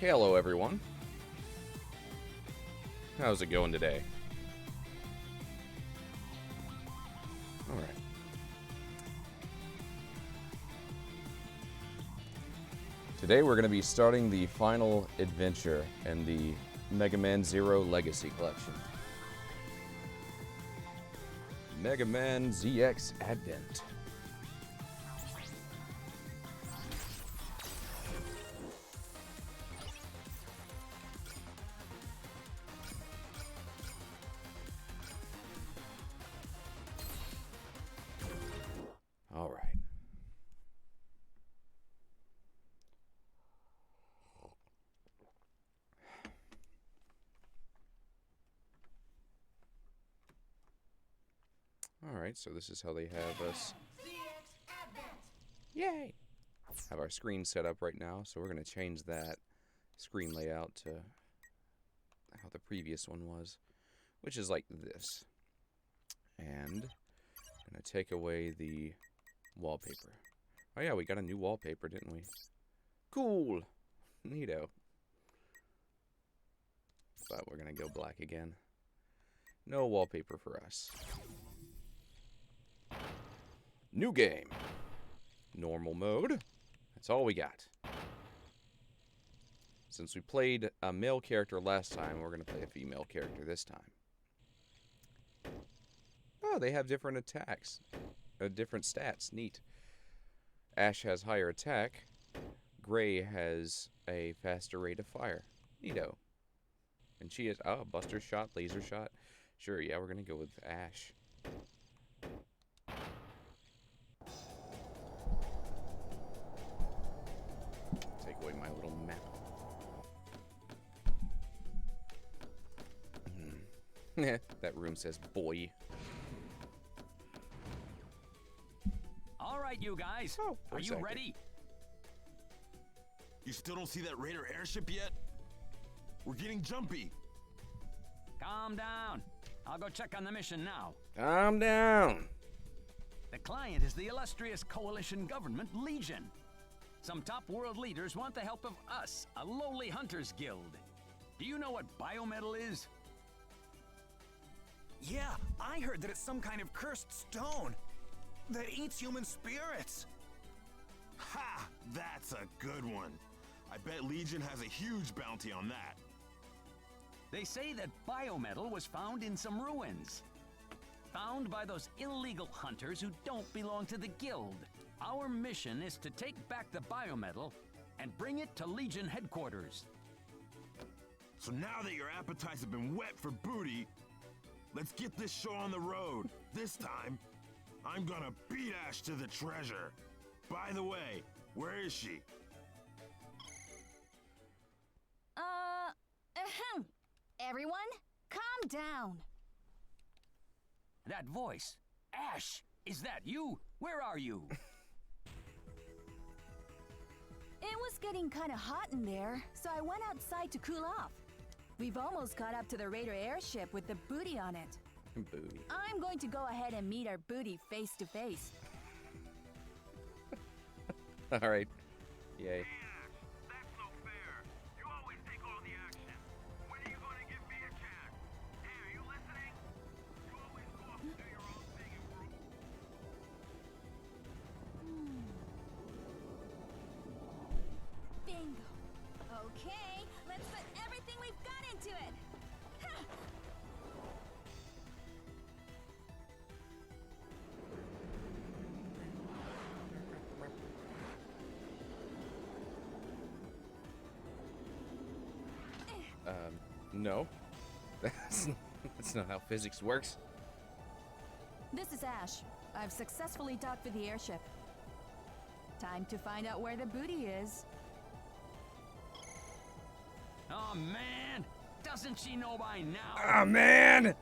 Hello, everyone. How's it going today? Alright. Today we're going to be starting the final adventure in the Megaman Zero Legacy Collection. Megaman ZX Advent. All right. All right, so this is how they have us. Yay! Have our screen set up right now, so we're going to change that screen layout to how the previous one was, which is like this. And I'm going to take away the wallpaper. Oh yeah, we got a new wallpaper, didn't we? Cool! Neato. But we're going to go black again. No wallpaper for us. New game. Normal mode. That's all we got. Since we played a male character last time, we're going to play a female character this time. Oh, they have different attacks. Different stats. Neat. Ash has higher attack. Gray has a faster rate of fire. Neato. And she is... Oh, buster shot, laser shot. Sure, yeah, we're going to go with Ash. Take away my little map. That room says boy. All right, you guys. Oh, are you ready? You still don't see that Raider airship yet? We're getting jumpy. Calm down. I'll go check on the mission now. Calm down. The client is the illustrious coalition government, Legion. Some top world leaders want the help of us, a lowly hunters guild. Do you know what biometal is? Yeah, I heard that it's some kind of cursed stone that eats human spirits. Ha! That's a good one. I bet Legion has a huge bounty on that. They say that biometal was found in some ruins. Found by those illegal hunters who don't belong to the guild. Our mission is to take back the biometal and bring it to Legion headquarters. So now that your appetites have been whet for booty, let's get this show on the road. This time, I'm gonna beat Ash to the treasure. By the way, where is she? Everyone, calm down. That voice. Ash, is that you? Where are you? It was getting kind of hot in there, so I went outside to cool off. We've almost caught up to the Raider airship with the booty on it. Booty. I'm going to go ahead and meet our booty face to face. All right. Yay. That's no fair. You always take all the action. When are you gonna give me a chance? Hey, are you listening? You always go off and do your own thing and Bingo. Okay, let's put everything we've got into it. No. That's not how physics works. This is Ash. I've successfully docked for the airship. Time to find out where the booty is. Oh, man! Doesn't she know by now Oh, man!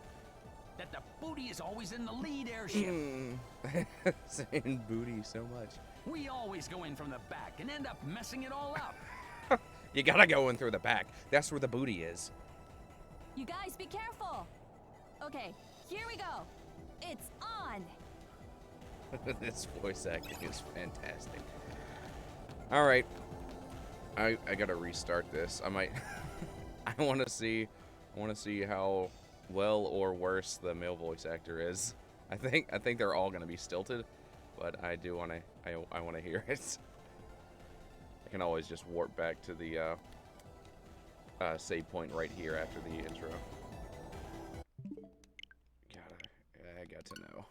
that the booty is always in the lead airship? Saying booty so much. We always go in from the back and end up messing it all up. You gotta go in through the back. That's where the booty is. You guys, be careful. Okay, here we go. It's on. This voice acting is fantastic. All right, I gotta restart this. I might. I want to see how well or worse the male voice actor is. I think they're all gonna be stilted, but I do want to. I want to hear it. I can always just warp back to the save point right here after the intro. I got to know.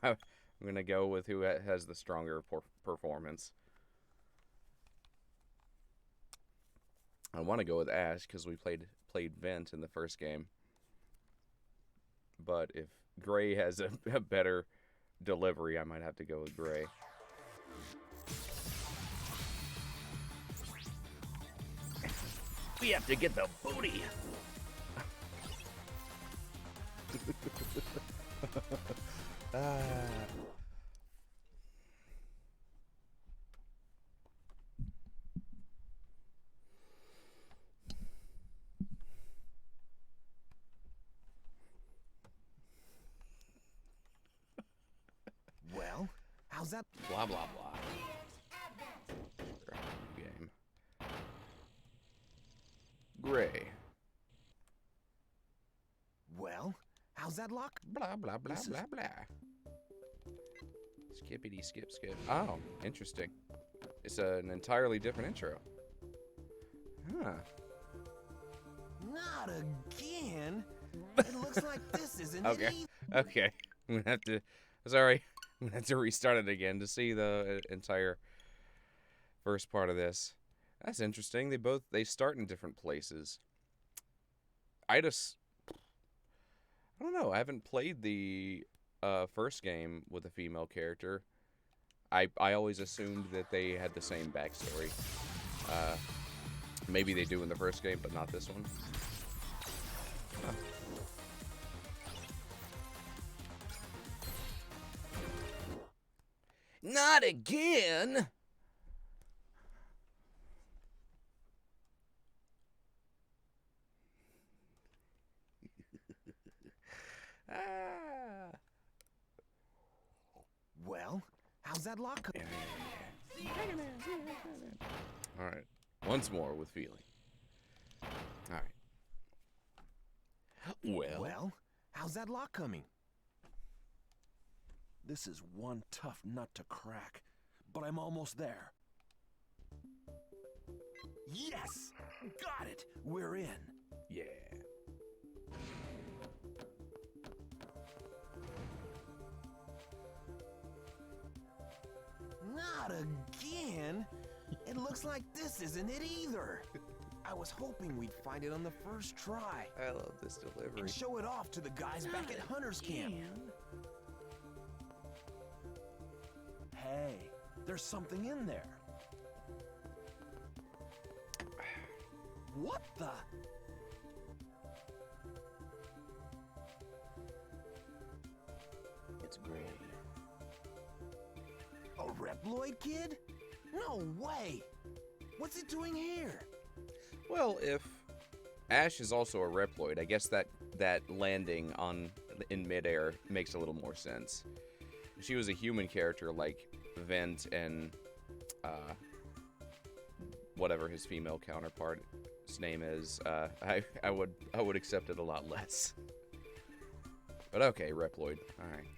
I'm gonna go with who has the stronger performance. I want to go with Ash because we played Vent in the first game. But if Gray has a better delivery, I might have to go with Gray. We have to get the booty. Well, how's that? Blah blah blah. Game. Gray. Well, how's that lock? Blah blah blah blah blah. Skippity skip skip. Oh, interesting. It's an entirely different intro. Huh. Not again. It looks like this isn't Okay. it either. Okay. I'm gonna have to. Sorry. I'm gonna have to restart it again to see the entire first part of this. That's interesting. They start in different places. I don't know. I haven't played the first game with a female character. I always assumed that they had the same backstory. Maybe they do in the first game, but not this one. Huh. Not again! Well, how's that lock? Alright. Once more with feeling. Alright. Well, how's that lock coming? This is one tough nut to crack, but I'm almost there. Yes! Got it! We're in. Yeah. Not again! It looks like this isn't it either. I was hoping we'd find it on the first try. I love this delivery. And show it off to the guys back at Hunter's Camp. Hey, there's something in there. What the? It's great. A Reploid kid? No way! What's it doing here? Well, if Ash is also a Reploid, I guess that landing in midair makes a little more sense. If she was a human character like Vent and whatever his female counterpart's name is, I would accept it a lot less. But okay, Reploid. All right.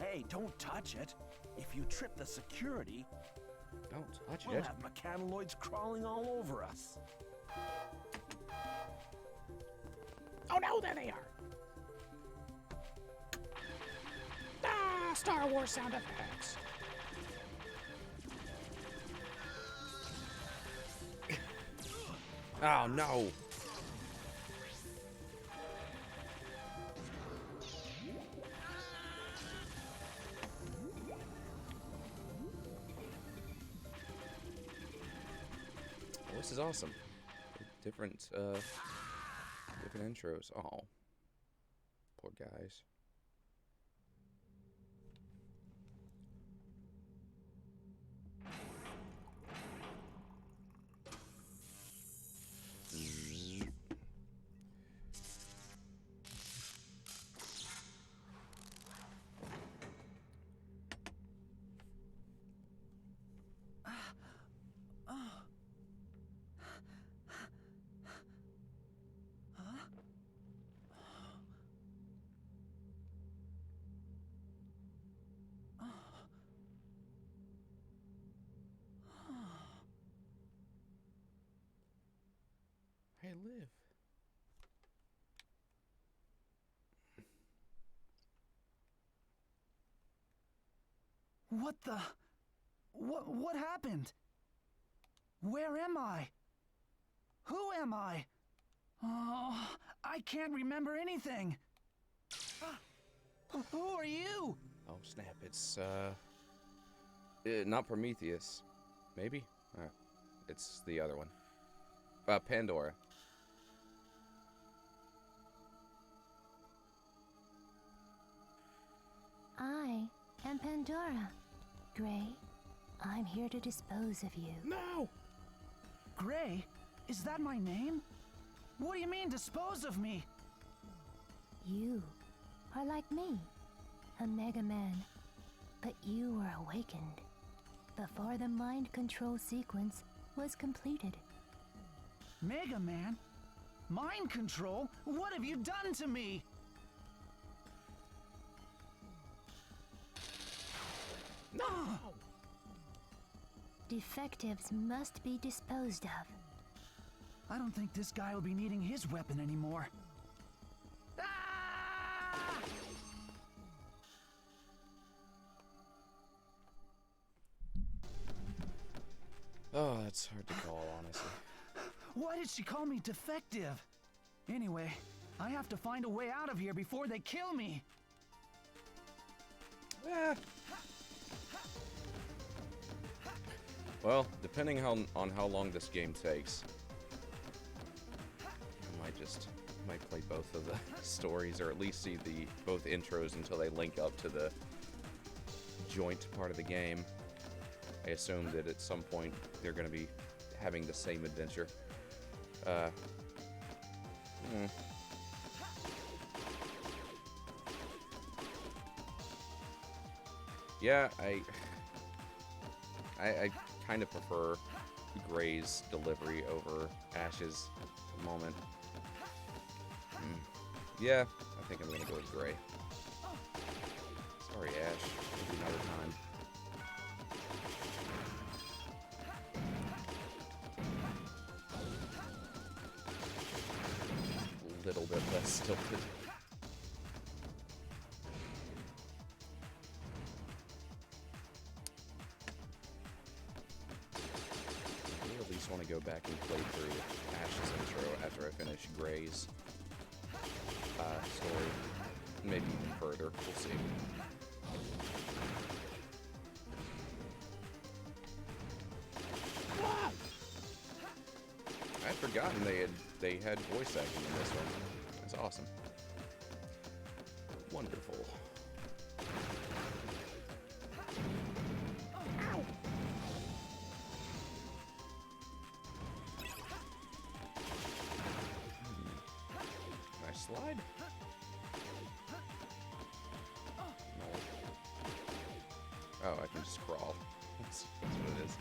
Hey, don't touch it. If you trip the security, Don't touch we'll it. have mechanoids crawling all over us. Oh no, there they are. Ah, Star Wars sound effects. Oh no. This is awesome. Different intros. Oh, poor guys. What the... What happened? Where am I? Who am I? Oh, I can't remember anything. Who are you? Oh, snap. It's, not Prometheus. Maybe? It's the other one. Pandora. I am Pandora. Gray, I'm here to dispose of you. No! Gray? Is that my name? What do you mean, dispose of me? You are like me, a Megaman. But you were awakened before the mind control sequence was completed. Megaman? Mind control? What have you done to me? No! Defectives must be disposed of. I don't think this guy will be needing his weapon anymore. Ah! Oh, that's hard to call, honestly. Why did she call me defective? Anyway, I have to find a way out of here before they kill me. Well, depending on how long this game takes, I might play both of the stories, or at least see both intros until they link up to the joint part of the game. I assume that at some point they're going to be having the same adventure. Yeah, I kind of prefer Gray's delivery over Ash's at the moment. Yeah, I think I'm gonna go with Gray. Sorry, Ash. Maybe another time. A little bit less stilted. I at least want to go back and play through Ash's intro after I finish Gray's story. Maybe even further. We'll see. I'd forgotten they had voice acting in this one. That's awesome. Wonderful. Can I slide? No. Oh, I can just crawl. That's what it is.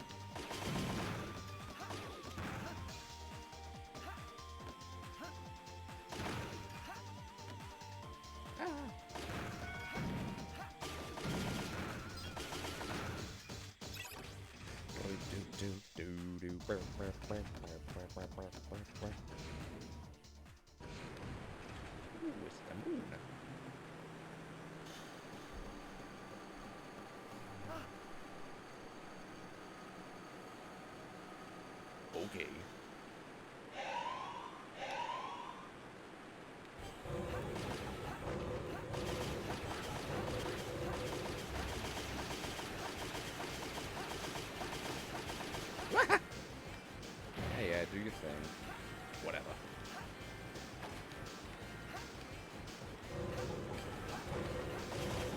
Ooh, it's the moon. Okay. Hey, yeah, do your thing. Whatever.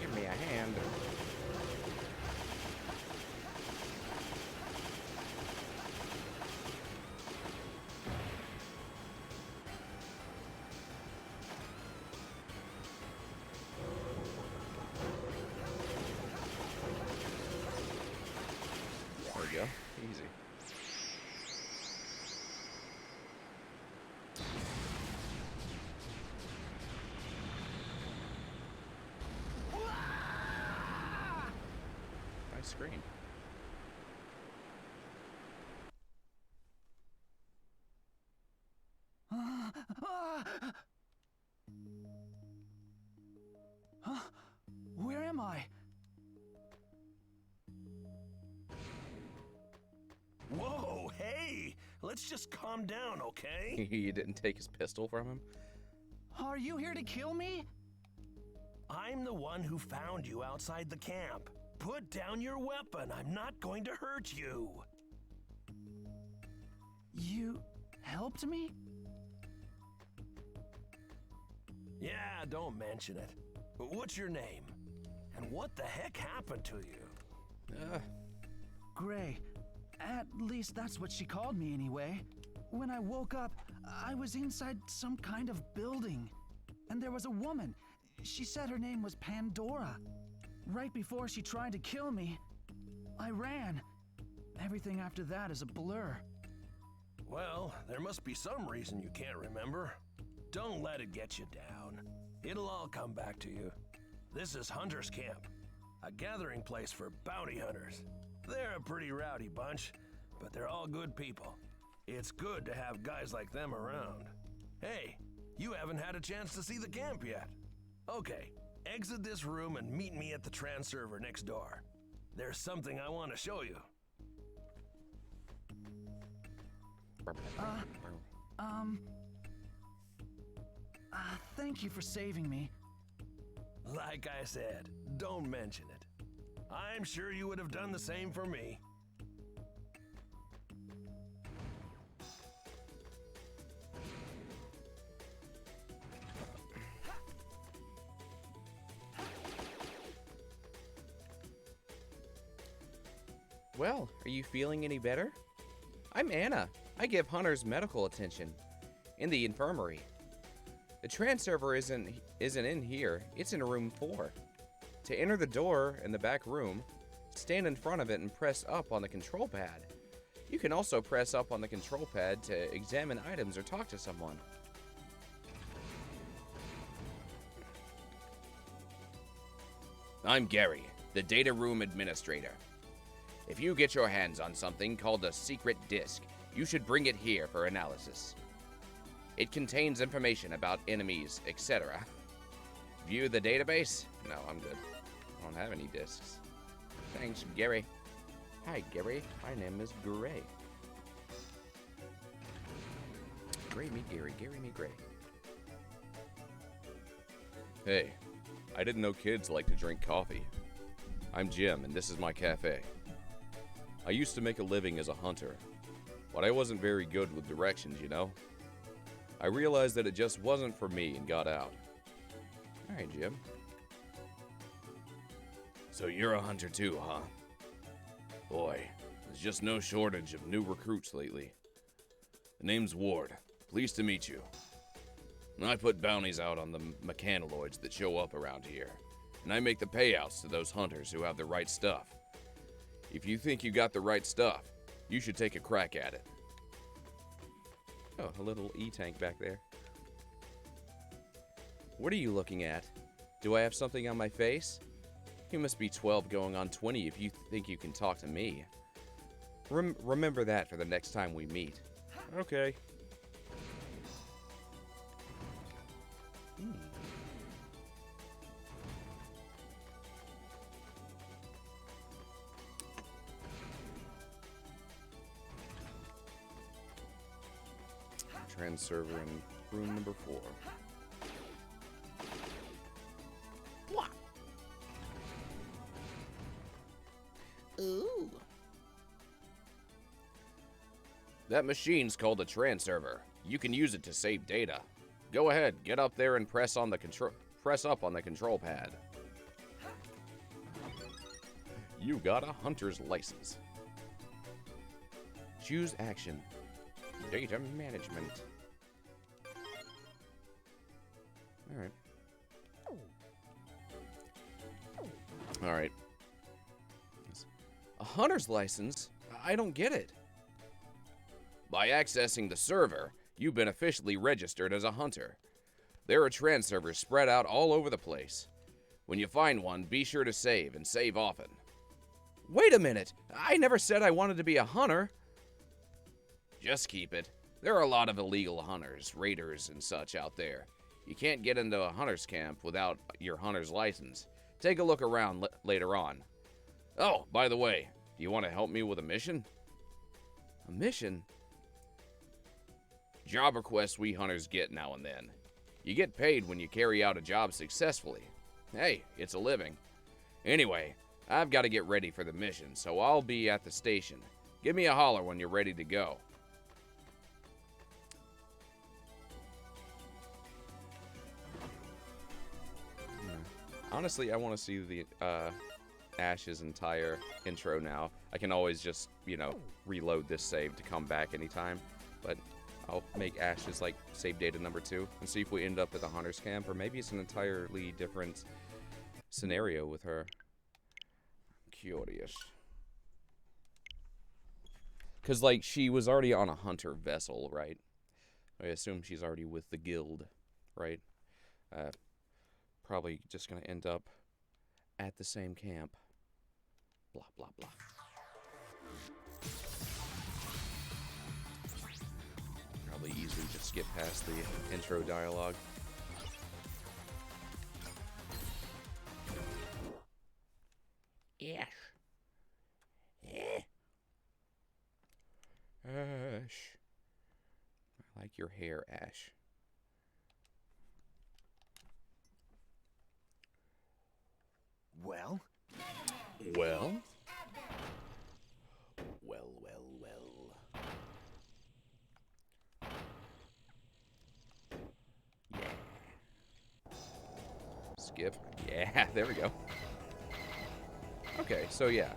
Give me a hand. There we go. Easy. Nice screen. Huh? Where am I? let's just calm down, okay? You didn't take his pistol from him? Are you here to kill me? I'm the one who found you outside the camp. Put down your weapon. I'm not going to hurt you. You helped me? Yeah, don't mention it. But what's your name? And what the heck happened to you? Gray. At least that's what she called me anyway. When I woke up, I was inside some kind of building. And there was a woman. She said her name was Pandora. Right before she tried to kill me, I ran. Everything after that is a blur. Well, there must be some reason you can't remember. Don't let it get you down. It'll all come back to you. This is Hunter's Camp, a gathering place for bounty hunters. They're a pretty rowdy bunch, but they're all good people. It's good to have guys like them around. Hey, you haven't had a chance to see the camp yet. Okay, exit this room and meet me at the transerver next door. There's something I want to show you. Thank you for saving me. Like I said, don't mention it. I'm sure you would have done the same for me. Well, are you feeling any better? I'm Anna. I give hunters medical attention in the infirmary. The transerver isn't in here. It's in room 4. To enter the door in the back room, stand in front of it and press up on the control pad. You can also press up on the control pad to examine items or talk to someone. I'm Gary, the data room administrator. If you get your hands on something called a secret disk, you should bring it here for analysis. It contains information about enemies, etc. View the database? No, I'm good. I don't have any disks. Thanks, Gary. Hi, Gary. My name is Gray. Gray me Gary, Gary me Gray. Hey, I didn't know kids like to drink coffee. I'm Jim, and this is my cafe. I used to make a living as a hunter, but I wasn't very good with directions, you know? I realized that it just wasn't for me and got out. Alright, Jim. So you're a hunter too, huh? Boy, there's just no shortage of new recruits lately. The name's Ward. Pleased to meet you. I put bounties out on the mechanoids that show up around here, and I make the payouts to those hunters who have the right stuff. If you think you got the right stuff, you should take a crack at it. Oh, a little E-tank back there. What are you looking at? Do I have something on my face? You must be 12 going on 20 if you think you can talk to me. Remember that for the next time we meet. Okay. Transerver in room number 4. What? Ooh. That machine's called a transerver. You can use it to save data. Go ahead, get up there and press up on the control pad. You got a hunter's license. Choose action. Data management. Alright. Alright. A hunter's license? I don't get it. By accessing the server, you've been officially registered as a hunter. There are transervers spread out all over the place. When you find one, be sure to save, and save often. Wait a minute! I never said I wanted to be a hunter! Just keep it. There are a lot of illegal hunters, raiders, and such out there. You can't get into a hunter's camp without your hunter's license. Take a look around later on. Oh, by the way, do you want to help me with a mission? A mission? Job requests we hunters get now and then. You get paid when you carry out a job successfully. Hey, it's a living. Anyway, I've got to get ready for the mission, so I'll be at the station. Give me a holler when you're ready to go. Honestly, I want to see the Ash's entire intro now. I can always just, you know, reload this save to come back anytime. But I'll make Ash's, like, save data number 2 and see if we end up at the Hunter's Camp, or maybe it's an entirely different scenario with her. I'm curious. Because, like, she was already on a hunter vessel, right? I assume she's already with the guild, right? Probably just going to end up at the same camp. Blah, blah, blah. Probably easily just skip past the intro dialogue. Yes. Ash. I like your hair, Ash. Well? Well? Yeah. Skip. Yeah, there we go. Okay, so yeah.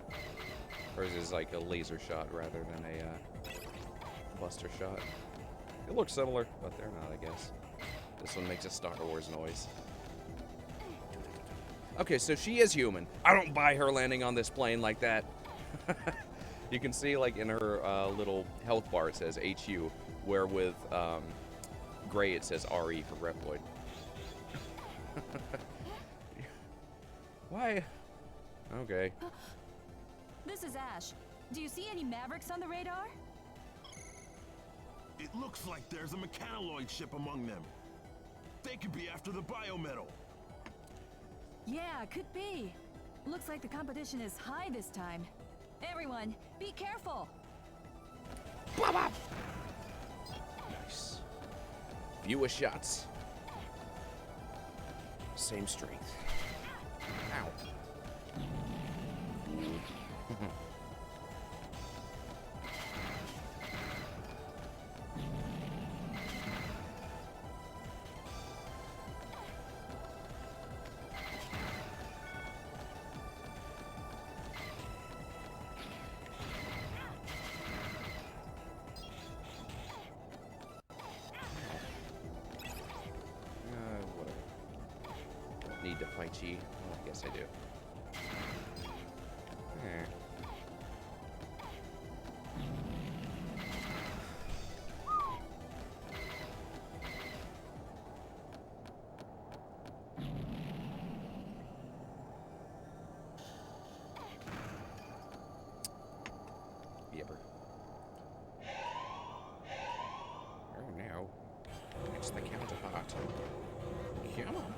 Hers is like a laser shot rather than a buster shot. It looks similar, but they're not, I guess. This one makes a Star Wars noise. Okay, so she is human. I don't buy her landing on this plane like that. You can see, like, in her little health bar it says HU, where with Gray it says RE for Reploid. Why? Okay. This is Ash. Do you see any Mavericks on the radar? It looks like there's a mechanaloid ship among them. They could be after the biometal. Yeah, could be. Looks like the competition is high this time. Everyone, be careful! Nice. Fewer shots. Same strength. Ow. Whatever. Need to fight Chi. Well, I guess I do. Yipper. Oh no. It's the counterpart. Come on.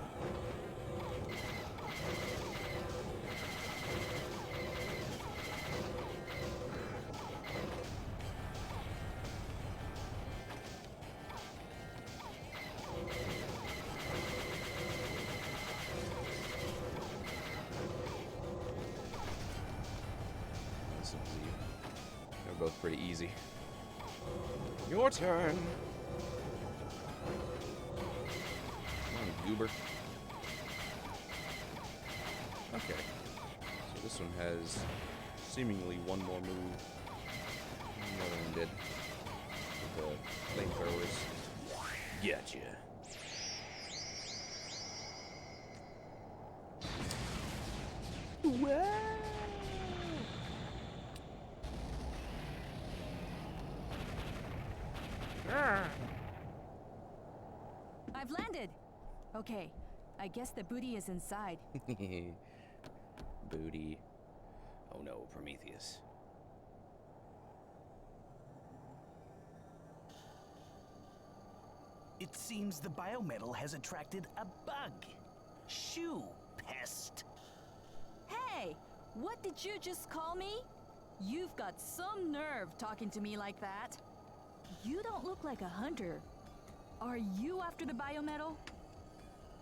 They're both pretty easy. Your turn. Come on, goober. Okay. So this one has seemingly one more move. The other one did. With the flamethrowers. Gotcha. I've landed! Okay, I guess the booty is inside. Booty. Oh no, Prometheus. It seems the biometal has attracted a bug. Shoo, pest. Hey! What did you just call me? You've got some nerve talking to me like that. You don't look like a hunter. Are you after the biometal?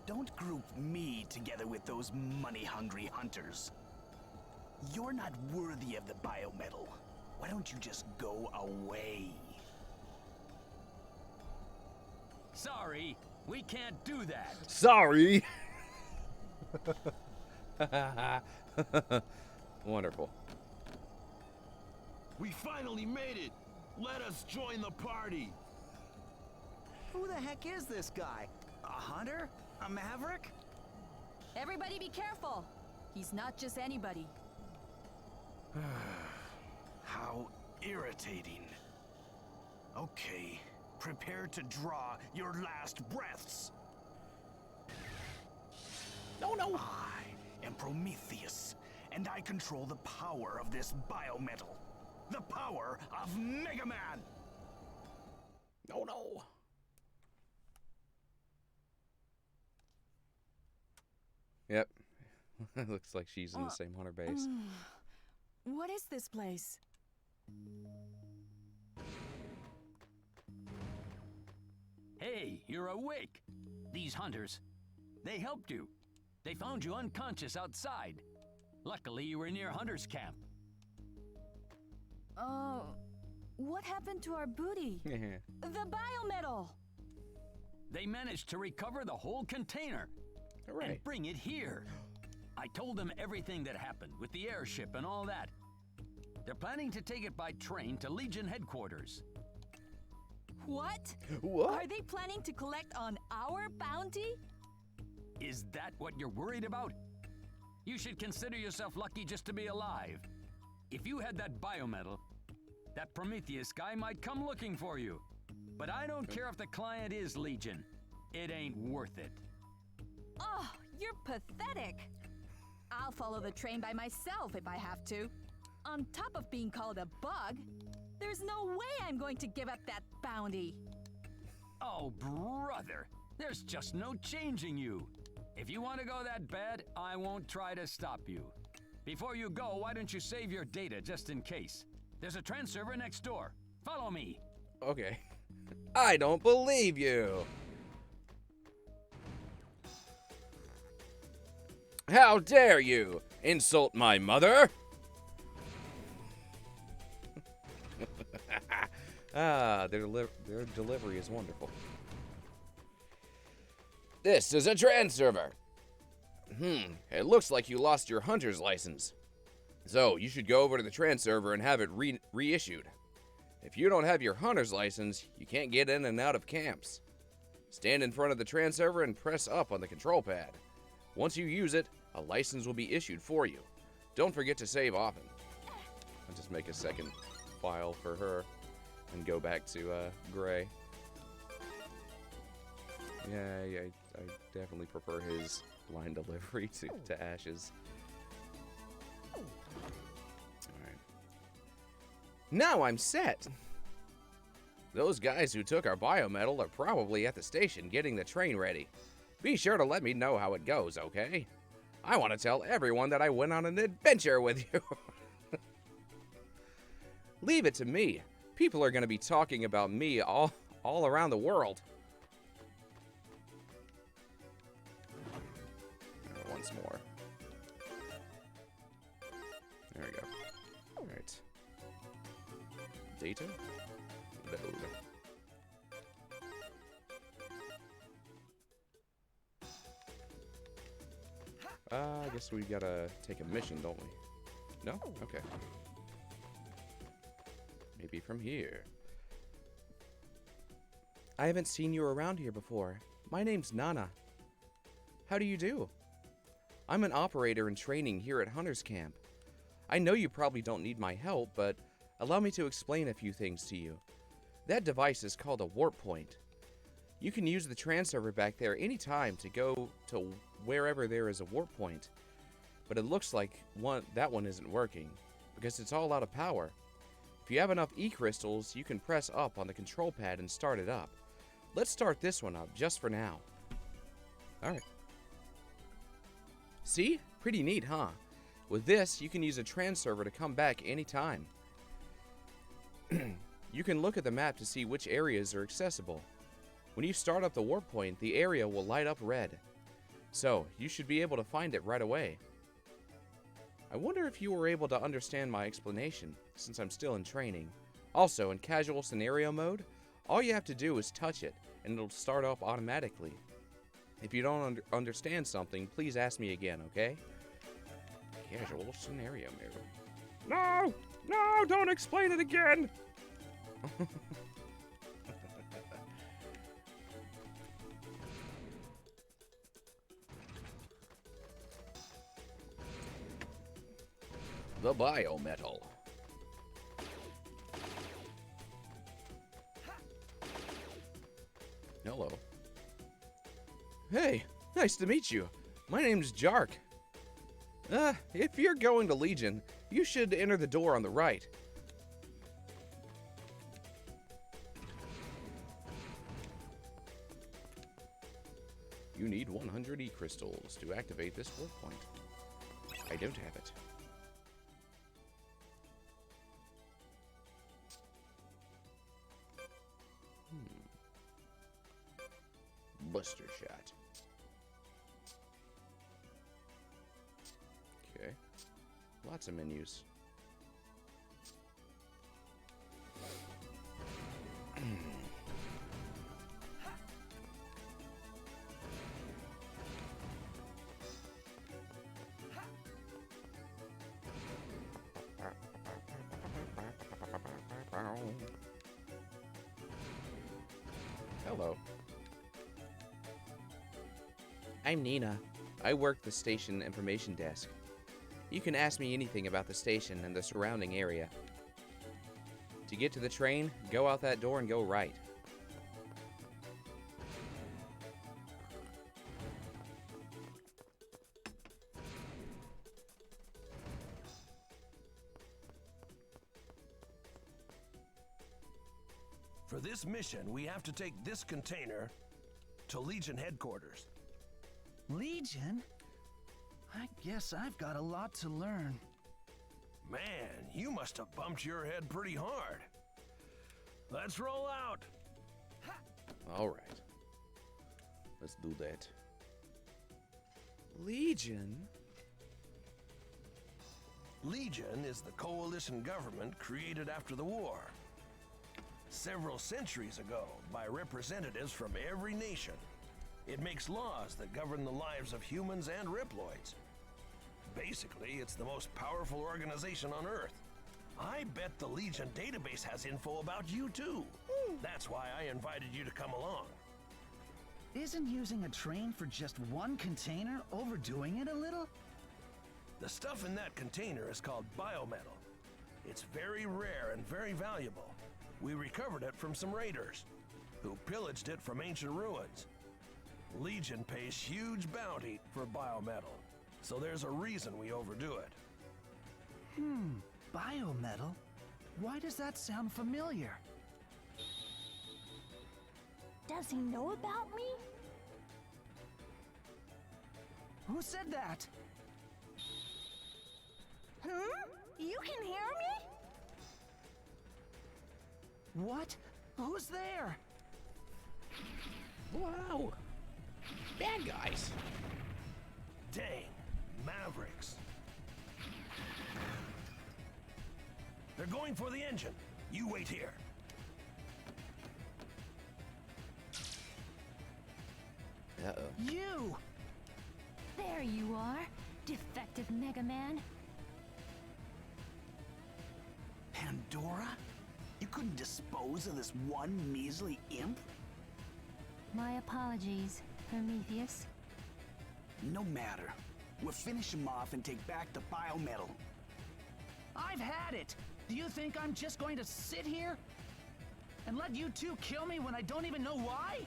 Don't group me together with those money-hungry hunters. You're not worthy of the biometal. Why don't you just go away? Sorry, we can't do that. Sorry. Wonderful. We finally made it! Let us join the party! Who the heck is this guy? A hunter? A maverick? Everybody be careful. He's not just anybody. How irritating. Okay, prepare to draw your last breaths. No, no. I am Prometheus, and I control the power of this biometal. The power of Megaman! No, no. Yep. Looks like she's in the same hunter base. What is this place? Hey, you're awake. These hunters, they helped you. They found you unconscious outside. Luckily, you were near Hunter's camp. What happened to our booty? The biometal! They managed to recover the whole container Hooray. and bring it here. I told them everything that happened with the airship and all that. They're planning to take it by train to Legion headquarters. What? What? Are they planning to collect on our bounty? Is that what you're worried about? You should consider yourself lucky just to be alive. If you had that biometal, that Prometheus guy might come looking for you. But I don't care if the client is Legion. It ain't worth it. Oh, you're pathetic. I'll follow the train by myself if I have to. On top of being called a bug, there's no way I'm going to give up that bounty. Oh, brother, there's just no changing you. If you want to go that bad, I won't try to stop you. Before you go, why don't you save your data just in case? There's a transserver next door. Follow me. Okay. I don't believe you. How dare you insult my mother? Their delivery is wonderful. This is a transserver. It looks like you lost your hunter's license. So, you should go over to the transserver and have it reissued. If you don't have your hunter's license, you can't get in and out of camps. Stand in front of the transserver and press up on the control pad. Once you use it, a license will be issued for you. Don't forget to save often. I'll just make a second file for her and go back to Gray. Yeah, I definitely prefer his line delivery to Ash's. Alright. Now I'm set! Those guys who took our biometal are probably at the station getting the train ready. Be sure to let me know how it goes, okay? I want to tell everyone that I went on an adventure with you. Leave it to me. People are going to be talking about me all around the world. Once more. There we go. Alright. Data? Load. I guess we gotta take a mission, don't we? No? Okay. Maybe from here. I haven't seen you around here before. My name's Nana. How do you do? I'm an operator in training here at Hunter's Camp. I know you probably don't need my help, but allow me to explain a few things to you. That device is called a warp point. You can use the transserver back there anytime to go to wherever there is a warp point. But it looks like that one isn't working, because it's all out of power. If you have enough E-crystals, you can press up on the control pad and start it up. Let's start this one up, just for now. Alright. See? Pretty neat, huh? With this, you can use a transserver to come back anytime. You can look at the map to see which areas are accessible. When you start up the warp point, the area will light up red. So, you should be able to find it right away. I wonder if you were able to understand my explanation, since I'm still in training. Also, in casual scenario mode, all you have to do is touch it, and it'll start up automatically. If you don't understand something, please ask me again, okay? Casual scenario mode. No! No! Don't explain it again! The biometal. Hello. Hey, nice to meet you. My name's Jark. If you're going to Legion, you should enter the door on the right. You need 100 E-crystals to activate this warp point. I don't have it. Buster shot. Okay. Lots of menus. Hello. I'm Nina. I work the station information desk. You can ask me anything about the station and the surrounding area. To get to the train, go out that door and go right. For this mission, we have to take this container to Legion headquarters. Legion? I guess I've got a lot to learn. Man, you must have bumped your head pretty hard. Let's roll out. All right. Let's do that. Legion? Legion is the coalition government created after the war. Several centuries ago, by representatives from every nation. It makes laws that govern the lives of humans and Riploids. Basically, it's the most powerful organization on Earth. I bet the Legion database has info about you too. That's why I invited you to come along. Isn't using a train for just one container overdoing it a little? The stuff in that container is called biometal. It's very rare and very valuable. We recovered it from some raiders, who pillaged it from ancient ruins. Legion pays huge bounty for biometal, so there's a reason we overdo it. Biometal? Why does that sound familiar? Does he know about me? Who said that? You can hear me? What? Who's there? Wow. Bad guys. Dang, Mavericks. They're going for the engine. You wait here. Uh-oh. You! There you are, defective Megaman. Pandora? You couldn't dispose of this one measly imp? My apologies, Prometheus. No matter. We'll finish him off and take back the biometal. I've had it! Do you think I'm just going to sit here? And let you two kill me when I don't even know why?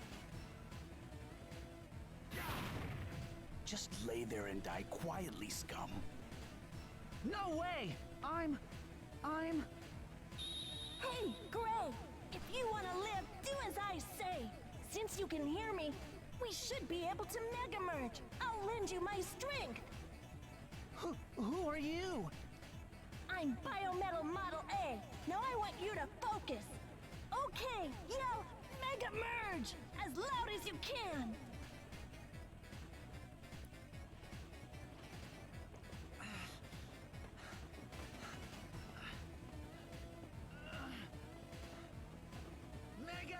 Just lay there and die quietly, scum. No way! I'm... Hey, Gray! If you want to live, do as I say! Since you can hear me, we should be able to Mega Merge! I'll lend you my strength! Who are you? I'm Biometal Model A! Now I want you to focus! Okay, yell Mega Merge as loud as you can. Mega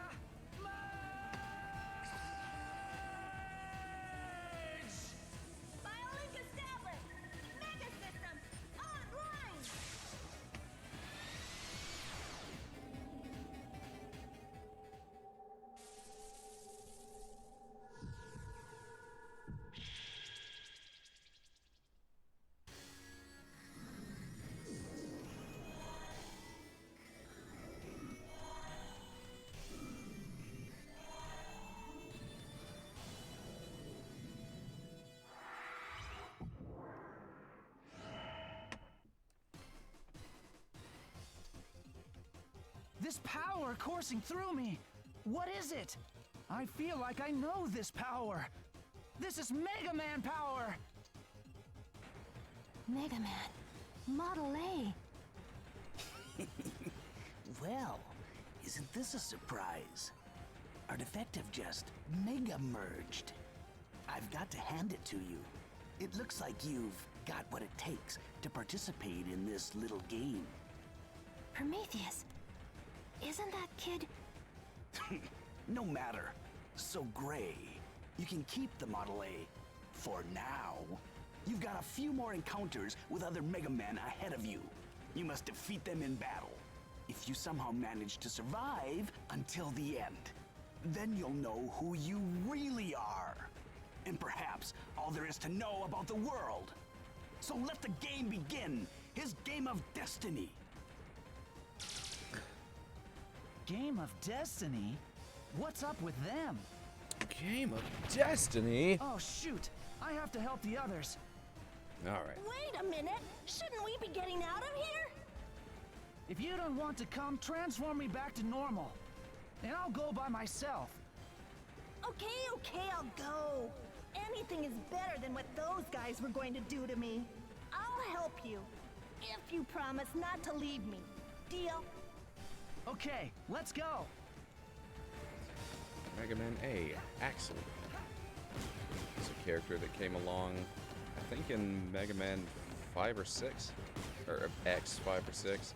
Biolink established. Mega systems online. This power coursing through me. What is it? I feel like I know this power. This is Mega Man power. Mega Man. Model A. Well, isn't this a surprise? Our defective just mega merged. I've got to hand it to you. It looks like you've got what it takes to participate in this little game. Prometheus. Isn't that kid... No matter. So, Gray, you can keep the Model A for now. You've got a few more encounters with other Mega Men ahead of you. You must defeat them in battle. If you somehow manage to survive until the end, then you'll know who you really are. And perhaps all there is to know about the world. So let the game begin, his game of destiny. Game of Destiny? What's up with them? Game of Destiny? Oh, shoot. I have to help the others. Alright. Wait a minute. Shouldn't we be getting out of here? If you don't want to come, transform me back to normal. And I'll go by myself. Okay, I'll go. Anything is better than what those guys were going to do to me. I'll help you. If you promise not to leave me. Deal? Okay, let's go. Mega Man A, Axel. He's a character that came along, I think in Mega Man 5 or 6. Or X 5 or 6.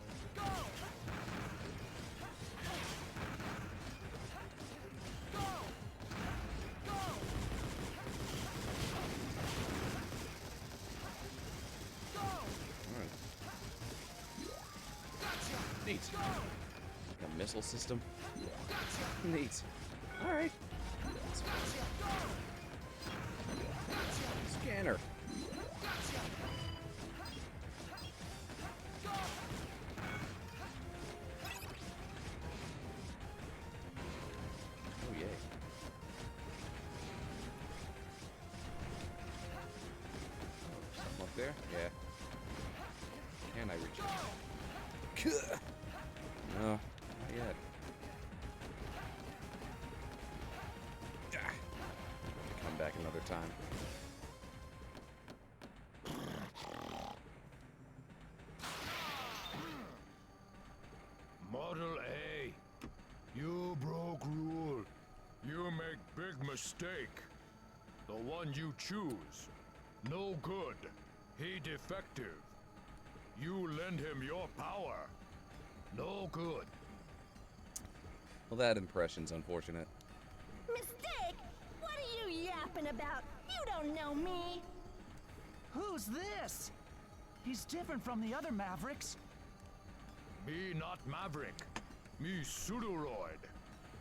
Neat. Like a missile system. Neat. Alright. Scanner. Oh yay. Something up there? Yeah. Can I reach it? No, not yet. Come back another time. Model A, you broke rule. You make big mistake. The one you choose, no good. He defective. You lend him your power. No good. Well, that impression's unfortunate. Mistake? What are you yapping about? You don't know me. Who's this? He's different from the other Mavericks. Me not Maverick. Me Pseudoroid.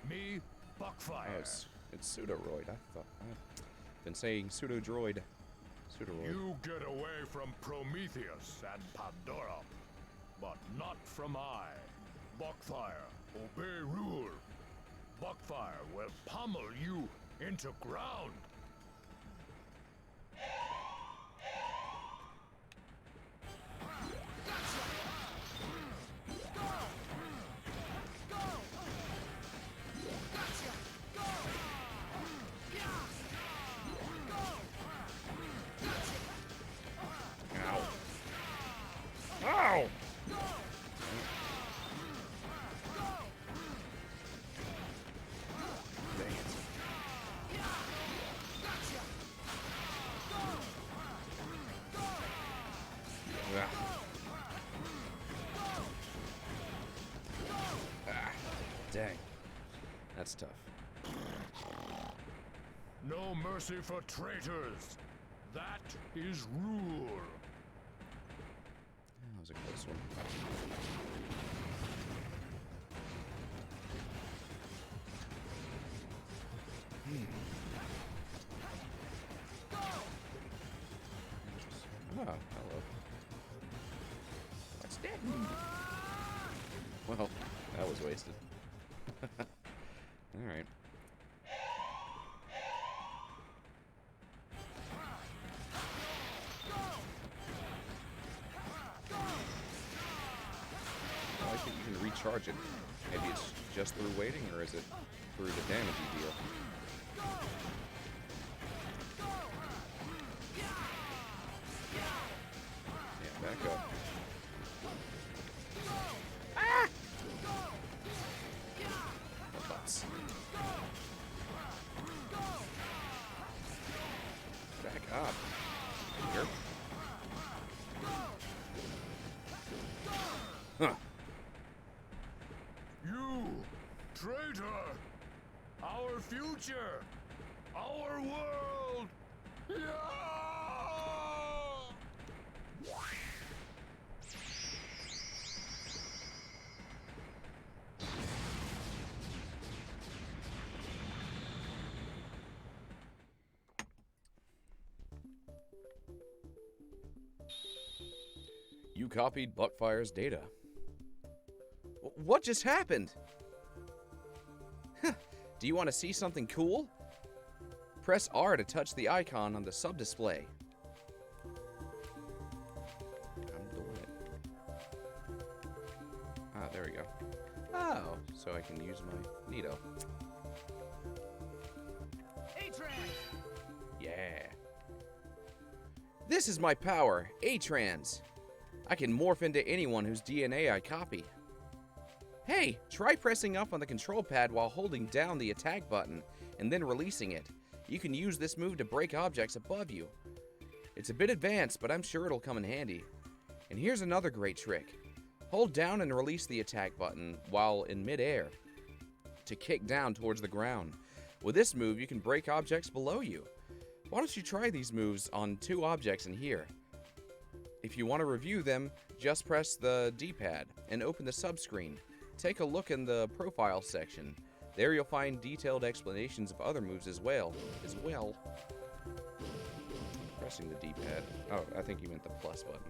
Me Buckfire. Oh, it's Pseudoroid. I've been saying Pseudodroid. Pseudoroid. You get away from Prometheus and Pandora, but not from I. Buckfire, obey rule. Buckfire will pummel you into ground. Ow! Ah, dang. That's tough. No mercy for traitors. That is rule. That was a close one. Oh, hello. What's that? Well, that was wasted. Alright. I think you can recharge it. Maybe it's just through waiting, or is it through the damage you deal? Yeah, back up. Ah! Oh, butts. Back up. Here. Huh. You, traitor! Our future! Our world! Yeah! You copied Buckfire's data. What just happened? Do you want to see something cool? Press R to touch the icon on the sub-display. I'm doing it. Ah, there we go. Oh, so I can use my Neato. Yeah. This is my power, A-Trans. I can morph into anyone whose DNA I copy. Hey, try pressing up on the control pad while holding down the attack button and then releasing it. You can use this move to break objects above you. It's a bit advanced, but I'm sure it'll come in handy. And here's another great trick. Hold down and release the attack button while in midair to kick down towards the ground. With this move, you can break objects below you. Why don't you try these moves on 2 objects in here? If you want to review them, just press the D-pad and open the subscreen. Take a look in the profile section. There you'll find detailed explanations of other moves as well. Pressing the D-pad. Oh, I think you meant the plus button.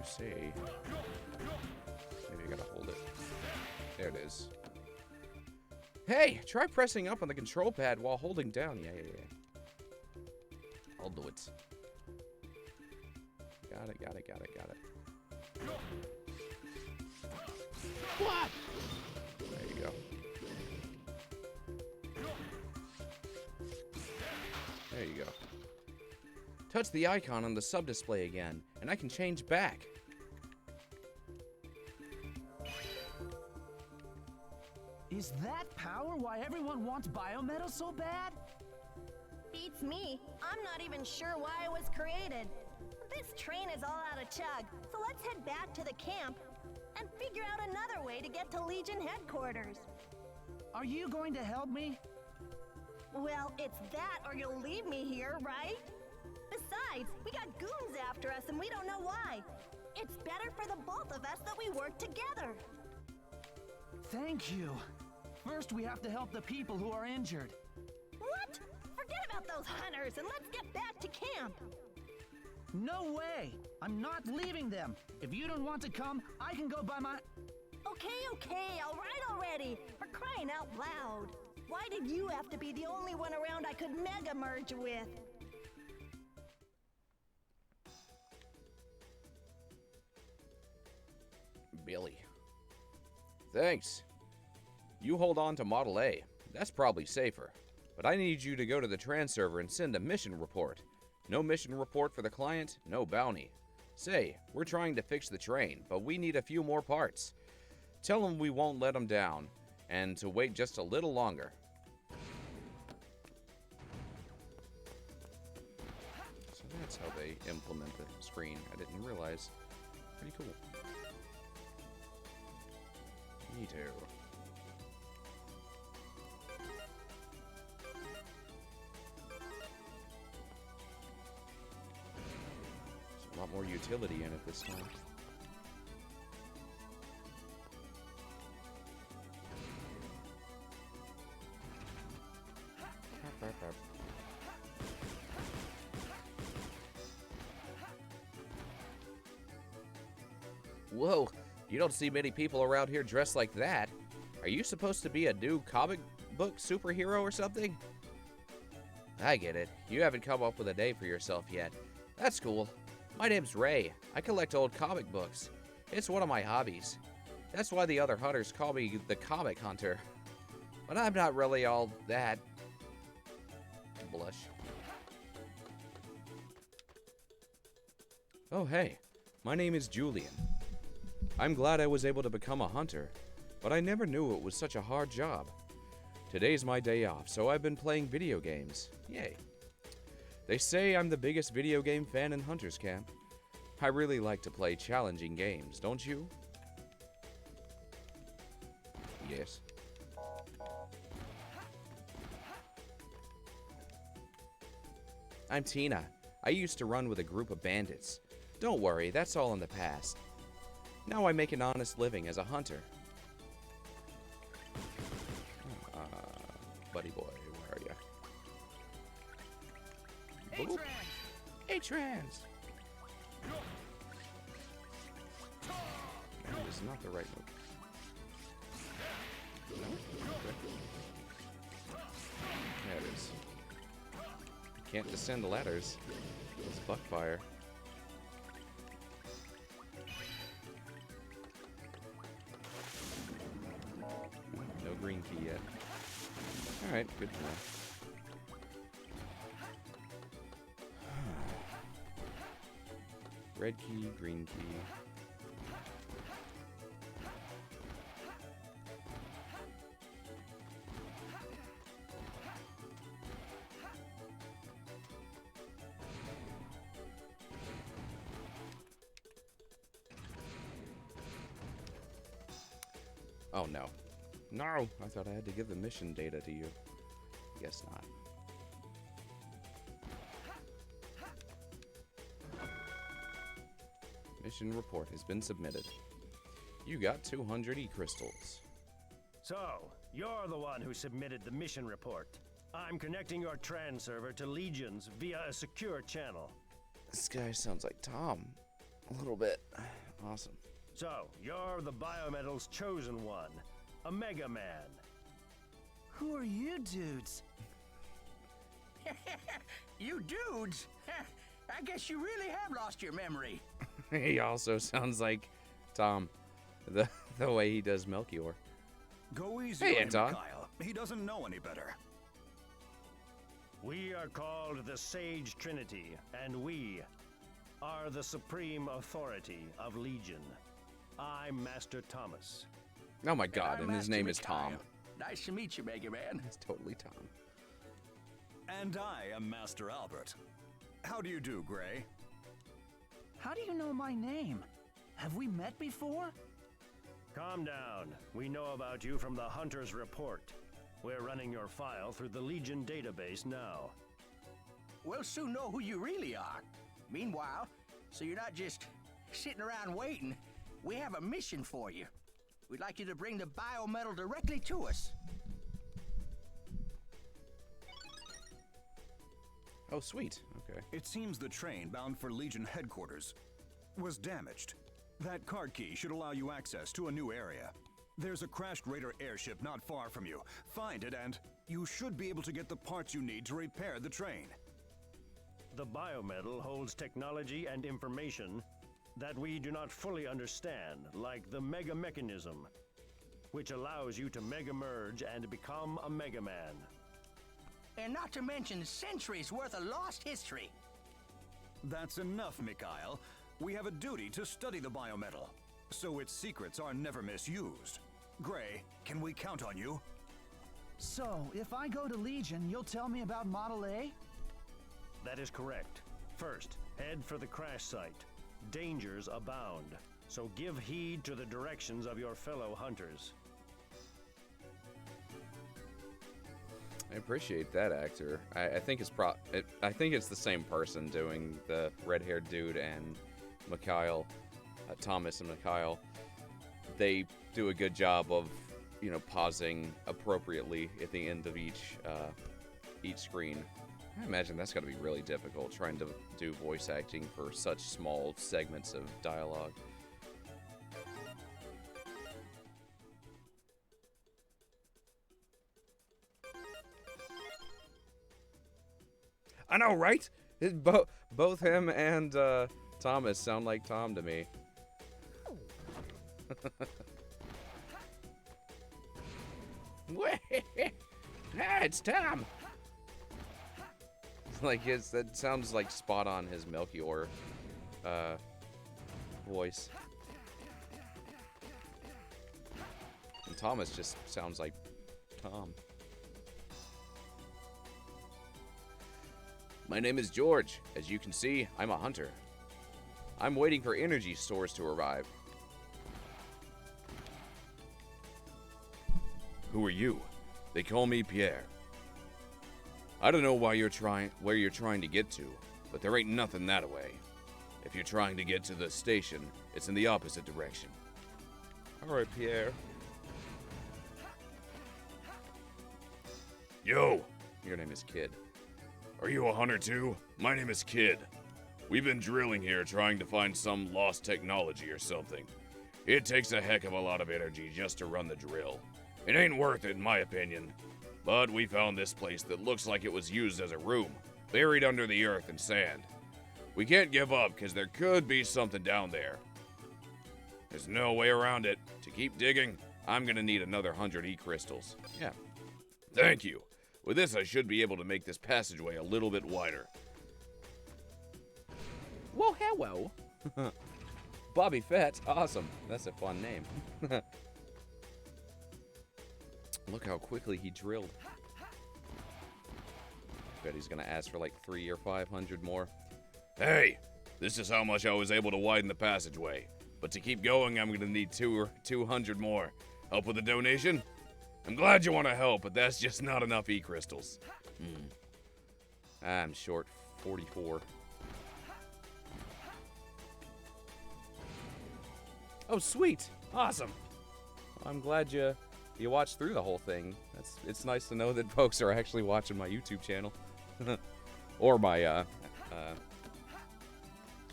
See. Maybe I gotta hold it. There it is. Hey, try pressing up on the control pad while holding down. Yeah. I'll do it. Got it. What? There you go. There you go. Touch the icon on the sub-display again, and I can change back. Is that power why everyone wants biometal so bad? Beats me. I'm not even sure why it was created. This train is all out of chug, so let's head back to the camp and figure out another way to get to Legion headquarters. Are you going to help me? Well, it's that or you'll leave me here, right? Besides, we got goons after us and we don't know why. It's better for the both of us that we work together. Thank you. First, we have to help the people who are injured. What? Forget about those hunters and let's get back to camp. No way! I'm not leaving them. If you don't want to come, I can go by my... Okay, all right already. For crying out loud. Why did you have to be the only one around I could mega merge with? Billy. Thanks. You hold on to Model A. That's probably safer. But I need you to go to the trans server and send a mission report. No mission report for the client, no bounty. Say, we're trying to fix the train, but we need a few more parts. Tell them we won't let them down, and to wait just a little longer. So that's how they implement the screen. I didn't realize. Pretty cool. Me too. There's a lot more utility in it this time. Whoa, you don't see many people around here dressed like that. Are you supposed to be a new comic book superhero or something? I get it. You haven't come up with a name for yourself yet. That's cool. My name's Ray. I collect old comic books. It's one of my hobbies. That's why the other hunters call me the Comic Hunter. But I'm not really all that. Blush. Oh, hey. My name is Julian. I'm glad I was able to become a hunter, but I never knew it was such a hard job. Today's my day off, so I've been playing video games. Yay. They say I'm the biggest video game fan in Hunter's Camp. I really like to play challenging games, don't you? Yes. I'm Tina. I used to run with a group of bandits. Don't worry, that's all in the past. Now I make an honest living as a hunter. Buddy boy, where are you? A-Trans! A-Trans! That is not the right move. No? Okay. Yeah, it is. You can't descend the ladders. It's buckfire. No green key yet. Alright, good to know. Red key, green key. Oh no. No! I thought I had to give the mission data to you. Guess not. Mission report has been submitted. You got 200 E-crystals. So, you're the one who submitted the mission report. I'm connecting your trans server to Legions via a secure channel. This guy sounds like Tom. A little bit. Awesome. So, you're the Biometal's chosen one, a Megaman. Who are you dudes? You dudes? I guess you really have lost your memory. He also sounds like Tom. The way he does Melchior. Go easy Hey, on him, Anton. Kyle. He doesn't know any better. We are called the Sage Trinity, and we are the supreme authority of Legion. I'm Master Thomas. Oh my god, I'm and his Master name is Tom. Mikhail. Nice to meet you, Megaman. It's totally Tom. And I am Master Albert. How do you do, Gray? How do you know my name? Have we met before? Calm down. We know about you from the Hunter's report. We're running your file through the Legion database now. We'll soon know who you really are. Meanwhile, so you're not just sitting around waiting, we have a mission for you. We'd like you to bring the biometal directly to us. Oh, sweet. Okay. It seems the train bound for Legion headquarters was damaged. That card key should allow you access to a new area. There's a crashed Raider airship not far from you. Find it and you should be able to get the parts you need to repair the train. The biometal holds technology and information that we do not fully understand, like the Mega Mechanism, which allows you to Mega Merge and become a Mega Man. and not to mention centuries worth of lost history. That's enough, Mikhail. We have a duty to study the biometal, so its secrets are never misused. Gray, can we count on you? So, if I go to Legion, you'll tell me about Model A? That is correct. First, head for the crash site. Dangers abound, so give heed to the directions of your fellow hunters. I appreciate that actor. I think it's I think it's the same person doing the red-haired dude and Mikhail, Thomas and Mikhail. They do a good job of, you know, pausing appropriately at the end of each screen. I imagine that's got to be really difficult trying to do voice acting for such small segments of dialogue. I know, right? Both him and Thomas sound like Tom to me. Ah, it's Tom. Like that sounds like spot on his Melchior voice. And Thomas just sounds like Tom. My name is George. As you can see, I'm a hunter. I'm waiting for energy stores to arrive. Who are you? They call me Pierre. I don't know where you're trying to get to, but there ain't nothing that way. If you're trying to get to the station, it's in the opposite direction. All right, Pierre. Yo, your name is Kid. Are you a hunter too? My name is Kid. We've been drilling here trying to find some lost technology or something. It takes a heck of a lot of energy just to run the drill. It ain't worth it in my opinion. But we found this place that looks like it was used as a room, buried under the earth and sand. We can't give up because there could be something down there. There's no way around it. To keep digging, I'm gonna need another 100 E-crystals. Yeah. Thank you. With this, I should be able to make this passageway a little bit wider. Whoa, hello. Bobby Fett, awesome. That's a fun name. Look how quickly he drilled. Bet he's gonna ask for like 300 or 500 more. Hey, this is how much I was able to widen the passageway. But to keep going, I'm gonna need 200 more. Help with the donation? I'm glad you want to help, but that's just not enough E-crystals. I'm short 44. Oh, sweet. Awesome. I'm glad you watched through the whole thing. It's nice to know that folks are actually watching my YouTube channel. Or my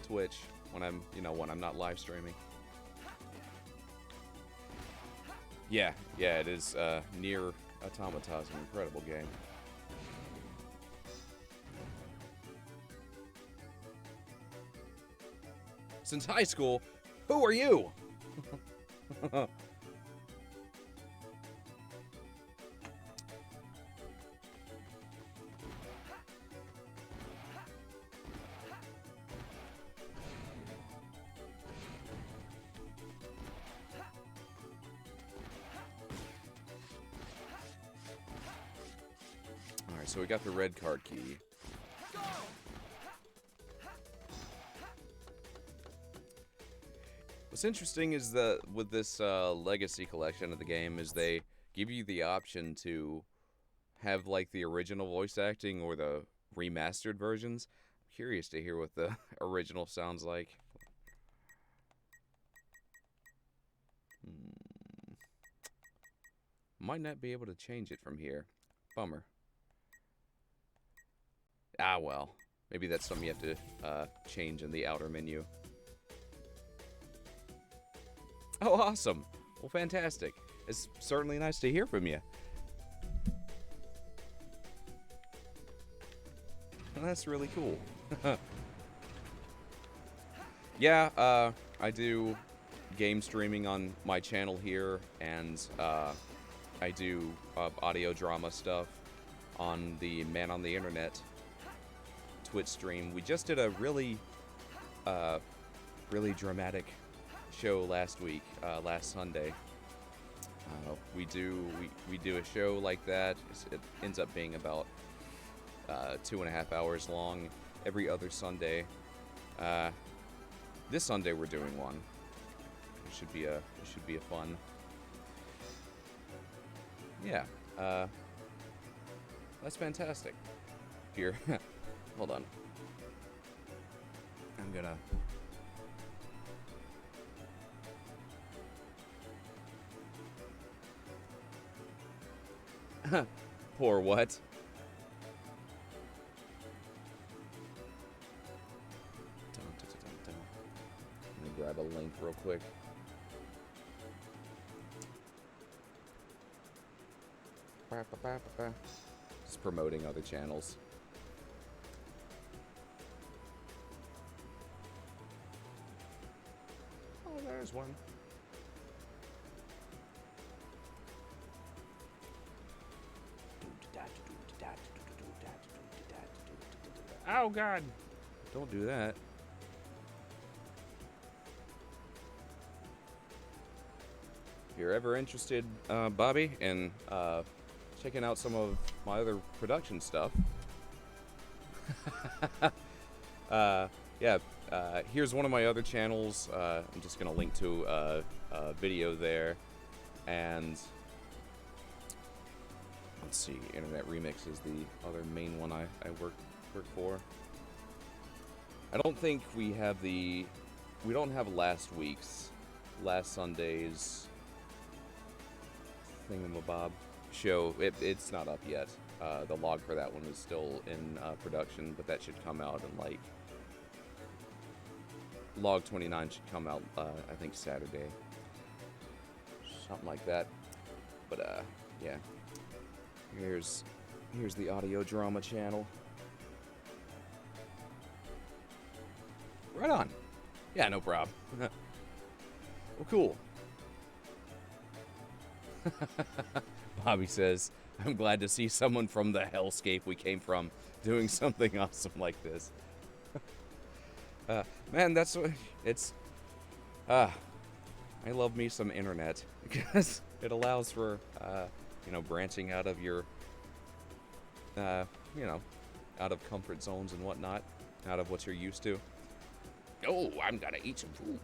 Twitch when I'm not live streaming. Yeah, it is Nier Automata is an incredible game. Since high school, who are you? Alright, so we got the red card key. What's interesting is that with this Legacy collection of the game is they give you the option to have like the original voice acting or the remastered versions. I'm curious to hear what the original sounds like. Might not be able to change it from here. Bummer. Ah, well. Maybe that's something you have to change in the outer menu. Oh, awesome. Well, fantastic. It's certainly nice to hear from you. Well, that's really cool. Yeah, I do game streaming on my channel here, and I do audio drama stuff on the Man on the Internet Twitch stream. We just did a really dramatic show last week, last Sunday. We do a show like that. It ends up being about 2.5 hours long every other Sunday. This Sunday we're doing one. It should be a fun. Yeah. That's fantastic. Here, hold on. I'm gonna. Poor what? Let me grab a link real quick. Just promoting other channels. Oh, there's one. Oh, God. Don't do that. If you're ever interested, Bobby, in checking out some of my other production stuff, here's one of my other channels. I'm just going to link to a video there. And let's see, Internet Remix is the other main one I work for. I don't think we don't have last Sunday's thingamabob show. It's not up yet. The log for that one is still in production, but that should come out in like log 29 should come out I think Saturday, something like that. But yeah, here's the audio drama channel. Right on. Yeah, no problem. Well, cool. Bobby says, I'm glad to see someone from the hellscape we came from doing something awesome like this. Man, that's what it's. I love me some internet because it allows for, branching out of your, out of comfort zones and whatnot, out of what you're used to. Oh, I'm gonna eat some food.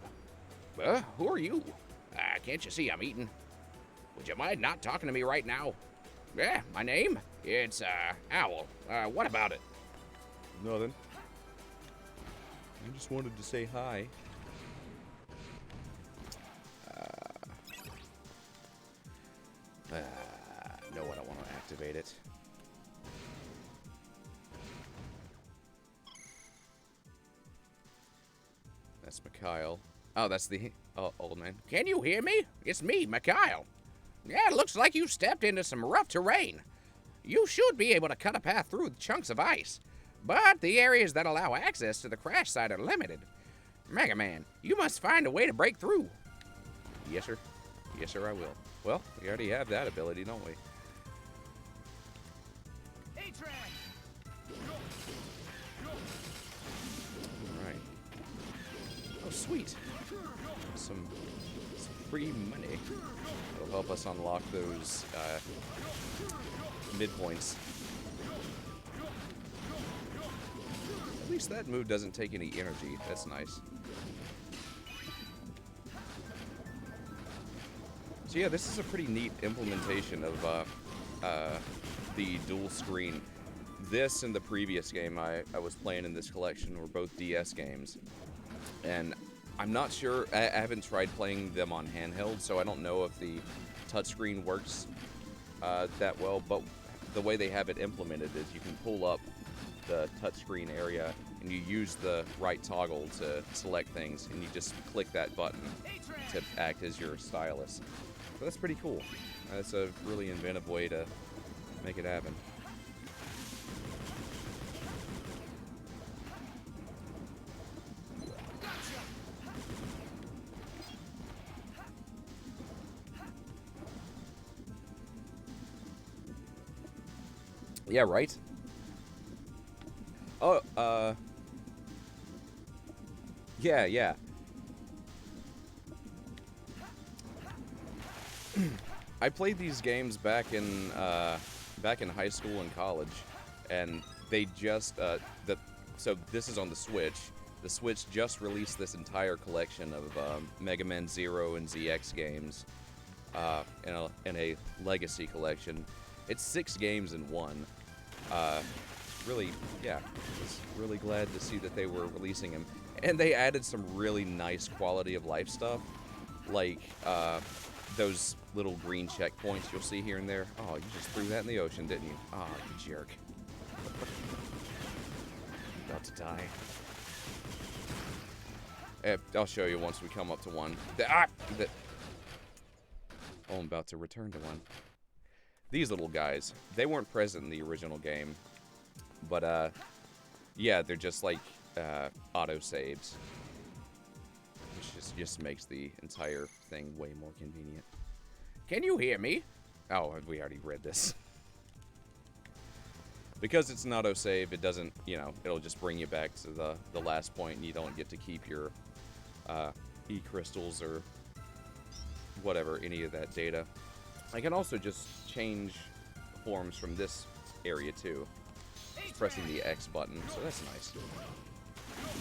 Who are you? Can't you see I'm eating? Would you mind not talking to me right now? Yeah, my name? It's, Owl. What about it? Nothing. I just wanted to say hi. No, I don't want to activate it. That's Mikhail. Oh, that's the old man. Can you hear me? It's me, Mikhail. Yeah, it looks like you stepped into some rough terrain. You should be able to cut a path through chunks of ice, but the areas that allow access to the crash site are limited. Megaman, you must find a way to break through. Yes, sir. Yes, sir, I will. Well, we already have that ability, don't we? Alright. Oh, sweet. Some free money. It'll help us unlock those midpoints. At least that move doesn't take any energy. That's nice. So yeah, this is a pretty neat implementation of the dual screen. This and the previous game I was playing in this collection were both DS games. And I'm not sure, I haven't tried playing them on handheld, so I don't know if the touchscreen works that well, but the way they have it implemented is you can pull up the touchscreen area and you use the right toggle to select things, and you just click that button to act as your stylus. So that's pretty cool. That's a really inventive way to make it happen. Yeah, right? Oh, yeah. I played these games back in high school and college, and they just so this is on the Switch. The Switch just released this entire collection of Mega Man Zero and ZX games, in a Legacy collection. It's 6 games in one. Really, yeah, was really glad to see that they were releasing them, and they added some really nice quality of life stuff, like those little green checkpoints you'll see here and there. Oh, you just threw that in the ocean, didn't you? Oh, you jerk. About to die. I'll show you once we come up to one. Oh, I'm about to return to one. These little guys, they weren't present in the original game, but yeah, they're just like auto saves, which just makes the entire thing way more convenient. Can you hear me? Oh, we already read this. Because it's an autosave, it doesn't, it'll just bring you back to the last point, and you don't get to keep your E-crystals or whatever, any of that data. I can also just change forms from this area too, just pressing the X button, so that's nice.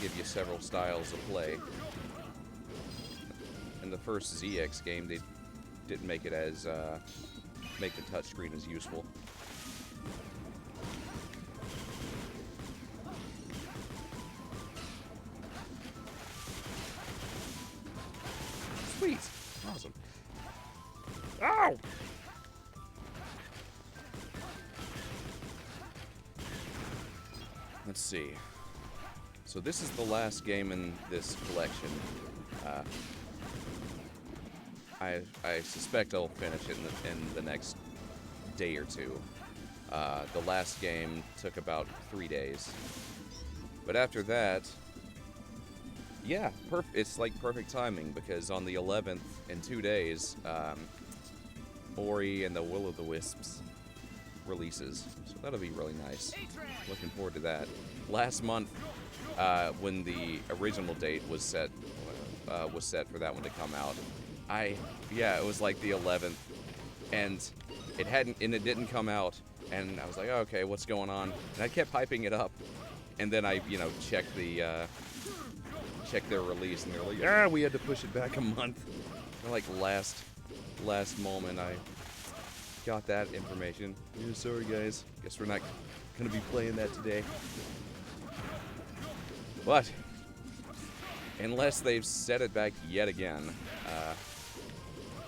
Give you several styles of play. In the first ZX game, they didn't make it as, make the touchscreen as useful. Sweet. Awesome. Ow! Let's see. So this is the last game in this collection. I suspect I'll finish it in the next day or two. The last game took about 3 days. But after that, yeah, it's like perfect timing, because on the 11th, in 2 days, Ori and the Will-o'-the-Wisps releases. So that'll be really nice. Looking forward to that. Last month, when the original date was set for that one to come out, it was like the 11th, and it didn't come out, and I was like, oh, okay, what's going on? And I kept hyping it up, and then I, checked their release, and they're like, we had to push it back a month. And like last moment, I got that information. Yeah, sorry guys, guess we're not gonna be playing that today. But unless they've set it back yet again,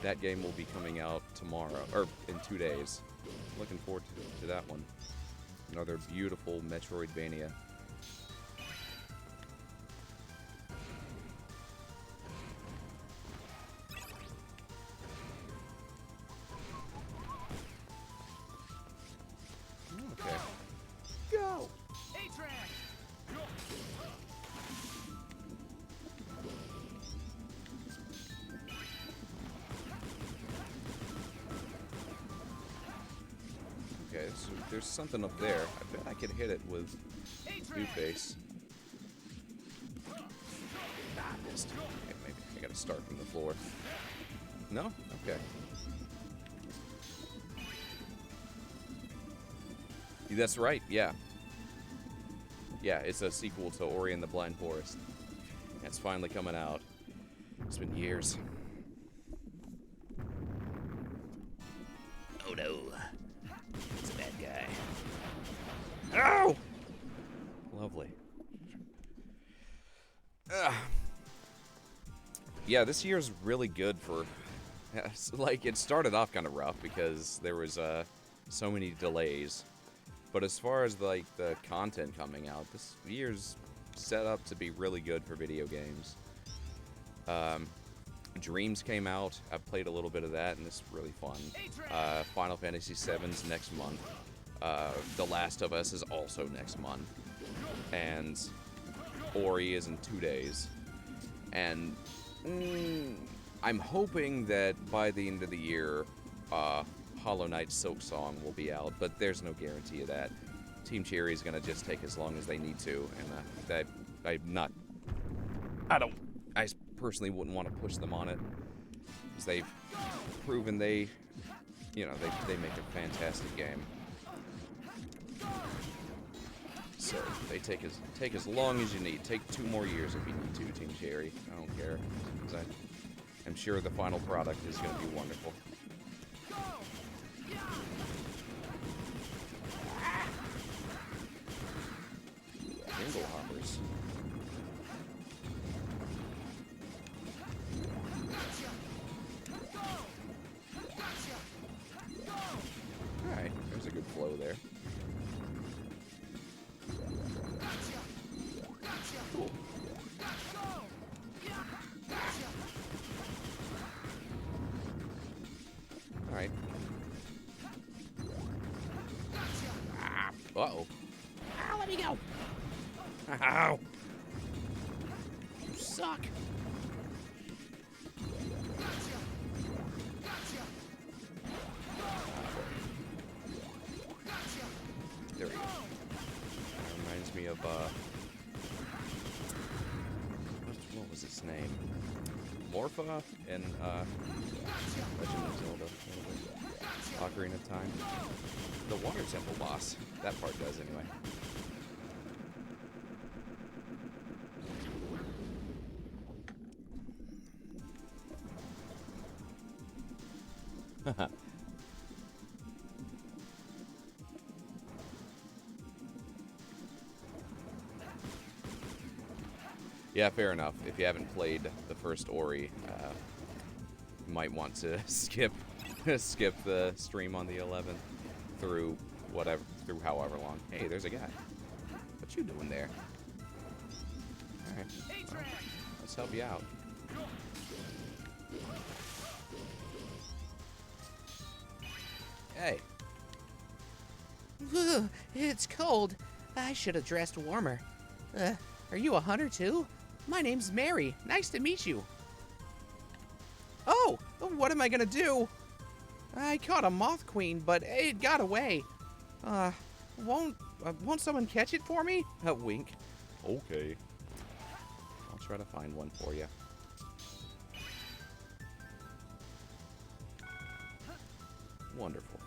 that game will be coming out tomorrow, or in 2 days. Looking forward to that one. Another beautiful Metroidvania. Okay. Go! Okay, so there's something up there. I bet I could hit it with Two-Face. I missed. Okay, maybe I gotta start from the floor. No? Okay. That's right, yeah. Yeah, it's a sequel to Ori and the Blind Forest. It's finally coming out. It's been years. Oh no. It's a bad guy. Ow! Lovely. Yeah, this year's really good for... Like, it started off kind of rough because there was so many delays. But as far as, like, the content coming out, this year's set up to be really good for video games. Dreams came out. I've played a little bit of that, and it's really fun. Final Fantasy VII's next month. The Last of Us is also next month. And Ori is in 2 days. And I'm hoping that by the end of the year, Hollow Knight Silk Song will be out, but there's no guarantee of that. Team Cherry is gonna just take as long as they need to, and I personally wouldn't want to push them on it, because they've proven they make a fantastic game. So they take as long as you need. Take 2 more years if you need to, Team Cherry. I don't care, because I'm sure the final product is going to be wonderful. Jingle hoppers. Alright, there's a good flow there. Cool. Alright. Uh-oh. Ah, let me go. Ow! You suck. There we go. That reminds me of, what was its name? Morpha in, Legend of Zelda, Ocarina of Time. The Water Temple boss. That part does, anyway. Yeah, fair enough. If you haven't played the first Ori, you might want to skip the stream on the 11th through however long. Hey, there's a guy. What you doing there? All right, well, let's help you out. Hey. Ugh, it's cold. I should have dressed warmer. Are you a hunter too? My name's Mary. Nice to meet you. Oh, what am I gonna do? I caught a moth queen, but it got away. Won't someone catch it for me? Wink. Okay. I'll try to find one for you. Wonderful.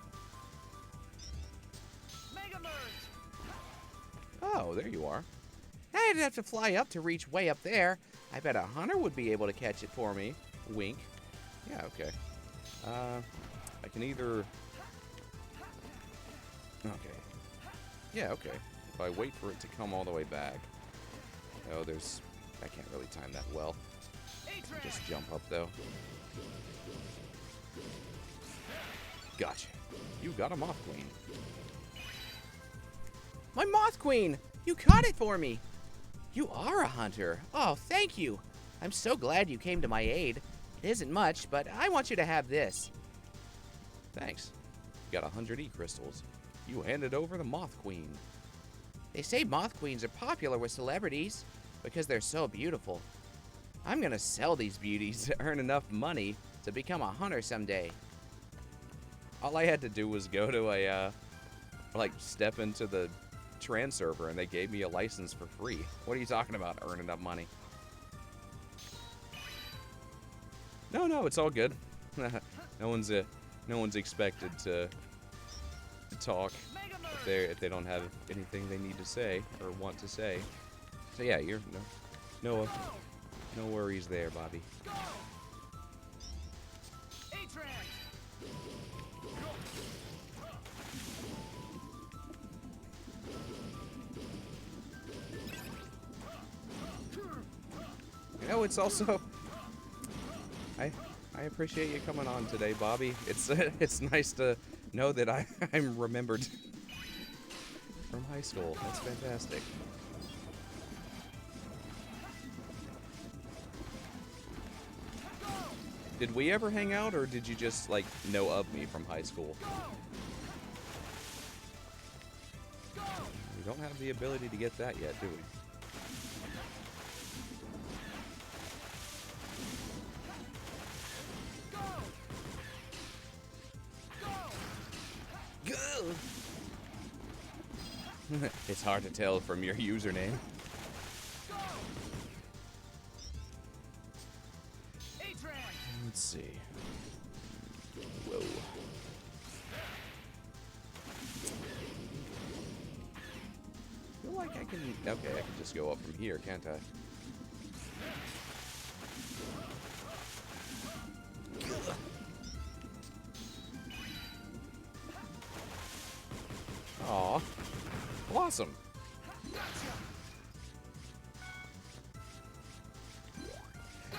Oh, there you are. I'd have to fly up to reach way up there. I bet a hunter would be able to catch it for me. Wink. Yeah, okay. I can either... Okay. Yeah, okay. If I wait for it to come all the way back... Oh, there's... I can't really time that well. Just jump up, though. Gotcha. You got a moth queen. My moth queen! You caught it for me! You are a hunter. Oh, thank you. I'm so glad you came to my aid. It isn't much, but I want you to have this. Thanks. You got 100 E-crystals. You handed over the moth queen. They say moth queens are popular with celebrities because they're so beautiful. I'm gonna sell these beauties to earn enough money to become a hunter someday. All I had to do was go to step into the trans server and they gave me a license for free. What are you talking about, earning up money? No, it's all good. No one's expected to talk if they don't have anything they need to say or want to say. So yeah, you're no worries there, Bobby. You know, it's also I appreciate you coming on today, Bobby. It's nice to know that I'm remembered from high school. That's fantastic. Did we ever hang out, or did you just like know of me from high school? We don't have the ability to get that yet, do we? It's hard to tell from your username. Let's see. Whoa. I feel like I can... Okay, I can just go up from here, can't I? Aw. Awesome.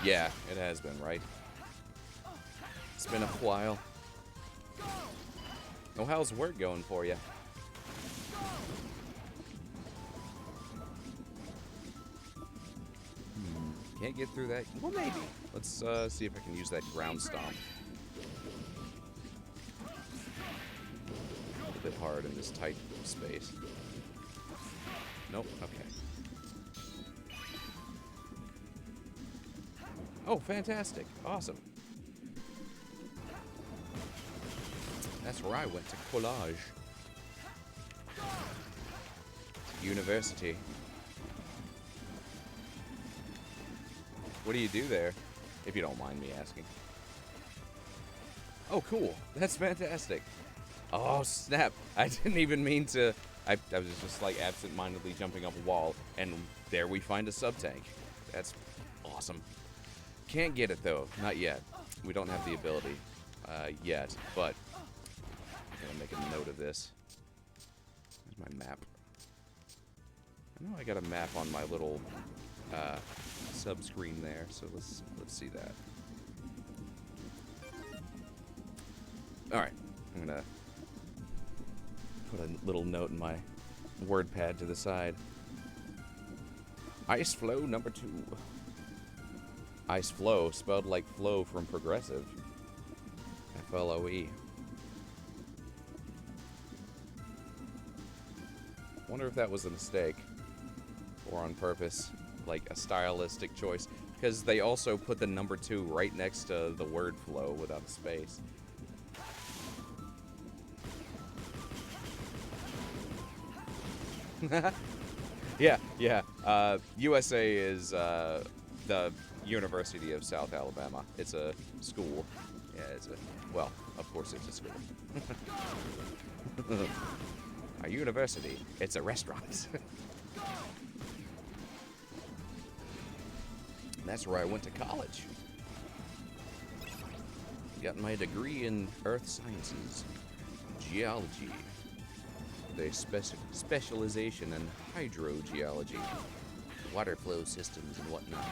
Yeah, it has been, right? It's been a while. Oh, how's work going for you? Can't get through that. Well, maybe. Let's see if I can use that ground stomp. A little bit hard in this tight space. Nope. Okay. Oh, fantastic. Awesome. That's where I went to college. University. What do you do there, if you don't mind me asking? Oh, cool. That's fantastic. Oh, snap. I didn't even mean to... I was just, like, absent-mindedly jumping up a wall, and there we find a sub-tank. That's awesome. Can't get it, though. Not yet. We don't have the ability yet, but I'm going to make a note of this. Where's my map? I know I got a map on my little sub-screen there, so let's see that. Alright, I'm going to put a little note in my word pad to the side. Ice flow number 2. Ice flow, spelled like flow from Progressive. F-L-O-E. Wonder if that was a mistake or on purpose, like a stylistic choice, because they also put the number 2 right next to the word flow without a space. Yeah. USA is the University of South Alabama. It's a school. Yeah, it's a... Well, of course it's a school. A university. It's a restaurant. That's where I went to college. Got my degree in earth sciences, geology, with a specialization in hydrogeology, water flow systems and whatnot.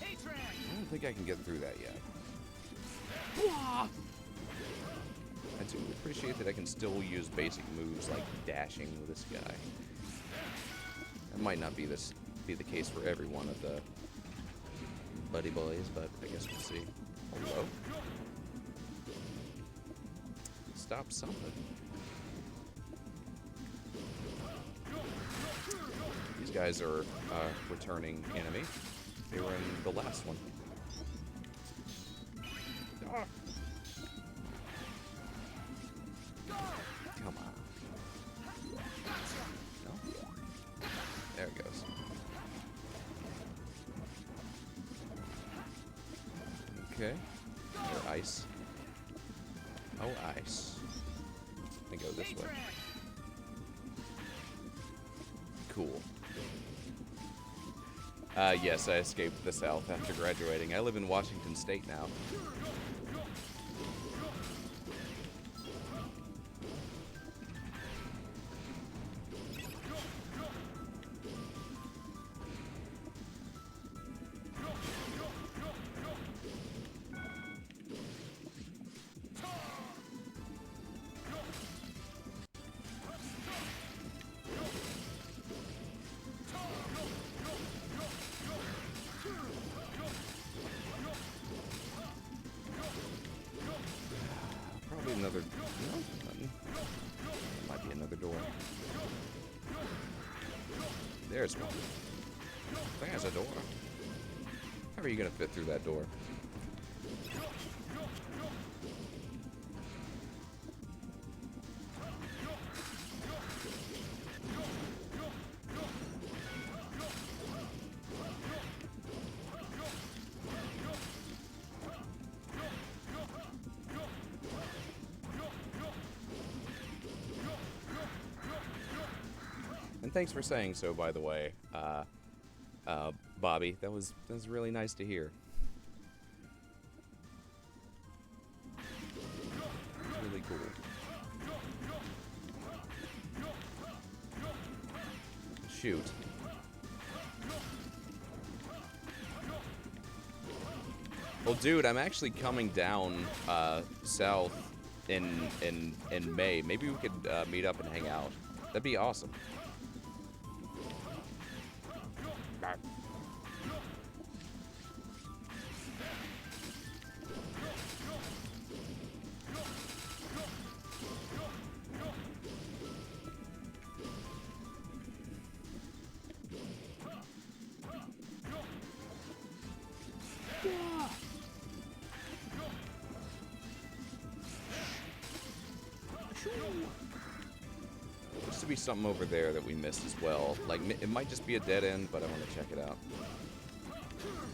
I don't think I can get through that yet. I do appreciate that I can still use basic moves like dashing with this guy. That might not be the case for every one of the buddy boys, but I guess we'll see. Hello? Stop something. These guys are a returning enemy. They were in the last one. Ah. Come on. No? There it goes. Okay. Or ice. Oh, ice. I go this way. Cool. Yes, I escaped the South after graduating. I live in Washington State now. Another... No, nothing. Might be another door. There's one. There's a door. How are you gonna fit through that door? And thanks for saying so, by the way, Bobby. That was really nice to hear. Really cool. Shoot. Well, dude, I'm actually coming down south in May. Maybe we could meet up and hang out. That'd be awesome. There's to be something over there that we missed as well. Like, it might just be a dead end, but I want to check it out.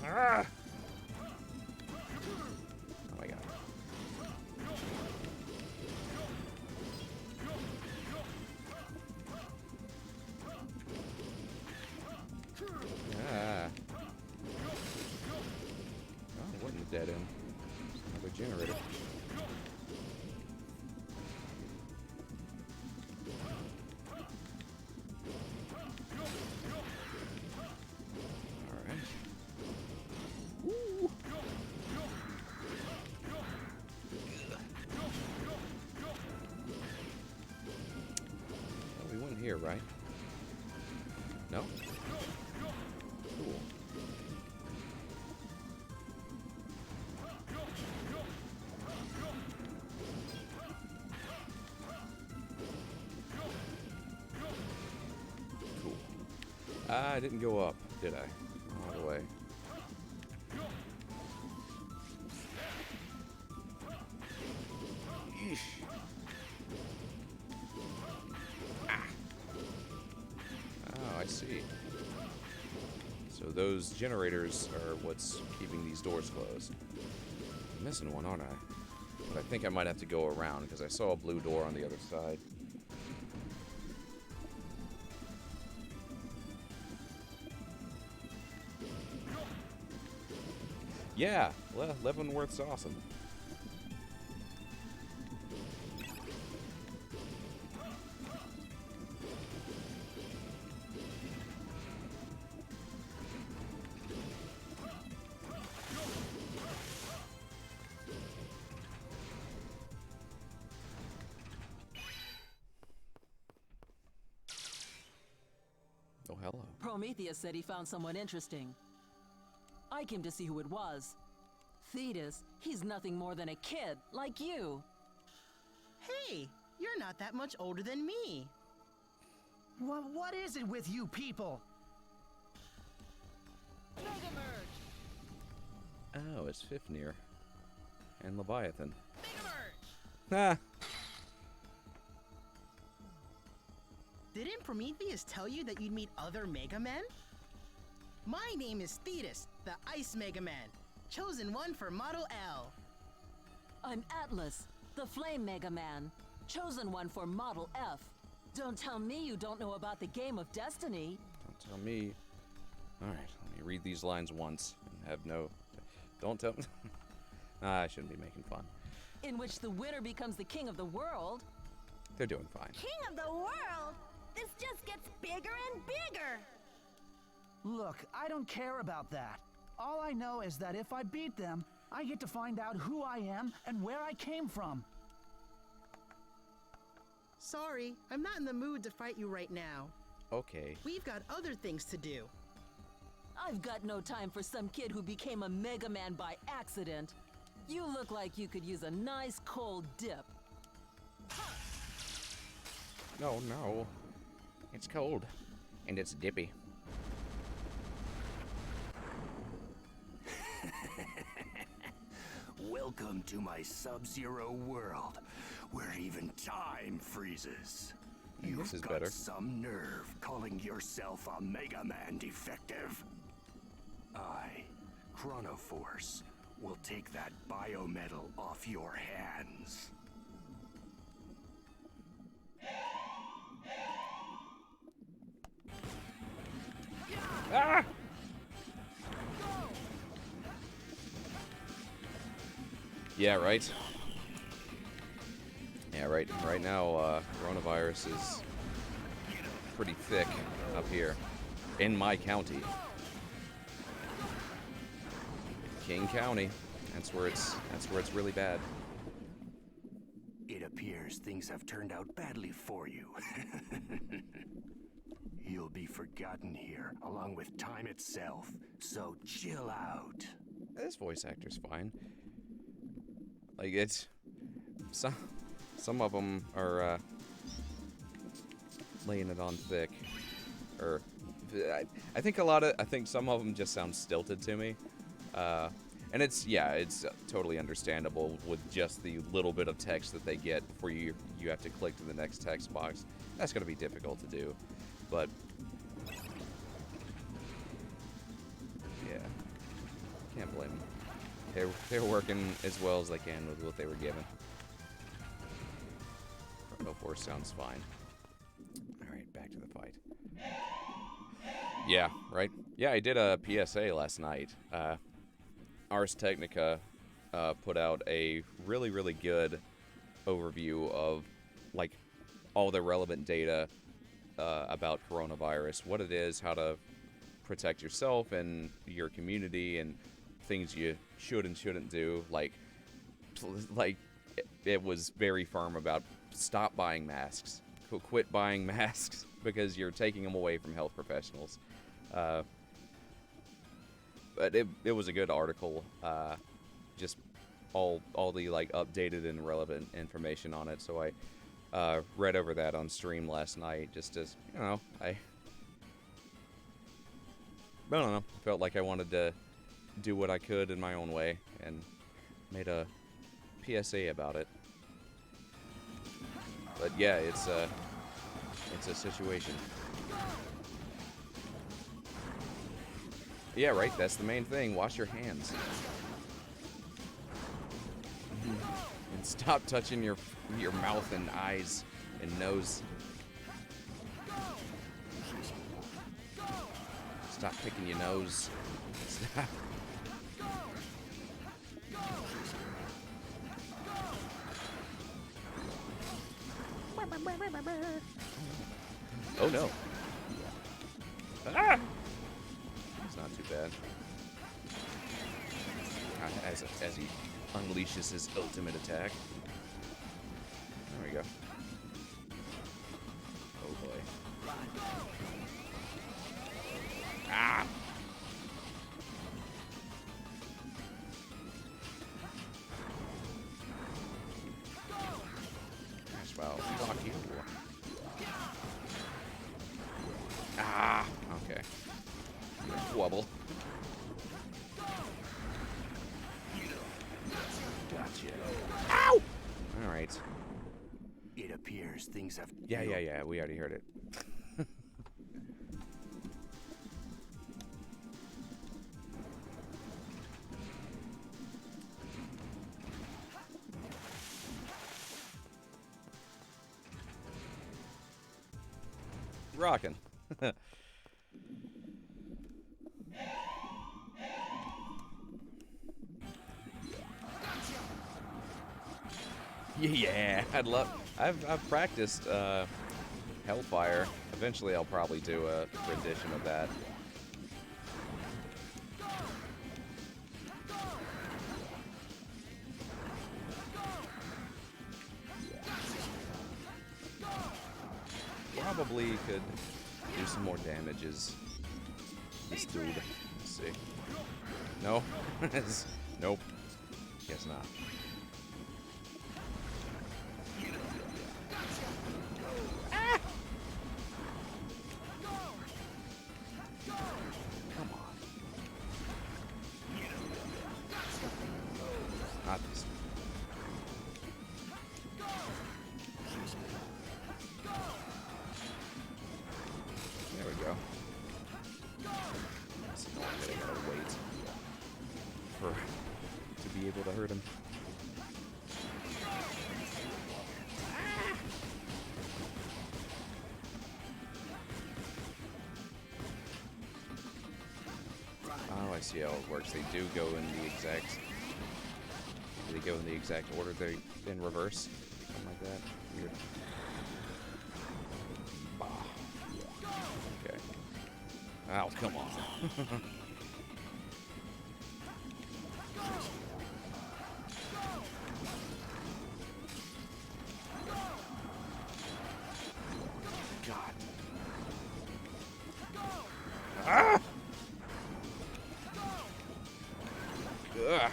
Ah! Oh my god. Ah. Oh, it wasn't a dead end. Another generator. Here, right? No? Cool. Cool. I didn't go up, did I? All the way. Yeesh. I see. So those generators are what's keeping these doors closed. I'm missing one, aren't I? But I think I might have to go around because I saw a blue door on the other side. Yeah, Leavenworth's awesome. Oh, hello. Prometheus said he found someone interesting. I came to see who it was. Thetis, he's nothing more than a kid, like you. Hey, you're not that much older than me. What is it with you people? Oh, it's Fifnir. And Leviathan. Ah! Didn't Prometheus tell you that you'd meet other Megamen? My name is Thetis, the Ice Megaman, chosen one for Model L. I'm Atlas, the Flame Megaman, chosen one for Model F. Don't tell me you don't know about the game of destiny. Don't tell me. Alright, let me read these lines once and have no... Don't tell me. I shouldn't be making fun. In which the winner becomes the king of the world. They're doing fine. King of the world? This just gets bigger and bigger! Look, I don't care about that. All I know is that if I beat them, I get to find out who I am and where I came from. Sorry, I'm not in the mood to fight you right now. Okay. We've got other things to do. I've got no time for some kid who became a Mega Man by accident. You look like you could use a nice cold dip. No, no. It's cold. And it's dippy. Welcome to my Sub-Zero world, where even time freezes. You've got better. some nerve calling yourself a Mega Man defective. I, Chronoforce, will take that biometal off your hands. Ah! Yeah, right. Yeah, right. Right now, coronavirus is pretty thick up here in my county, King County. That's where it's really bad. It appears things have turned out badly for you. You'll be forgotten here, along with time itself. So chill out. This voice actor's fine. Like, it's some of them are laying it on thick, or I think some of them just sound stilted to me, and it's totally understandable with just the little bit of text that they get before you have to click to the next text box. That's gonna be difficult to do, but yeah, can't blame them. They're working as well as they can with what they were given. Chrono Force sounds fine. Alright, back to the fight. Yeah, right? Yeah, I did a PSA last night. Ars Technica put out a really, really good overview of, like, all the relevant data about coronavirus, what it is, how to protect yourself and your community, and things you should and shouldn't do. Like it was very firm about stop buying masks, quit buying masks because you're taking them away from health professionals. But it was a good article, just all the like updated and relevant information on it. So I read over that on stream last night, just as, you know, I don't know, felt like I wanted to do what I could in my own way, and made a PSA about it. But yeah, it's a situation. Yeah, right, that's the main thing. Wash your hands. And stop touching your mouth and eyes and nose. Stop picking your nose. Stop. Oh no. Ah! It's not too bad. As he unleashes his ultimate attack. There we go. Oh boy. Ah! Well, fuck you. Ah, okay. Wobble. Gotcha. Ow! Alright. It appears things have... Yeah, we already heard it. Rockin'. Yeah, I've practiced Hellfire. Eventually I'll probably do a rendition of that. Probably could do some more damages. This dude. Let's see. No? Nope. Guess not. Ah! Come on. Not this. There we go. It's annoying that I gotta wait to be able to hurt him. see how it works. They do go in the exact. They go in the exact order. They in reverse, something like that. Weird. Okay. Oh, come on. God. Ah! Ugh.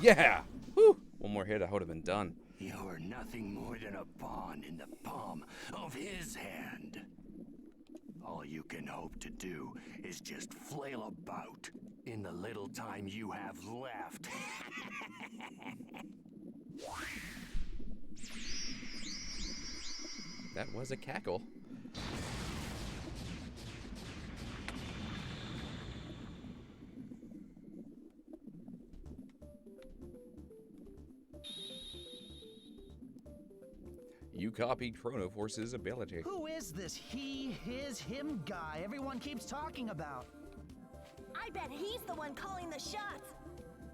Yeah! Whew! One more hit, I would have been done. You're nothing more than a pawn in the palm of his hand. All you can hope to do is just flail about in the little time you have left. That was a cackle. You copied Chrono Force's ability. Who is this he, his, him guy everyone keeps talking about? I bet he's the one calling the shots.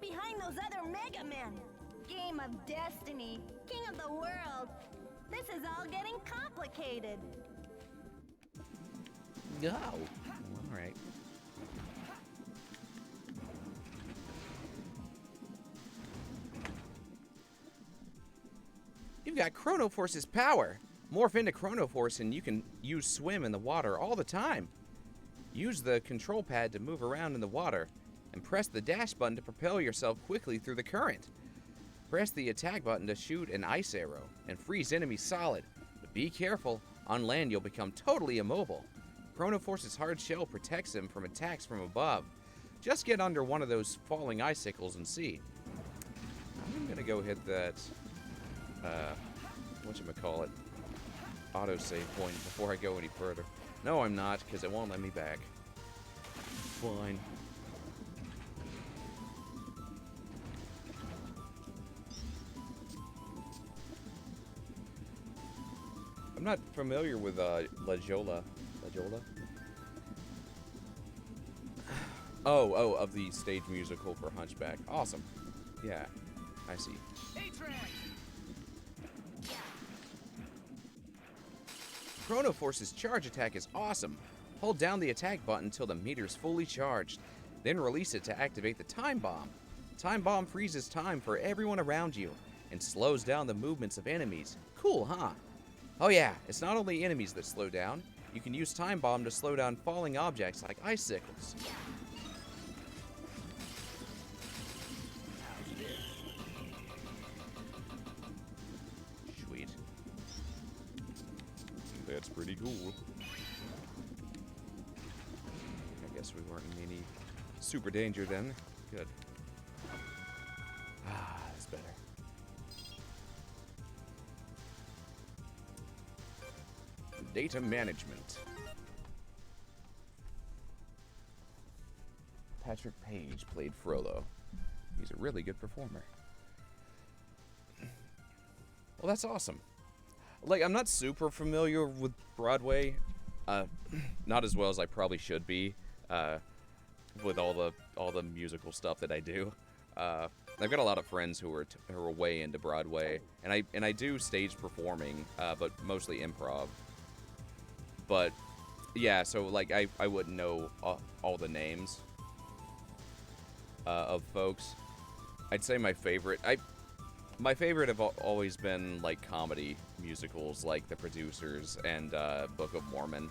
Behind those other Mega Men. Game of Destiny. King of the world. This is all getting complicated. No. All right. You've got Chrono Force's power. Morph into Chrono Force and you can use swim in the water all the time. Use the control pad to move around in the water and press the dash button to propel yourself quickly through the current. Press the attack button to shoot an ice arrow and freeze enemies solid. But be careful, on land you'll become totally immobile. Chrono Force's hard shell protects him from attacks from above. Just get under one of those falling icicles and see. I'm gonna go hit that, whatchamacallit, autosave point before I go any further. No, I'm not, because it won't let me back. Fine. I'm not familiar with La Jolla. La Jolla? Oh, of the stage musical for Hunchback. Awesome. Yeah, I see. Chrono Force's charge attack is awesome. Hold down the attack button until the meter's fully charged. Then release it to activate the Time Bomb. Time Bomb freezes time for everyone around you and slows down the movements of enemies. Cool, huh? Oh yeah, it's not only enemies that slow down. You can use Time Bomb to slow down falling objects like icicles. Sweet. That's pretty cool. I guess we weren't in any super danger then. Good. Ah, that's better. Data management. Patrick Page played Frollo. He's a really good performer. Well, that's awesome. Like, I'm not super familiar with Broadway. Not as well as I probably should be. With all the musical stuff that I do. I've got a lot of friends who are way into Broadway, and I do stage performing, but mostly improv. But yeah, so like I wouldn't know all the names of folks. I'd say my favorite have always been like comedy musicals, like The Producers and Book of Mormon.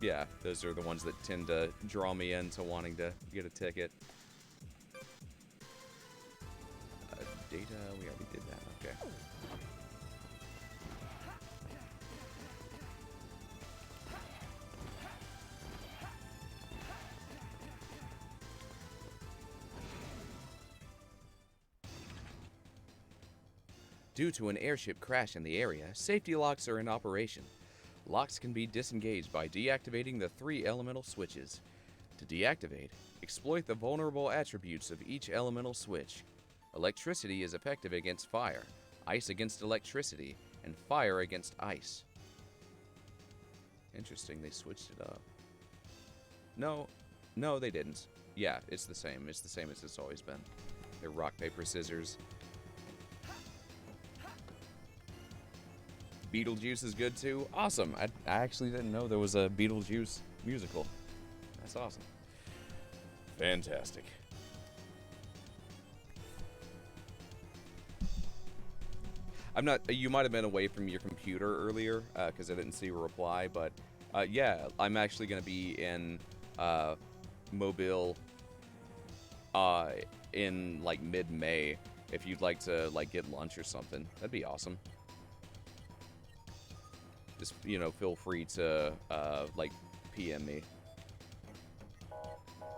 Yeah, those are the ones that tend to draw me into wanting to get a ticket. Data, we already did that. Okay. Due to an airship crash in the area, safety locks are in operation. Locks can be disengaged by deactivating the 3 elemental switches. To deactivate, exploit the vulnerable attributes of each elemental switch. Electricity is effective against fire, ice against electricity, and fire against ice. Interesting, they switched it up. No, they didn't. Yeah, it's the same. It's the same as it's always been. They're rock, paper, scissors. Beetlejuice is good too. Awesome. I actually didn't know there was a Beetlejuice musical. That's awesome. Fantastic. I'm not. You might have been away from your computer earlier because I didn't see a reply, but yeah, I'm actually going to be in Mobile in like mid-May. If you'd like to like get lunch or something, that'd be awesome. Just feel free to like PM me.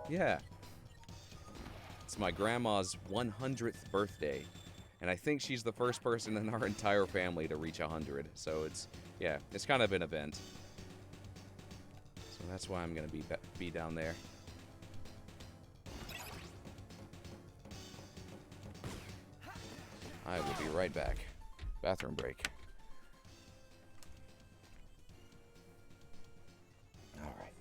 Yeah. It's my grandma's 100th birthday. And I think she's the first person in our entire family to reach 100. So it's kind of an event. So that's why I'm going to be down there. I will be right back. Bathroom break. All right.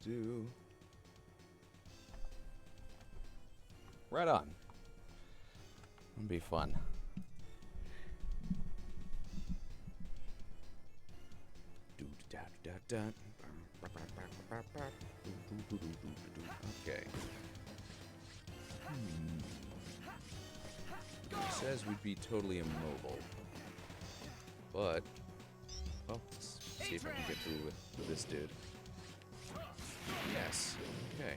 Do. Right on. It'll be fun. Okay. It says we'd be totally immobile. But, well, let's see if I can get through with this dude. Yes. Okay.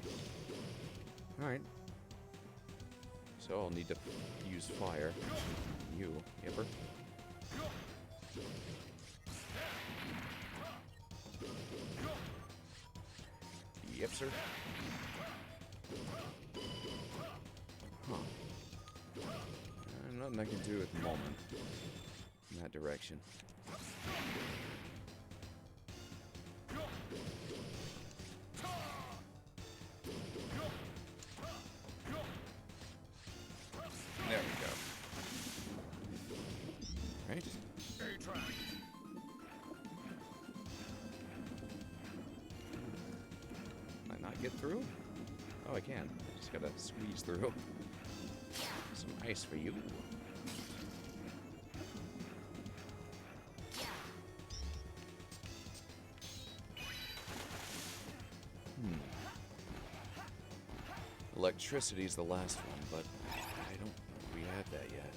Alright. So I'll need to use fire. You, yipper. Yep, sir. Huh. Nothing I can do at the moment in that direction. There we go. Right? Can I not get through? Oh, I can. Just gotta squeeze through. Some ice for you. Electricity's the last one, but I don't think we have that yet.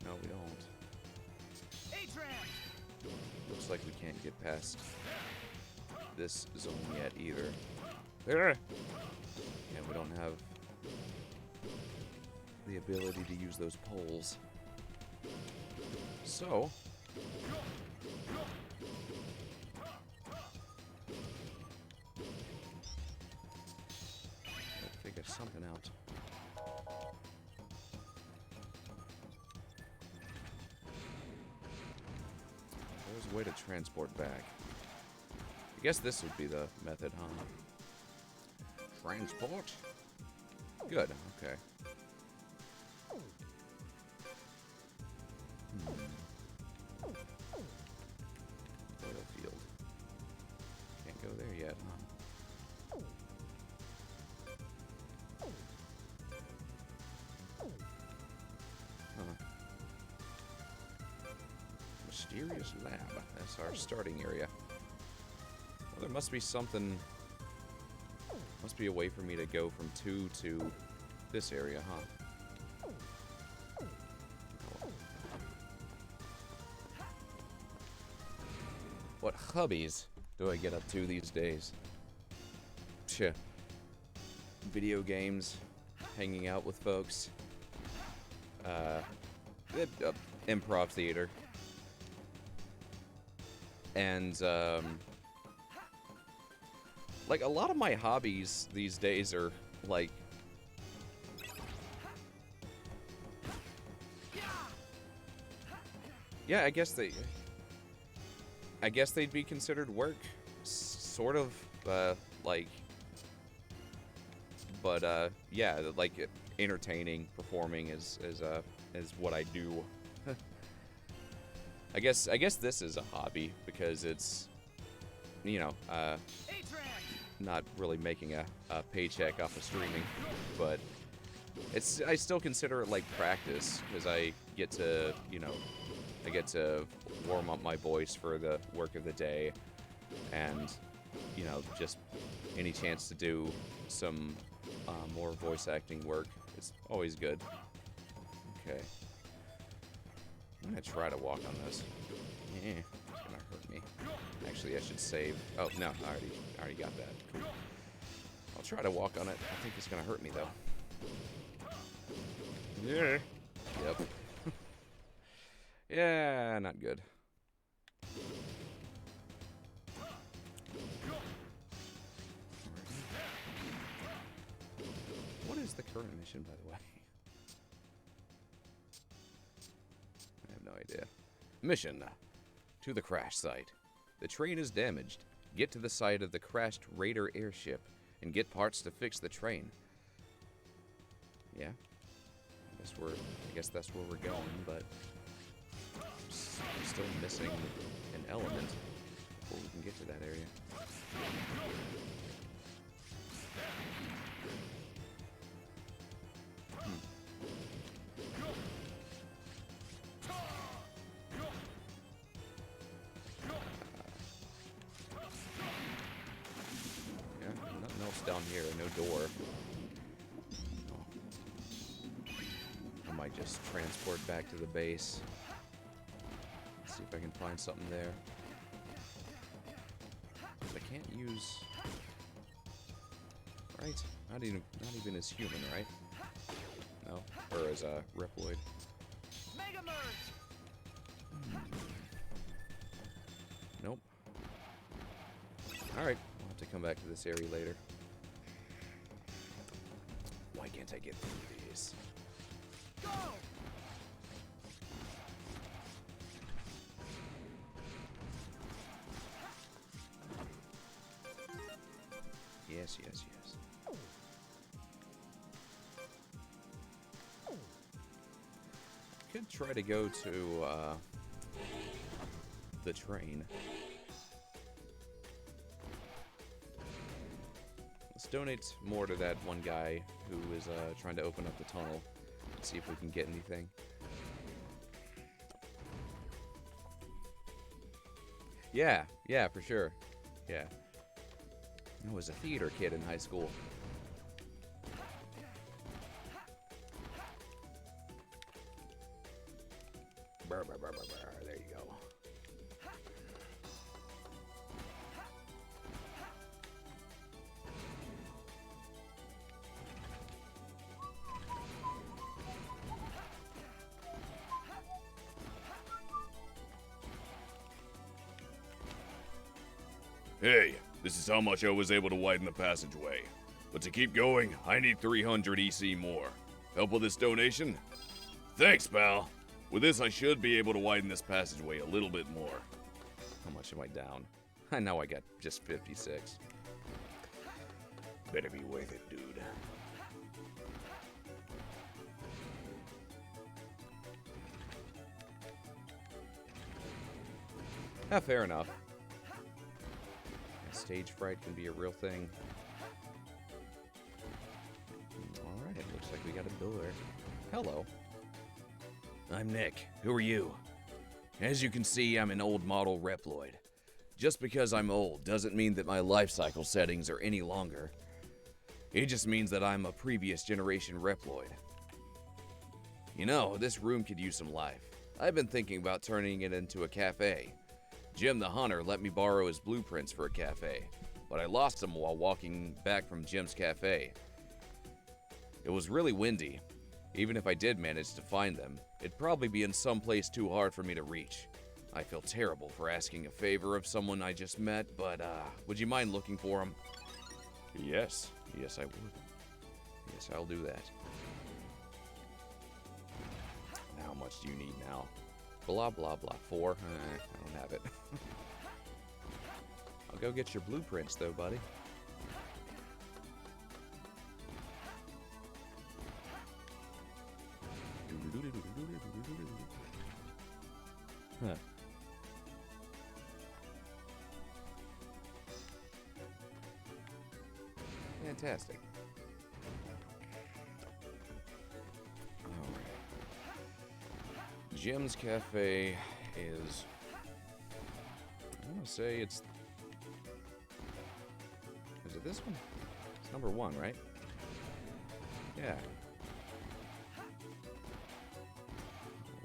No, we don't. Looks like we can't get past this zone yet either. Yeah, we don't have the ability to use those poles. So, gotta figure something out. There's a way to transport back. I guess this would be the method, huh? Transport. Good, okay. Oil field. Can't go there yet, huh? Mysterious lab. That's our starting area. Well, there must be something... Must be a way for me to go from 2 to this area, huh? What hobbies do I get up to these days? Tch. Video games, hanging out with folks, improv theater, and like a lot of my hobbies these days are like yeah, I guess they'd be considered work, sort of, like, but yeah, like entertaining, performing is what I do. I guess this is a hobby because it's, you know, not really making a paycheck off of streaming, but I still consider it like practice because I get to, you know, I get to warm up my voice for the work of the day, and, you know, just any chance to do some more voice acting work is always good. Okay. I'm gonna try to walk on this. Yeah, it's gonna hurt me. Actually, I should save. Oh, no, I already got that. Cool. I'll try to walk on it. I think it's gonna hurt me, though. Yeah. Yep. Yeah, not good. What is the current mission, by the way? I have no idea. Mission. To the crash site. The train is damaged. Get to the site of the crashed Raider airship and get parts to fix the train. Yeah. I guess that's where we're going, but I'm still missing an element before we can get to that area. Nothing else down here, no door. I might just transport back to the base. Let's see if I can find something there. I can't use... Right? Not even as human, right? No? Or as a Reploid. Nope. Alright, I'll have to come back to this area later. Why can't I get through these? Go! Yes, yes, yes. Could try to go to the train. Let's donate more to that one guy who is trying to open up the tunnel. Let's see if we can get anything. Yeah, yeah, for sure. Yeah. I was a theater kid in high school. Brr, brr, brr, brr, brr. There you go. Hey, this is how much I was able to widen the passageway. But to keep going, I need 300 EC more. Help with this donation? Thanks, pal. With this, I should be able to widen this passageway a little bit more. How much am I down? I know I got just 56. Better be worth it, dude. Fair enough. Stage fright can be a real thing. Alright, looks like we got a door. Hello. I'm Nick. Who are you? As you can see, I'm an old model Reploid. Just because I'm old doesn't mean that my life cycle settings are any longer. It just means that I'm a previous generation Reploid. You know, this room could use some life. I've been thinking about turning it into a cafe. Jim the Hunter let me borrow his blueprints for a cafe, but I lost them while walking back from Jim's cafe. It was really windy. Even if I did manage to find them, it'd probably be in some place too hard for me to reach. I feel terrible for asking a favor of someone I just met, but would you mind looking for them? Yes, I would. Yes, I'll do that. How much do you need now? Blah, blah, blah. 4? I don't have it. I'll go get your blueprints, though, buddy. Huh. Fantastic. Alright. Jim's Cafe is... I want to say it's... Is it this one? It's number 1, right? Yeah.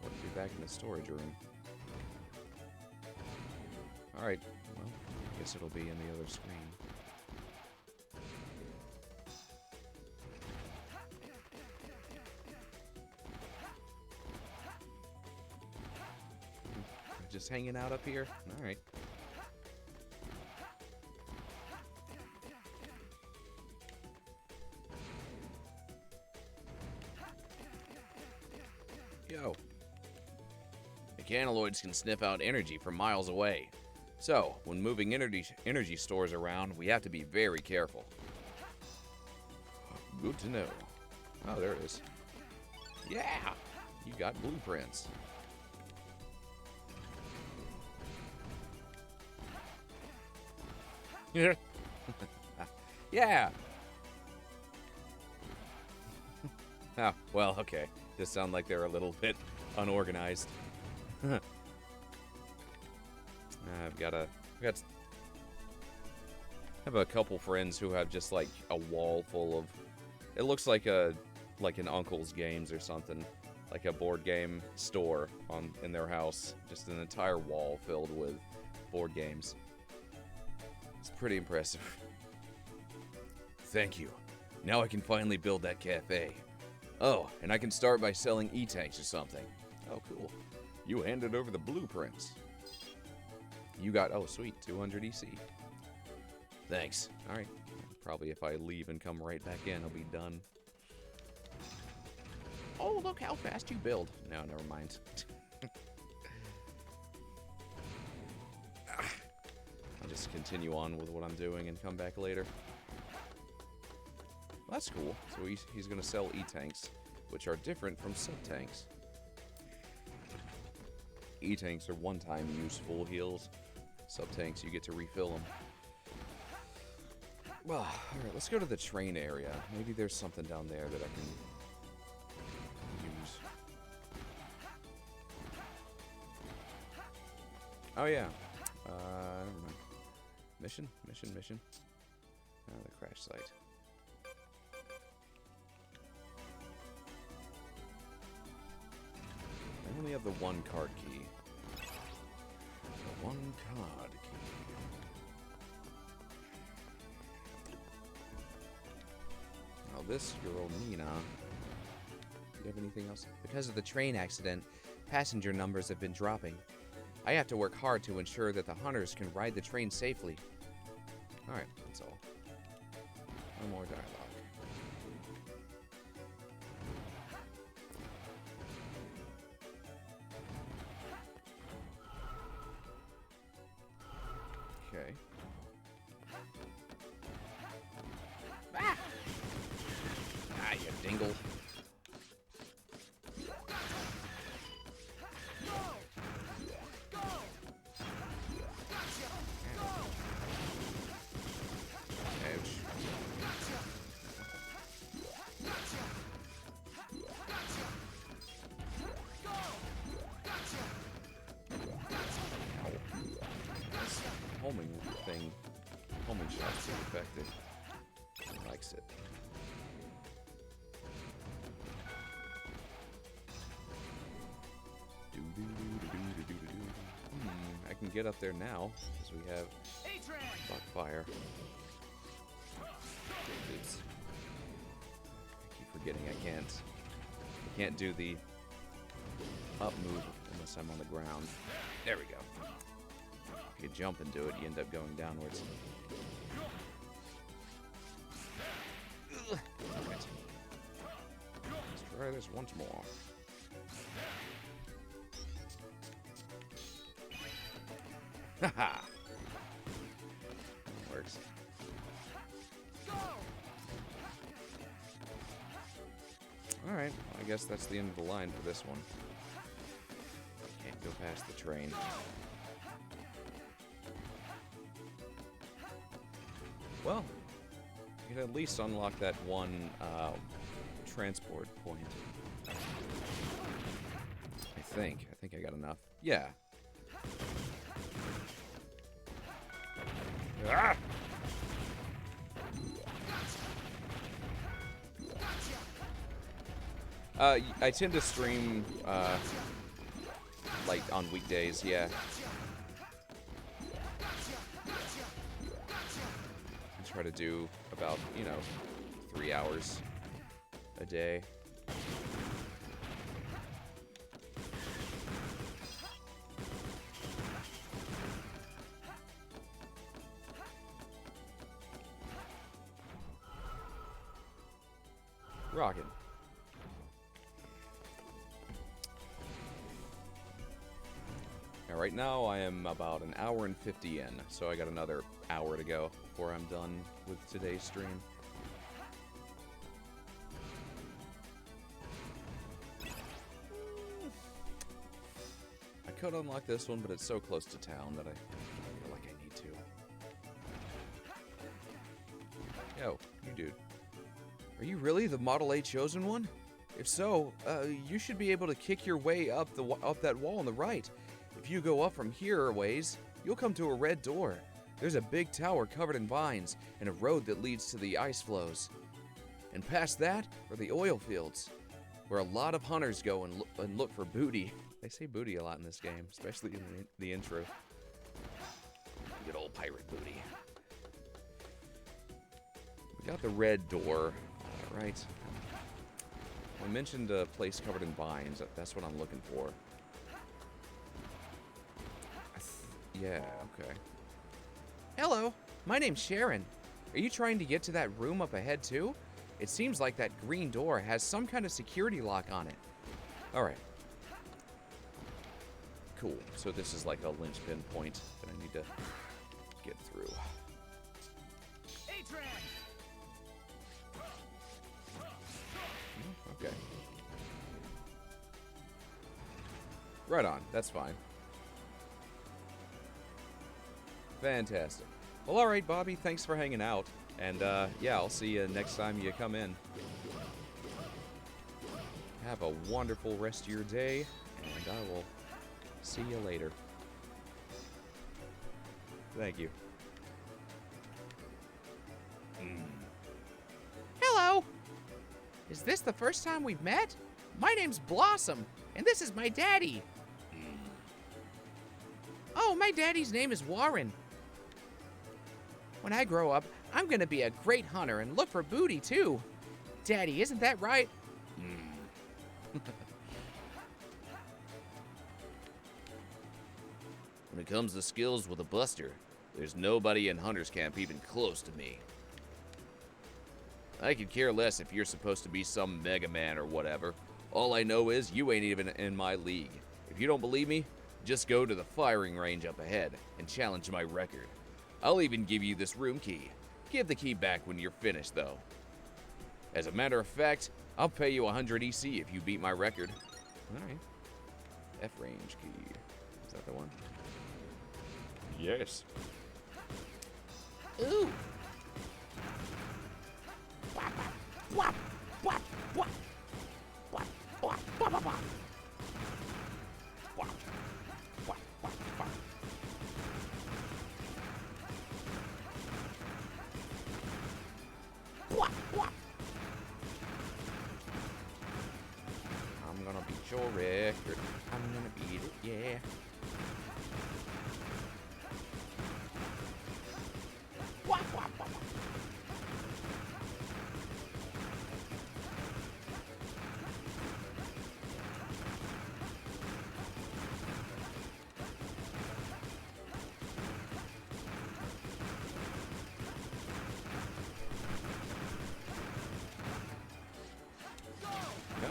We'll be back in the storage room. Alright, well, I guess it'll be in the other screen. Just hanging out up here? Alright. Yo. Mechanaloids can sniff out energy from miles away. So, when moving energy stores around, we have to be very careful. Good to know. Oh, there it is. Yeah! You got blueprints. Yeah! Oh, well, okay. Just sound like they're a little bit unorganized. I have a couple friends who have just like a wall full of, it looks like an uncle's games or something, like a board game store in their house, just an entire wall filled with board games. It's pretty impressive. Thank you. Now I can finally build that cafe. Oh, and I can start by selling E-tanks or something. Oh, cool. You handed over the blueprints. You got, oh sweet, 200 EC. Thanks. Alright. Probably if I leave and come right back in, I'll be done. Oh, look how fast you build. No, never mind. I'll just continue on with what I'm doing and come back later. Well, that's cool. So he's going to sell E-tanks, which are different from sub-tanks. E-tanks are one-time use full heals. Sub-tanks, you get to refill them. Well, alright, let's go to the train area. Maybe there's something down there that I can use. Oh, yeah. Never mind. Mission? The crash site. I only have the one card key. The one card key. Now this girl, Nina. Do you have anything else? Because of the train accident, passenger numbers have been dropping. I have to work hard to ensure that the hunters can ride the train safely. Alright, that's all. No more dialogue. Okay. Ah! Ah, you dingle. fix it. I can get up there now because we have Buckfire. Oops. I keep forgetting I can't do the up move unless I'm on the ground. There we go. If you jump and do it, you end up going downwards. Ugh. Right. Let's try this once more. Haha! Works. Alright, well, I guess that's the end of the line for this one. Can't go past the train. Well, you can at least unlock that one transport point. I think I got enough. Yeah. Ah! I tend to stream, like, on weekdays, yeah. I try to do about, 3 hours a day. Rockin'. Right now I am about an hour and 50 in, so I got another hour to go before I'm done with today's stream. I could unlock this one, but it's so close to town that I feel like I need to. Yo, you dude. Are you really the Model A chosen one? If so, you should be able to kick your way up that wall on the right. If you go up from here a ways, you'll come to a red door. There's a big tower covered in vines and a road that leads to the ice flows. And past that are the oil fields, where a lot of hunters go and look for booty. They say booty a lot in this game, especially in the intro. Good old pirate booty. We got the red door, right? I mentioned a place covered in vines. That's what I'm looking for. Yeah, okay. Hello, my name's Sharon. Are you trying to get to that room up ahead too? It seems like that green door has some kind of security lock on it. Alright. Cool, so this is like a linchpin point that I need to get through. Okay. Right on, that's fine. Fantastic. Well, alright, Bobby, thanks for hanging out. And, yeah, I'll see you next time you come in. Have a wonderful rest of your day, and I will see you later. Thank you. Hello! Is this the first time we've met? My name's Blossom, and this is my daddy. Oh, my daddy's name is Warren. When I grow up, I'm gonna be a great hunter and look for booty, too. Daddy, isn't that right? When it comes to skills with a buster, there's nobody in Hunter's Camp even close to me. I could care less if you're supposed to be some Megaman or whatever. All I know is you ain't even in my league. If you don't believe me, just go to the firing range up ahead and challenge my record. I'll even give you this room key. Give the key back when you're finished, though. As a matter of fact, I'll pay you 100 EC if you beat my record. Alright. F-range key. Is that the one? Yes. Ooh. Wap, wap, wap, wap, wap, wap, wap, wap. What? record. I'm gonna beat it, yeah. Wah, wah, wah, wah.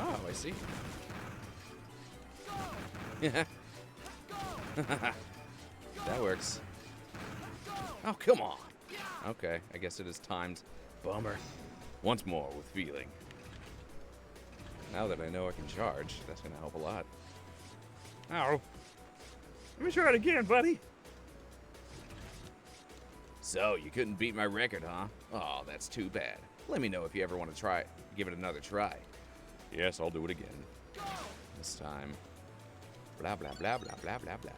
Oh, I see. That works. Oh, come on. Okay, I guess it is timed. Bummer. Once more with feeling. Now that I know I can charge, that's gonna help a lot. Oh. Let me try it again, buddy. So, you couldn't beat my record, huh? Oh, that's too bad. Let me know if you ever want to try it. Give it another try. Yes, I'll do it again. This time. Blah, blah, blah, blah, blah, blah, blah.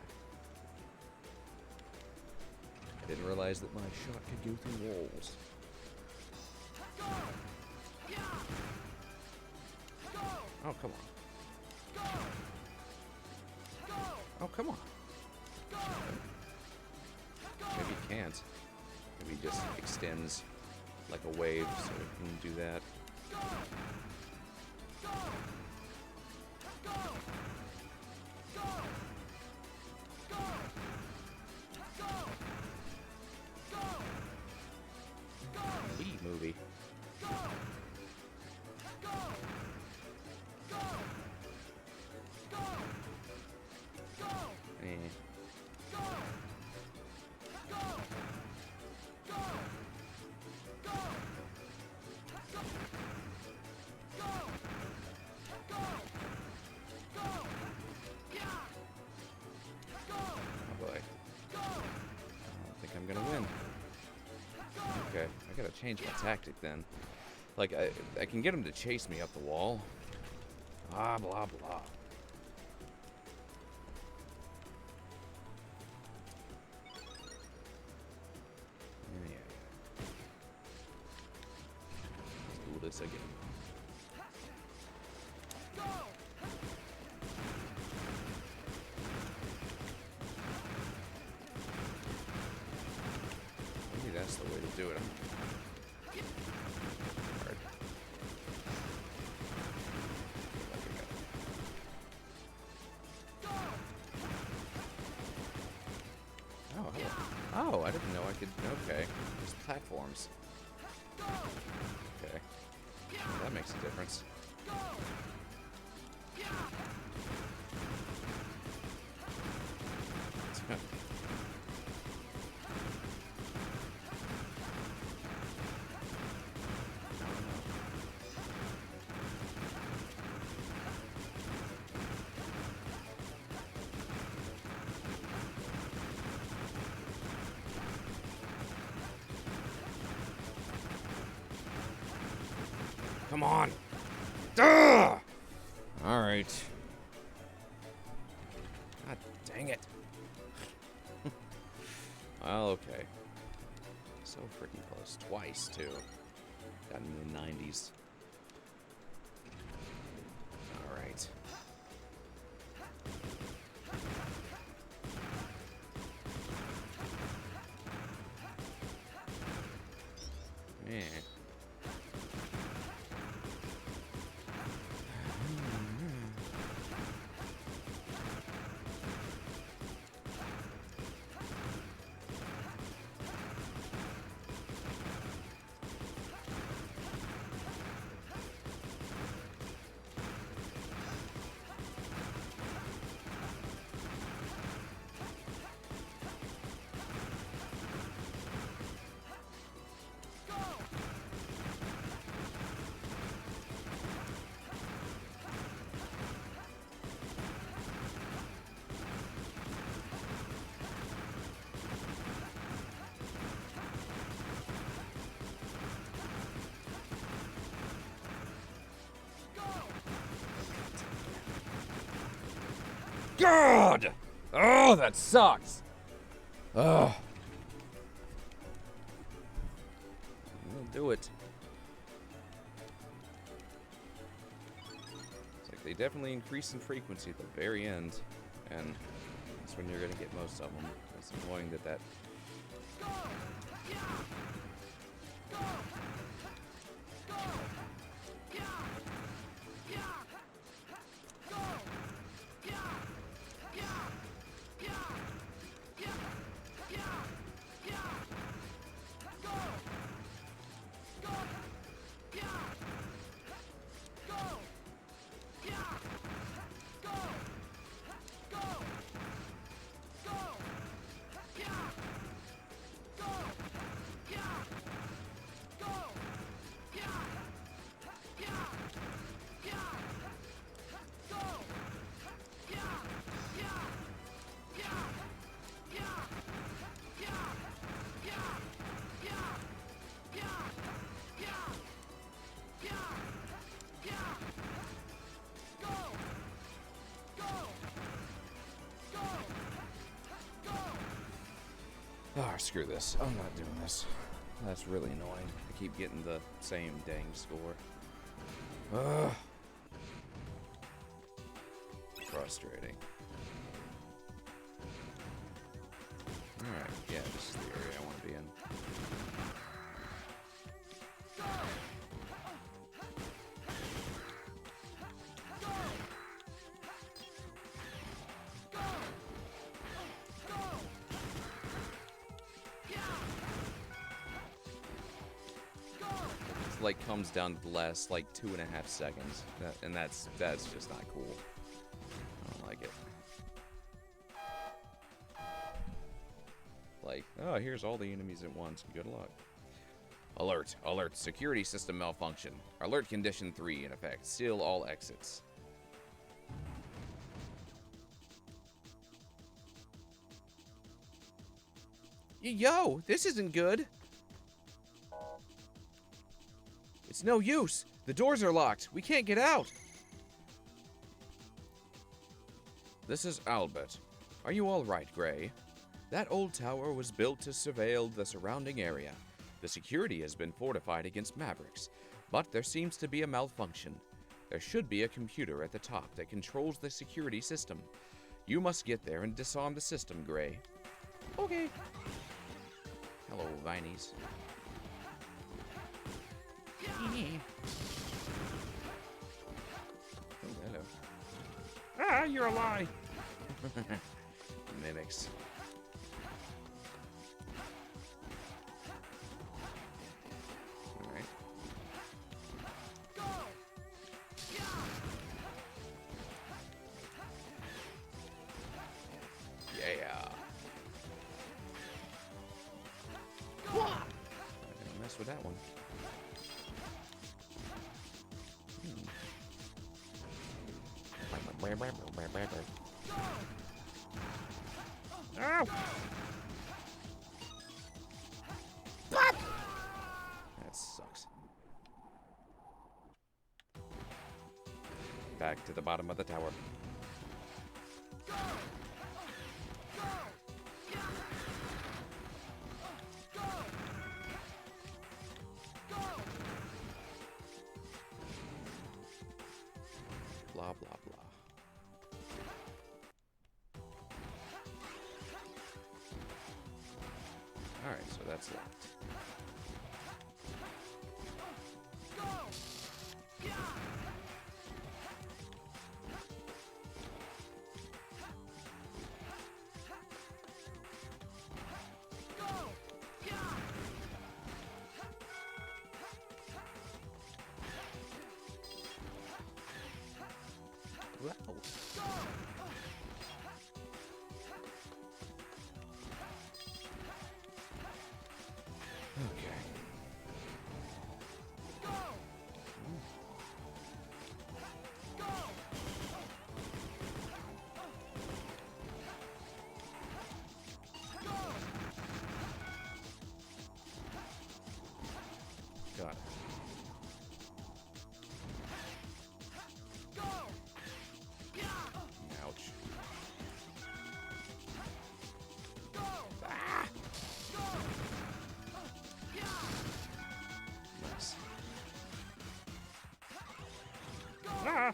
I didn't realize that my shot could go through walls. Oh, come on. Oh, come on. Maybe it can't. Maybe it just extends like a wave, so it can do that. Wii movie. I gotta change my tactic then. Like, I can get him to chase me up the wall. Blah, blah, blah. Yeah. Let's do this again. Maybe that's the way to do it. Oh, I didn't know I could. Okay. There's platforms. Okay. Well, that makes a difference. Come on. Duh! All right. God dang it. Well, okay. So freaking close. Twice, too. Got in the 90s. All right. Man. God! Oh, that sucks. Ugh. We'll do it. It's like They definitely increase in frequency at the very end, and that's when you're gonna get most of them. It's annoying that Ah, screw this. I'm not doing this. That's really annoying. I keep getting the same dang score. Ugh. Frustrating. Alright, yeah, this is the area I want to be in. Like comes down to the last like 2.5 seconds, and that's just not cool. I don't like it. Like, oh, here's all the enemies at once. Good luck. Alert! Alert! Security system malfunction. Alert condition 3 in effect. Seal all exits. Yo, this isn't good. It's no use. The doors are locked. We can't get out. This is Albert. Are you all right, Gray? That old tower was built to surveil the surrounding area. The security has been fortified against Mavericks, but there seems to be a malfunction. There should be a computer at the top that controls the security system. You must get there and disarm the system, Gray. Okay. Hello, Vinies. Oh, hello. Ah, you're a lie. Mimics. Alright. Yeah. I'm gonna mess with that one. Ow! That sucks. Back to the bottom of the tower. Blah, blah, blah. Alright, so that's locked. Wow. Okay. Got it. Ouch. Ah! Nice. Ah!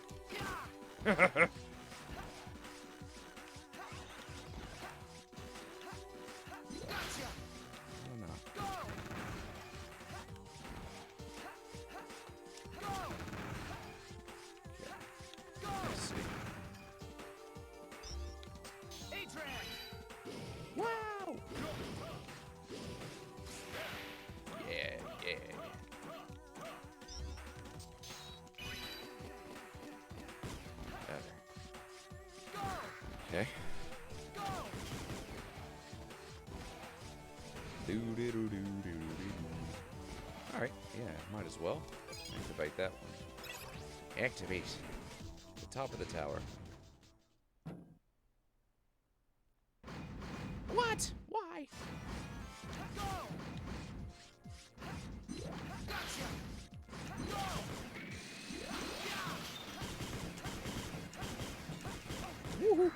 Wow! Yeah, yeah. Okay. Alright, yeah, might as well. Activate that one. Activate. The top of the tower. What? Why? Woohoo!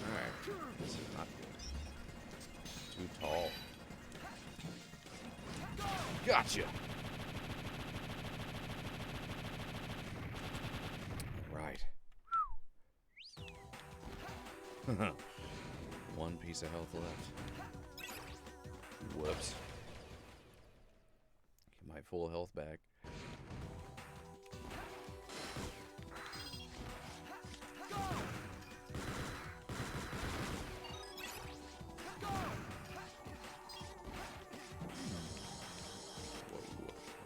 Alright, this is not good. Too tall. Gotcha! Right. One piece of health left. Whoops. Get my full health back.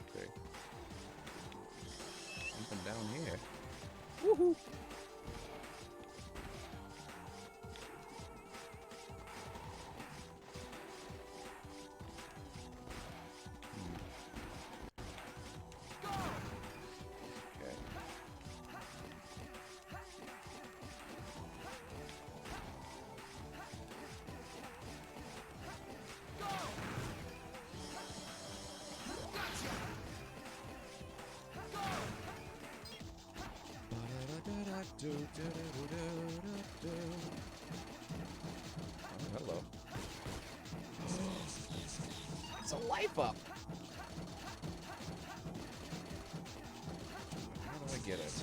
Okay. Something down here. Woohoo! Oh, hello. It's a life up. How do I get it?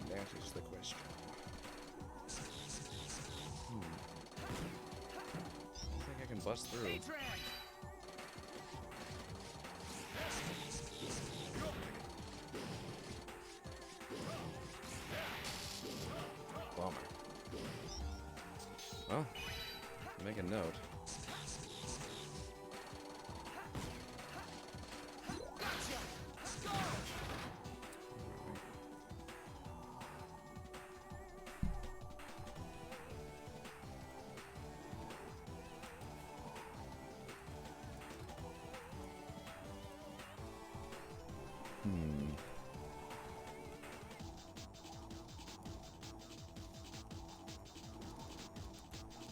That is the question. I think I can bust through. Bummer. Well, make a note.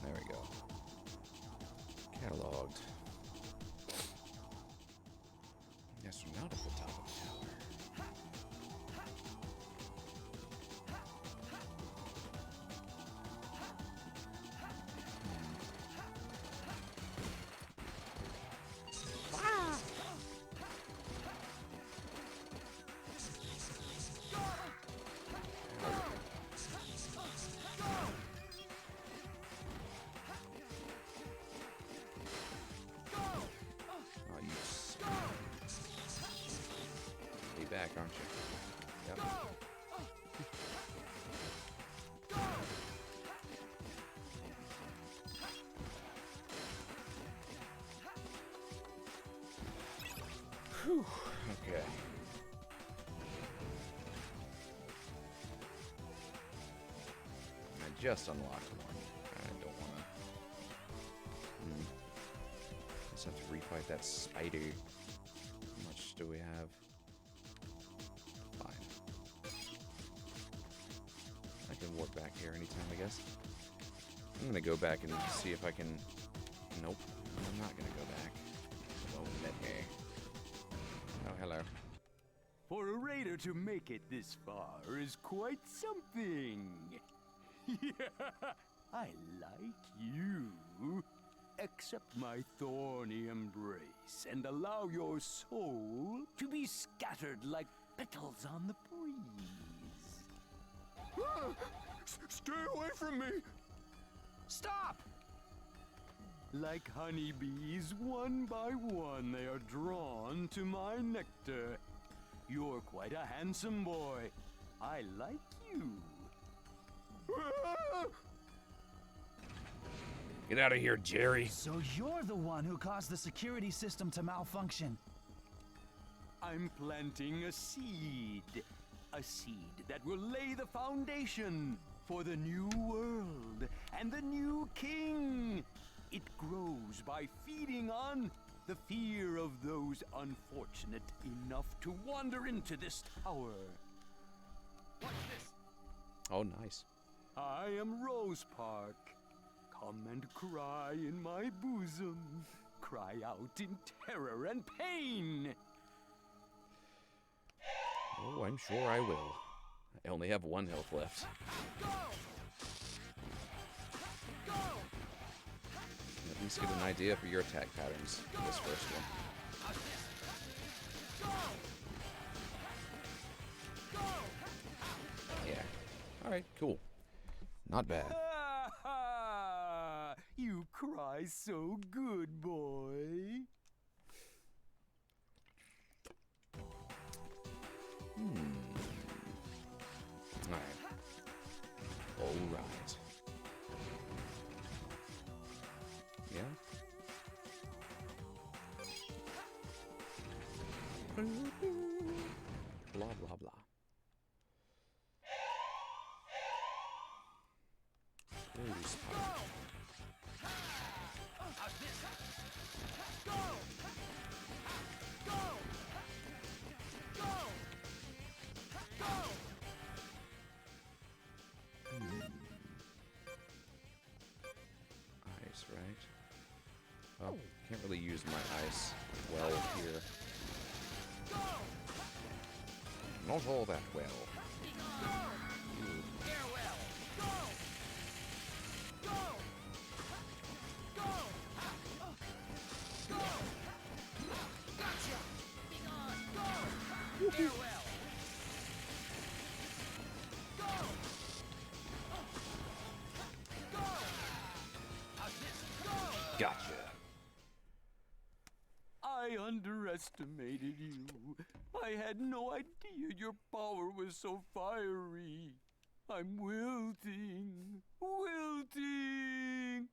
There we go. Cataloged. Yes, we're not at the top of the tower. Back, aren't you? Yep. Whew. Okay. I just unlocked one. I don't want to. Just have to refight that spider. How much do we have? Warp back here anytime, I guess. I'm gonna go back and see if I can... Nope. I'm not gonna go back. Won't let me. Oh, hello. For a raider to make it this far is quite something. Yeah, I like you. Accept my thorny embrace and allow your soul to be scattered like petals on the breeze. Stay away from me! Stop! Like honeybees, one by one they are drawn to my nectar. You're quite a handsome boy. I like you. Get out of here, Jerry. So you're the one who caused the security system to malfunction. I'm planting a seed. A seed that will lay the foundation for the new world and the new king. It grows by feeding on the fear of those unfortunate enough to wander into this tower. Watch this. Oh, nice. I am Rose Park. Come and cry in my bosom. Cry out in terror and pain. Oh, I'm sure I will. I only have 1 health left. At least get an idea for your attack patterns for this first one. Yeah. Alright, cool. Not bad. You cry so good, boy. Alright. Alright. Yeah? Blah, blah, blah. Rose Park. Ice, right? Oh, can't really use my ice well here. Not all that well. Ooh. Gotcha. I underestimated you. I had no idea your power was so fiery. I'm wilting. Wilting.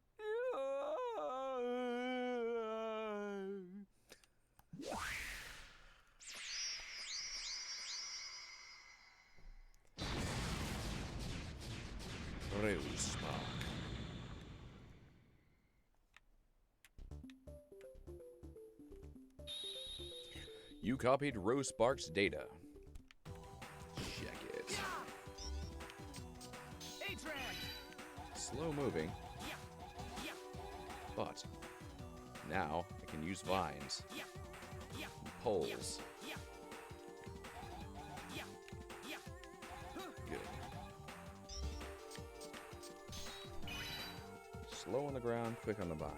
Rose Park. You copied Rose Spark's data. Check it. Slow moving. But now I can use vines. And poles. Good. Slow on the ground, quick on the vine.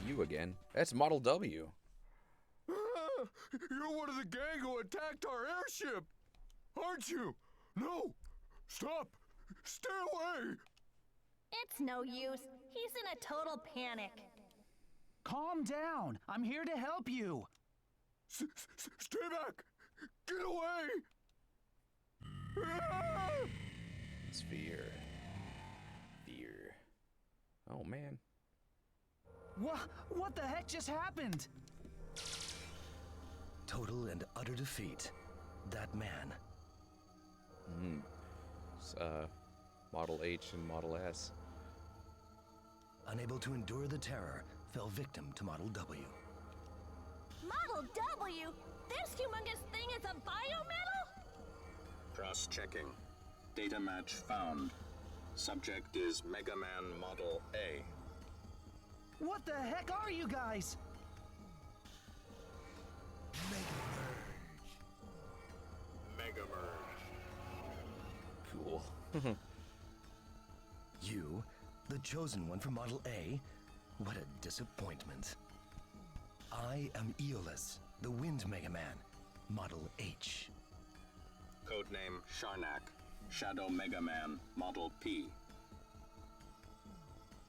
You again. That's Model W. You're one of the gang who attacked our airship, aren't you? No! Stop! Stay away! It's no use. He's in a total panic. Calm down. I'm here to help you. Stay back! Get away! It's fear. Fear. Oh, man. What the heck just happened? Total and utter defeat. That man. It's, Model H and Model S. Unable to endure the terror, fell victim to Model W. Model W? This humongous thing is a biometal? Cross-checking. Data match found. Subject is Megaman Model A. What the heck are you guys? Megamerge. Cool. You, the chosen one for Model A? What a disappointment. I am Aeolus, the Wind Megaman, Model H. Codename Sharnak. Shadow Megaman Model P.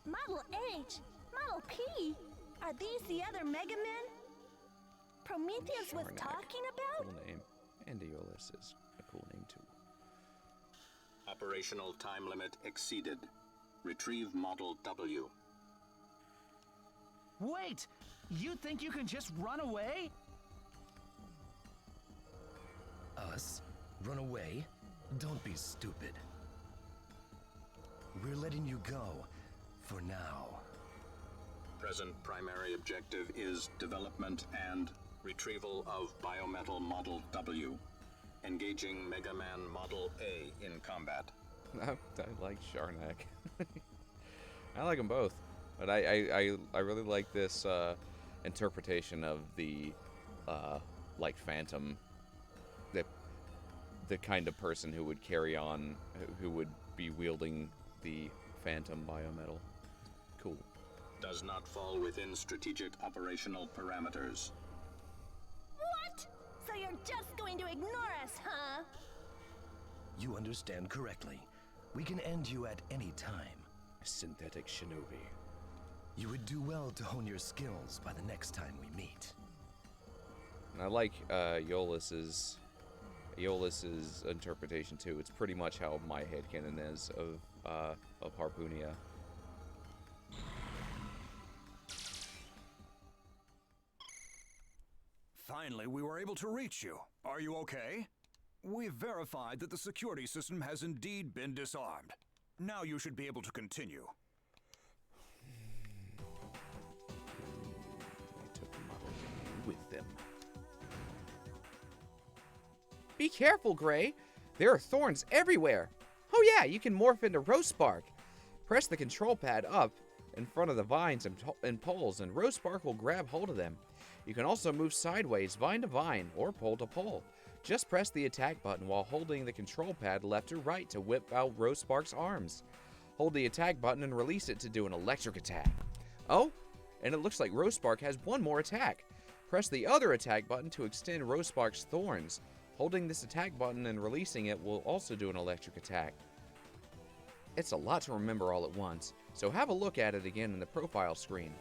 Model H? Model P? Are these the other Megamen Prometheus was talking about? Cool name. And Aeolus is a cool name too. Operational time limit exceeded. Retrieve Model W. Wait! You think you can just run away? Us? Run away? Don't be stupid. We're letting you go. For now. Present primary objective is development and retrieval of biometal Model W. Engaging Megaman Model A in combat. I like Sharnak. I like them both, but I really like this interpretation of the like Phantom, the kind of person who would carry on, who would be wielding the Phantom biometal. Cool. Does not fall within strategic operational parameters. What? So you're just going to ignore us, huh? You understand correctly. We can end you at any time. Synthetic shinobi. You would do well to hone your skills by the next time we meet. And I like Aeolus's interpretation too. It's pretty much how my headcanon is of Harpoonia. Finally, we were able to reach you. Are you okay? We've verified that the security system has indeed been disarmed. Now you should be able to continue. They took the Model A with them. Be careful, Gray. There are thorns everywhere. Oh yeah, you can morph into Rosebark. Press the control pad up in front of the vines and poles, and Rosebark will grab hold of them. You can also move sideways, vine to vine, or pole to pole. Just press the attack button while holding the control pad left or right to whip out Rosebark's arms. Hold the attack button and release it to do an electric attack. Oh, and it looks like Rosebark has one more attack. Press the other attack button to extend Rosebark's thorns. Holding this attack button and releasing it will also do an electric attack. It's a lot to remember all at once, so have a look at it again in the profile screen.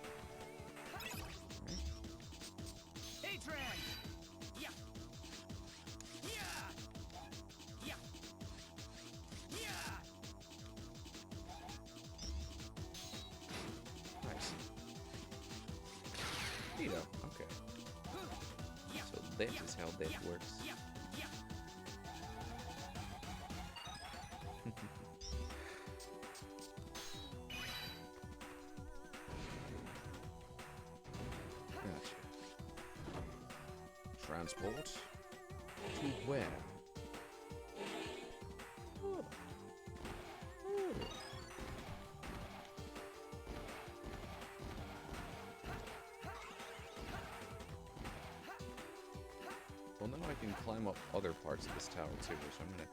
Nice. Neato, okay. So this is how this works. Gotcha. Transport to where? Oh. Oh. Well, now I can climb up other parts of this tower too, so I'm gonna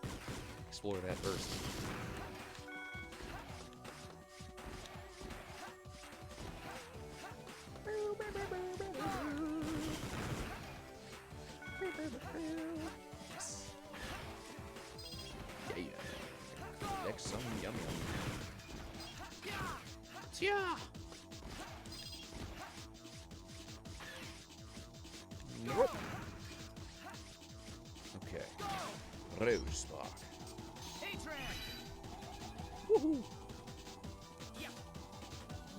explore that first. Yeah. Collect some yum yum. Yeah. Nope. Okay. Rosebark. Woohoo.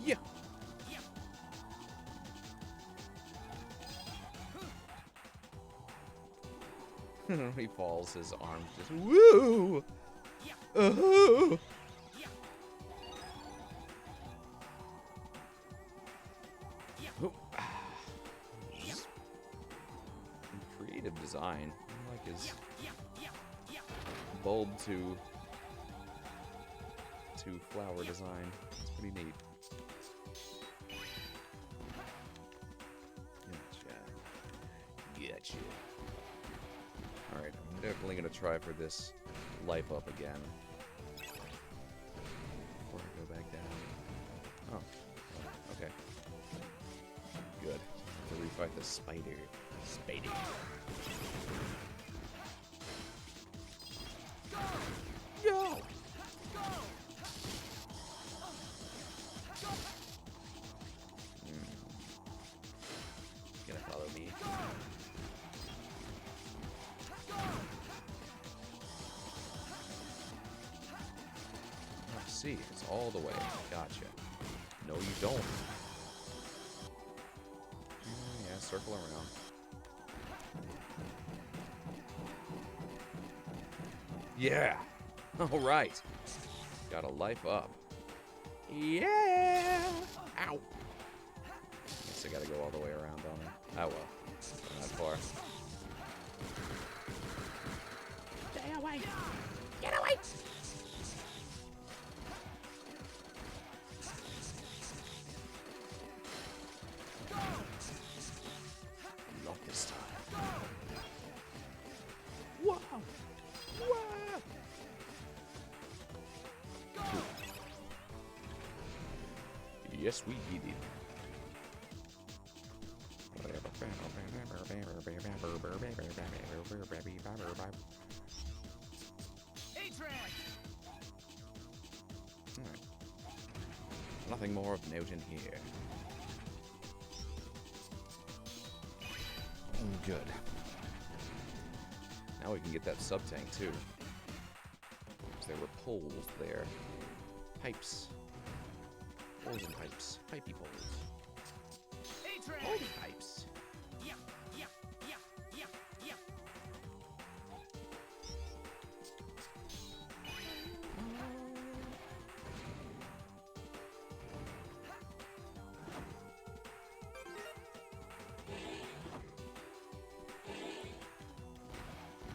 Yeah. He falls, his arms just woo. Creative design. I like his bulb to flower design. It's pretty neat. Gotcha. Alright, I'm definitely gonna try for this life up again. Before I go back down. Oh. Okay. Good. To refight the spider. Spady. Go! Gonna follow me. Let's see, it's all the way. Gotcha. No, you don't. Yeah, circle around. Yeah! Alright. Got a life up. Yeah! Ow! Guess I gotta go all the way around, don't I? Oh well. Not that far. Stay away! Get away! Not this time. Whoa! Whoa! Yes, we did it. Alright. Nothing more of note in here. Good. Now we can get that sub-tank, too. Because there were poles there. Pipes. Poles and pipes. Pipey poles. Poley pipes.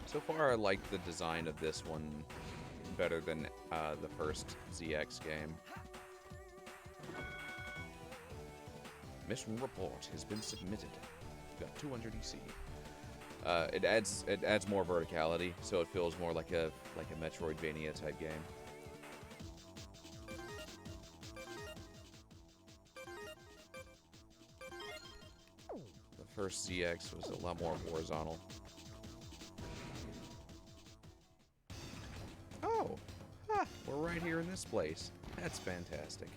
So far, I like the design of this one better than the first ZX game. Mission report has been submitted. Got 200 EC. It adds more verticality, so it feels more like a Metroidvania type game. The first ZX was a lot more horizontal. Oh, we're right here in this place. That's fantastic.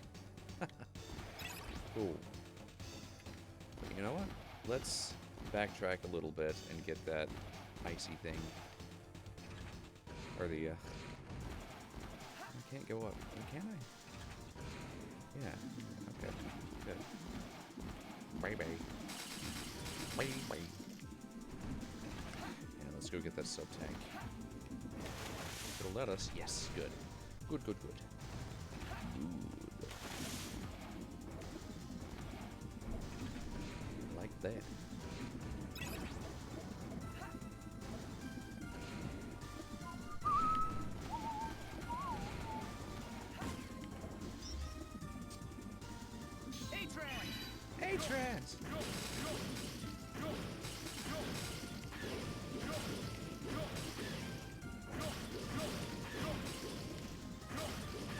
Cool. You know what? Let's backtrack a little bit and get that icy thing. Or the, I can't go up. Can I? Yeah. Okay. Good. Bye-bye. Bye-bye. Yeah, let's go get that sub-tank. It'll let us. Yes, good. Good, good, good. Good. Like that. A-Trans!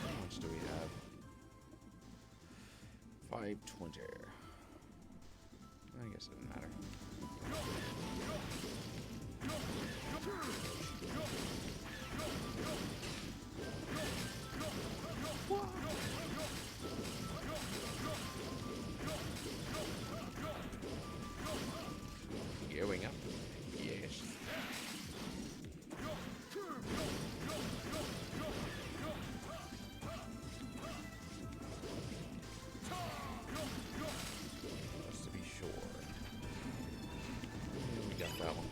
How much do we have? 520. I guess it doesn't matter. Going up. Yes. Just to be sure. We got that one.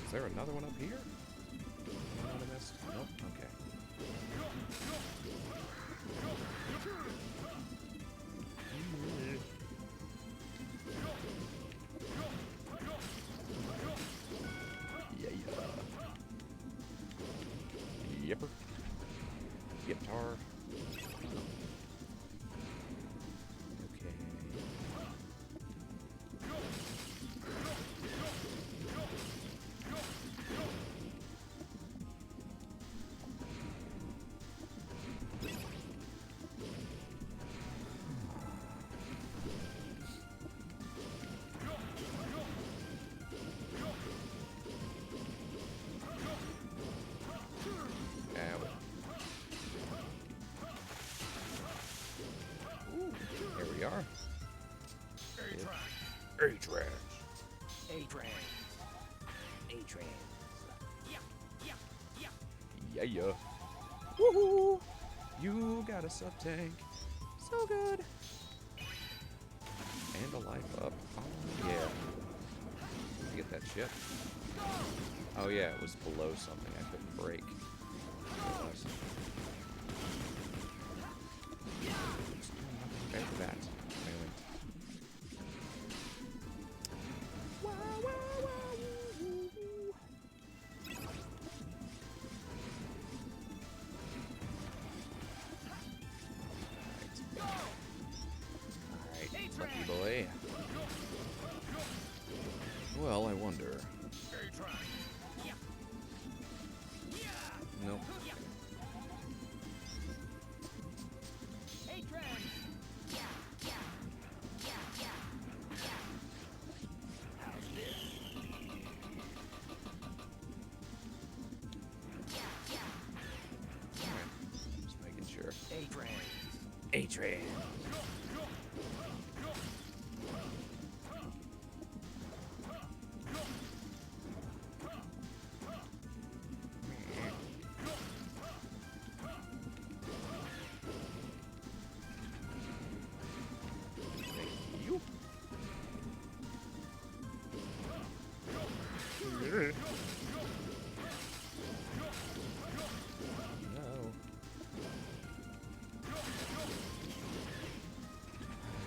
Is there another one up here? Anyone I missed? Nope. Okay. we are. A-Trans. A-Trans. A-Trans. Yeah, yeah. Woohoo! You got a sub-tank. So good. And a life up. Oh, yeah. Did you get that ship? Oh, yeah, it was below something I couldn't break. It was. After that, Alright, lucky boy. Well, I wonder. Nope. Just making sure. A-Trans.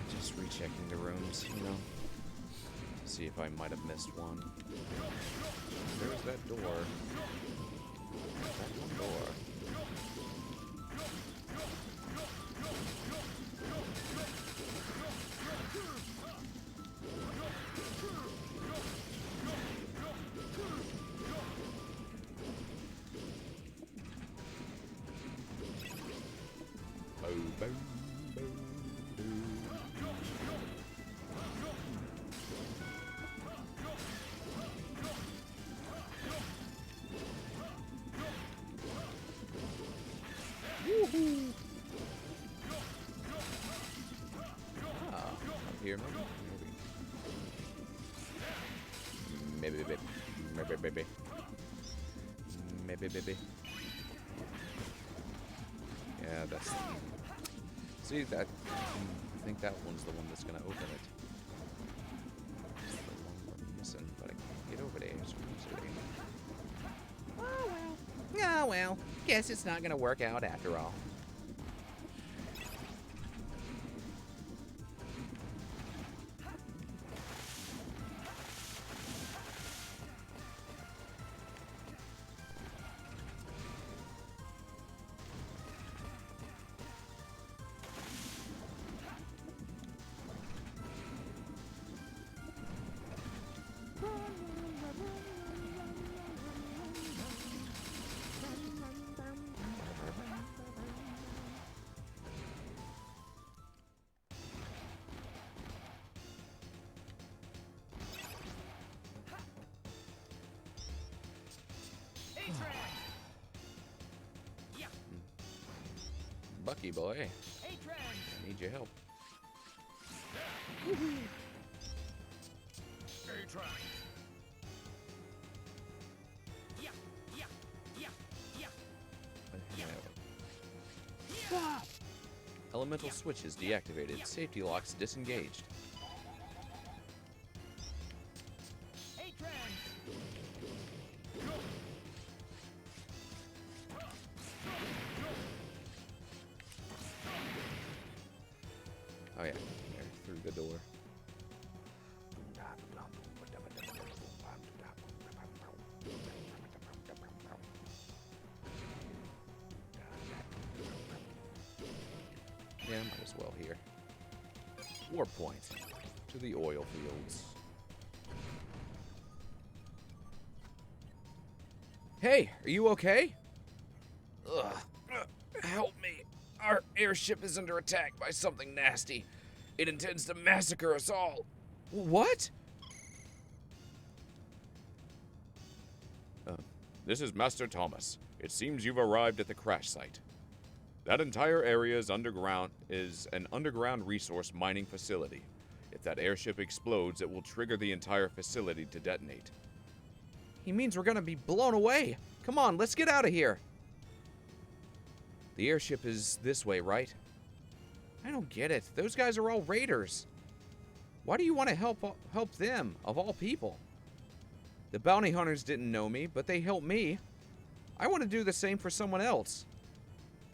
Just rechecking the rooms, you know, to see if I might have missed one. There's that door. That one door. Boom, boom, boom, boom. Woohoo! Ah, up here, maybe. Maybe. Yeah, that's. See that? I think that one's the one that's gonna open it. It's the one we're missing, but I can't get over there so easily. Oh well. Guess it's not gonna work out after all. Bucky boy, I need your help. Elemental switches deactivated. Safety locks disengaged. Oh yeah, there, through the door. Yeah, might as well here. Warp point to the oil fields. Hey, are you okay? Ugh. Help me. Our airship is under attack by something nasty. It intends to massacre us all. What? This is Master Thomas. It seems you've arrived at the crash site. That entire area is an underground resource mining facility. If that airship explodes, it will trigger the entire facility to detonate. He means we're gonna be blown away. Come on, let's get out of here. The airship is this way, right? I don't get it. Those guys are all raiders. Why do you want to help them, of all people? The bounty hunters didn't know me, but they helped me. I want to do the same for someone else.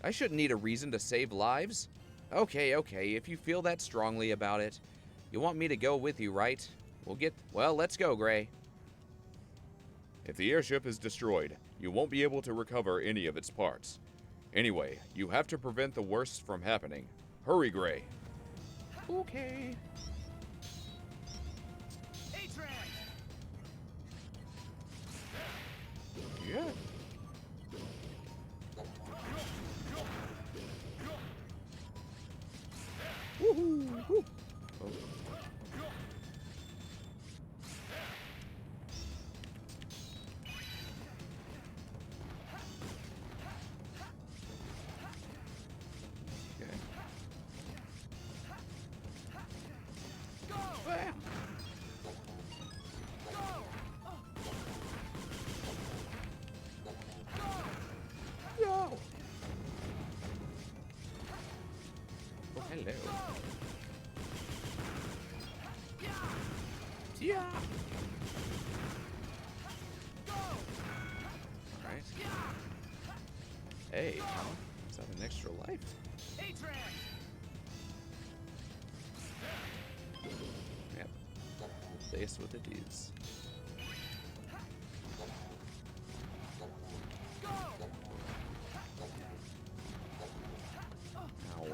I shouldn't need a reason to save lives. Okay, if you feel that strongly about it. You want me to go with you, right? Well, let's go, Gray. If the airship is destroyed, you won't be able to recover any of its parts. Anyway, you have to prevent the worst from happening. Hurry, Gray. Okay. Yeah. Woohoo! Woo. Oh. Okay. Bam. Yo. Oh, hello. Yeah. Alright. Hey, is that an extra life? Yep. That's what it is. Ow.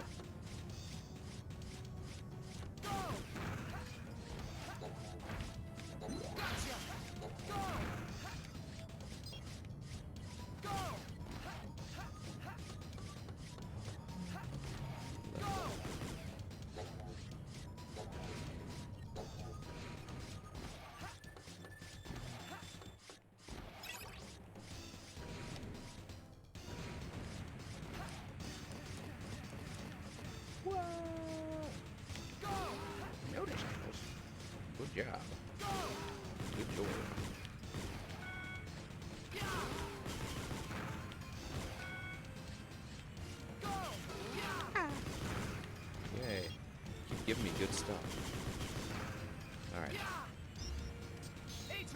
Motorcycles. Good job. Good job. Yay. Keep giving me good stuff. Alright.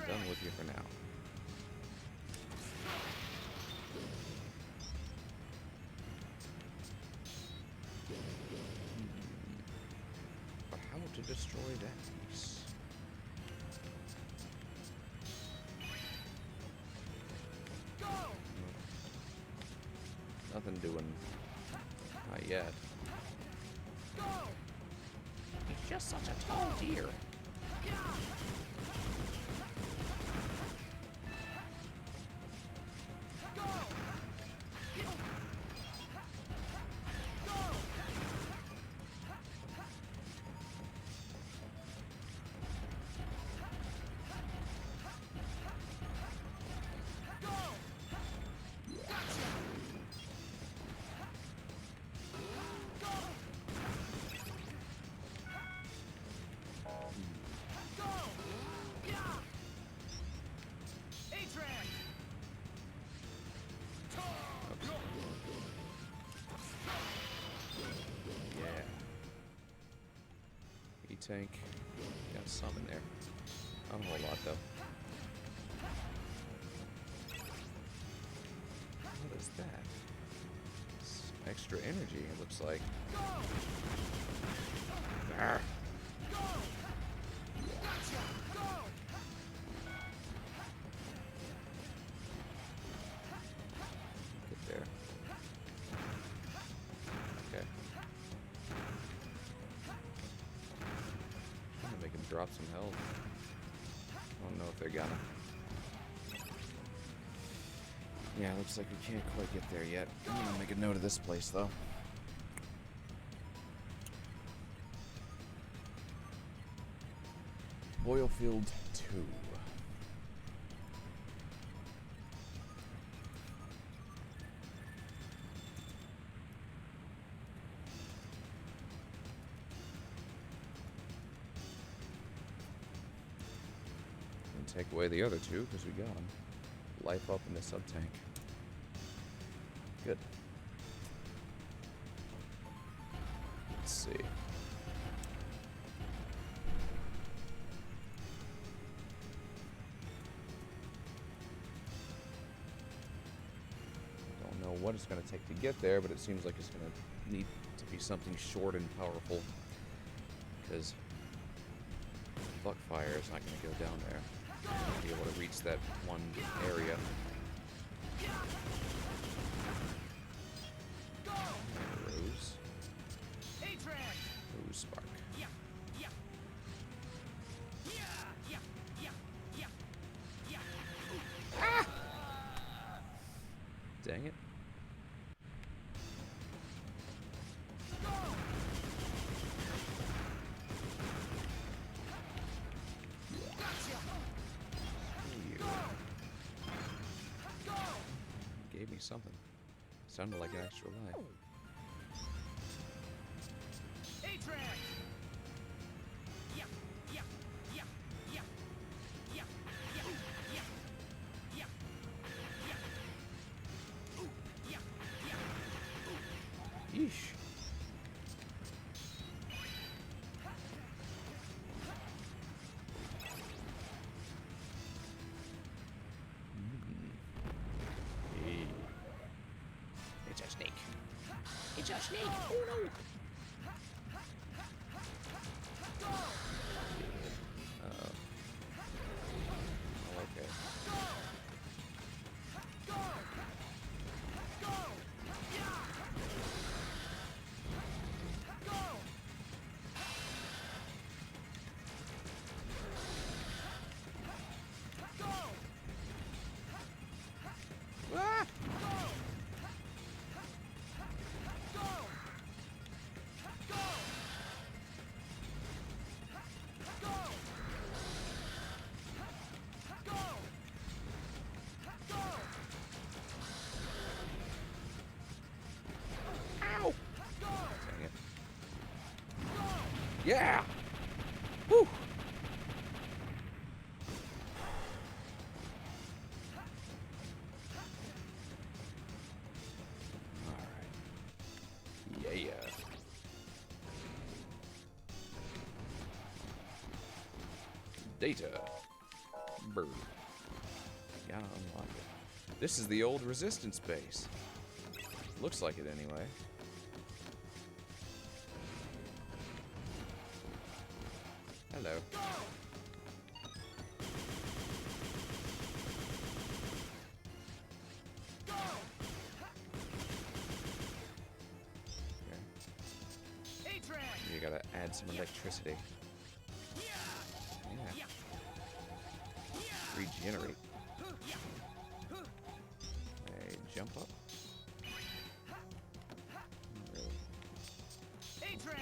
Done with you for now. But how to destroy that piece? Nothing doing. Not yet. He's just such a tall deer. Tank. Got some in there. Not a whole lot though. What is that? It's extra energy, it looks like. Arr. Get there. Okay. Make him drop some health. I don't know if they're gonna. Yeah, looks like we can't quite get there yet. I'm gonna make a note of this place though. Oilfield 2. take away the other two because we got them. Life up in the sub-tank. Good. Let's see. Don't know what it's going to take to get there, but it seems like it's going to need to be something short and powerful. Because Buckfire is not going to go down there. Be able to reach that one area. Rose. Rose Spark. Ah! Dang it. Gave me something. Sounded like an extra life. Yeesh. Hey. It's a snake. It's a snake. Oh no. Uh-oh. Oh, okay. Ah! Ow! Dang it. Yeah! Whew! Alright. Yeah. Data. Bird. Gotta unlock it. This is the old resistance base. Looks like it anyway. Hello. You gotta add some electricity. Yeah. Regenerate. Hey, jump up.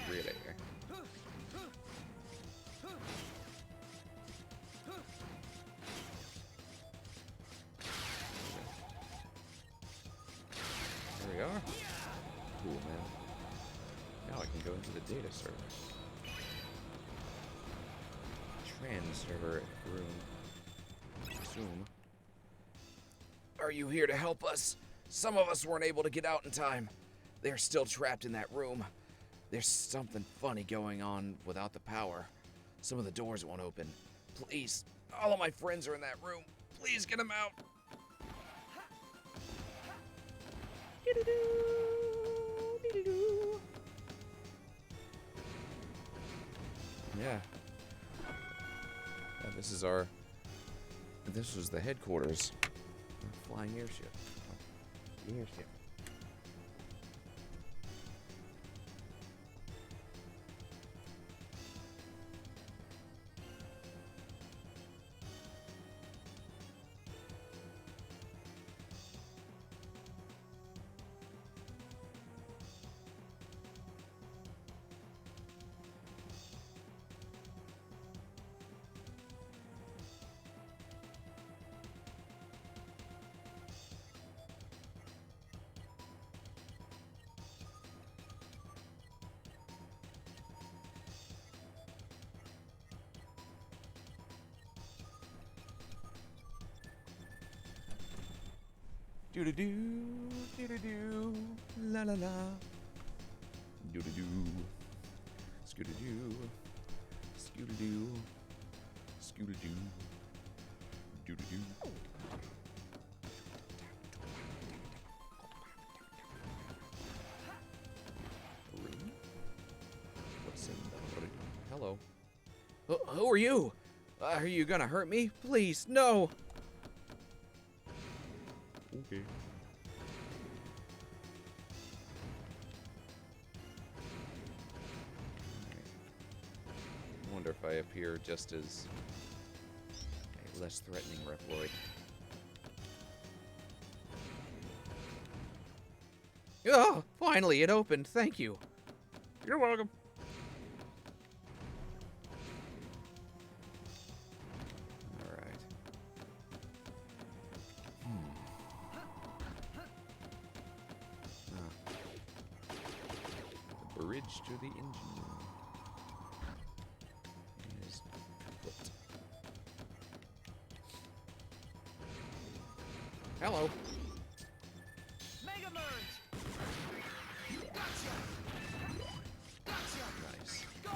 Really? There we are. Cool, man. Now I can go into the data server. Trans server room. Assume. Are you here to help us? Some of us weren't able to get out in time. They're still trapped in that room. There's something funny going on without the power. Some of the doors won't open. Please, all of my friends are in that room. Please get them out. Yeah. Yeah, this is our... This was the headquarters. Our flying airship. Airship. Do do do, do do do, la la la. Do do do, scooter do, scooter do, scooter do, do do do. Room? What's in the room? Hello. Who are you? Are you gonna hurt me? Please, no. Okay. I wonder if I appear just as a less threatening Reploid. Oh, finally it opened. Thank you. You're welcome. All right. The bridge to the engine room is built. Hello. Mega Merge! Gotcha! Gotcha! Nice. Go!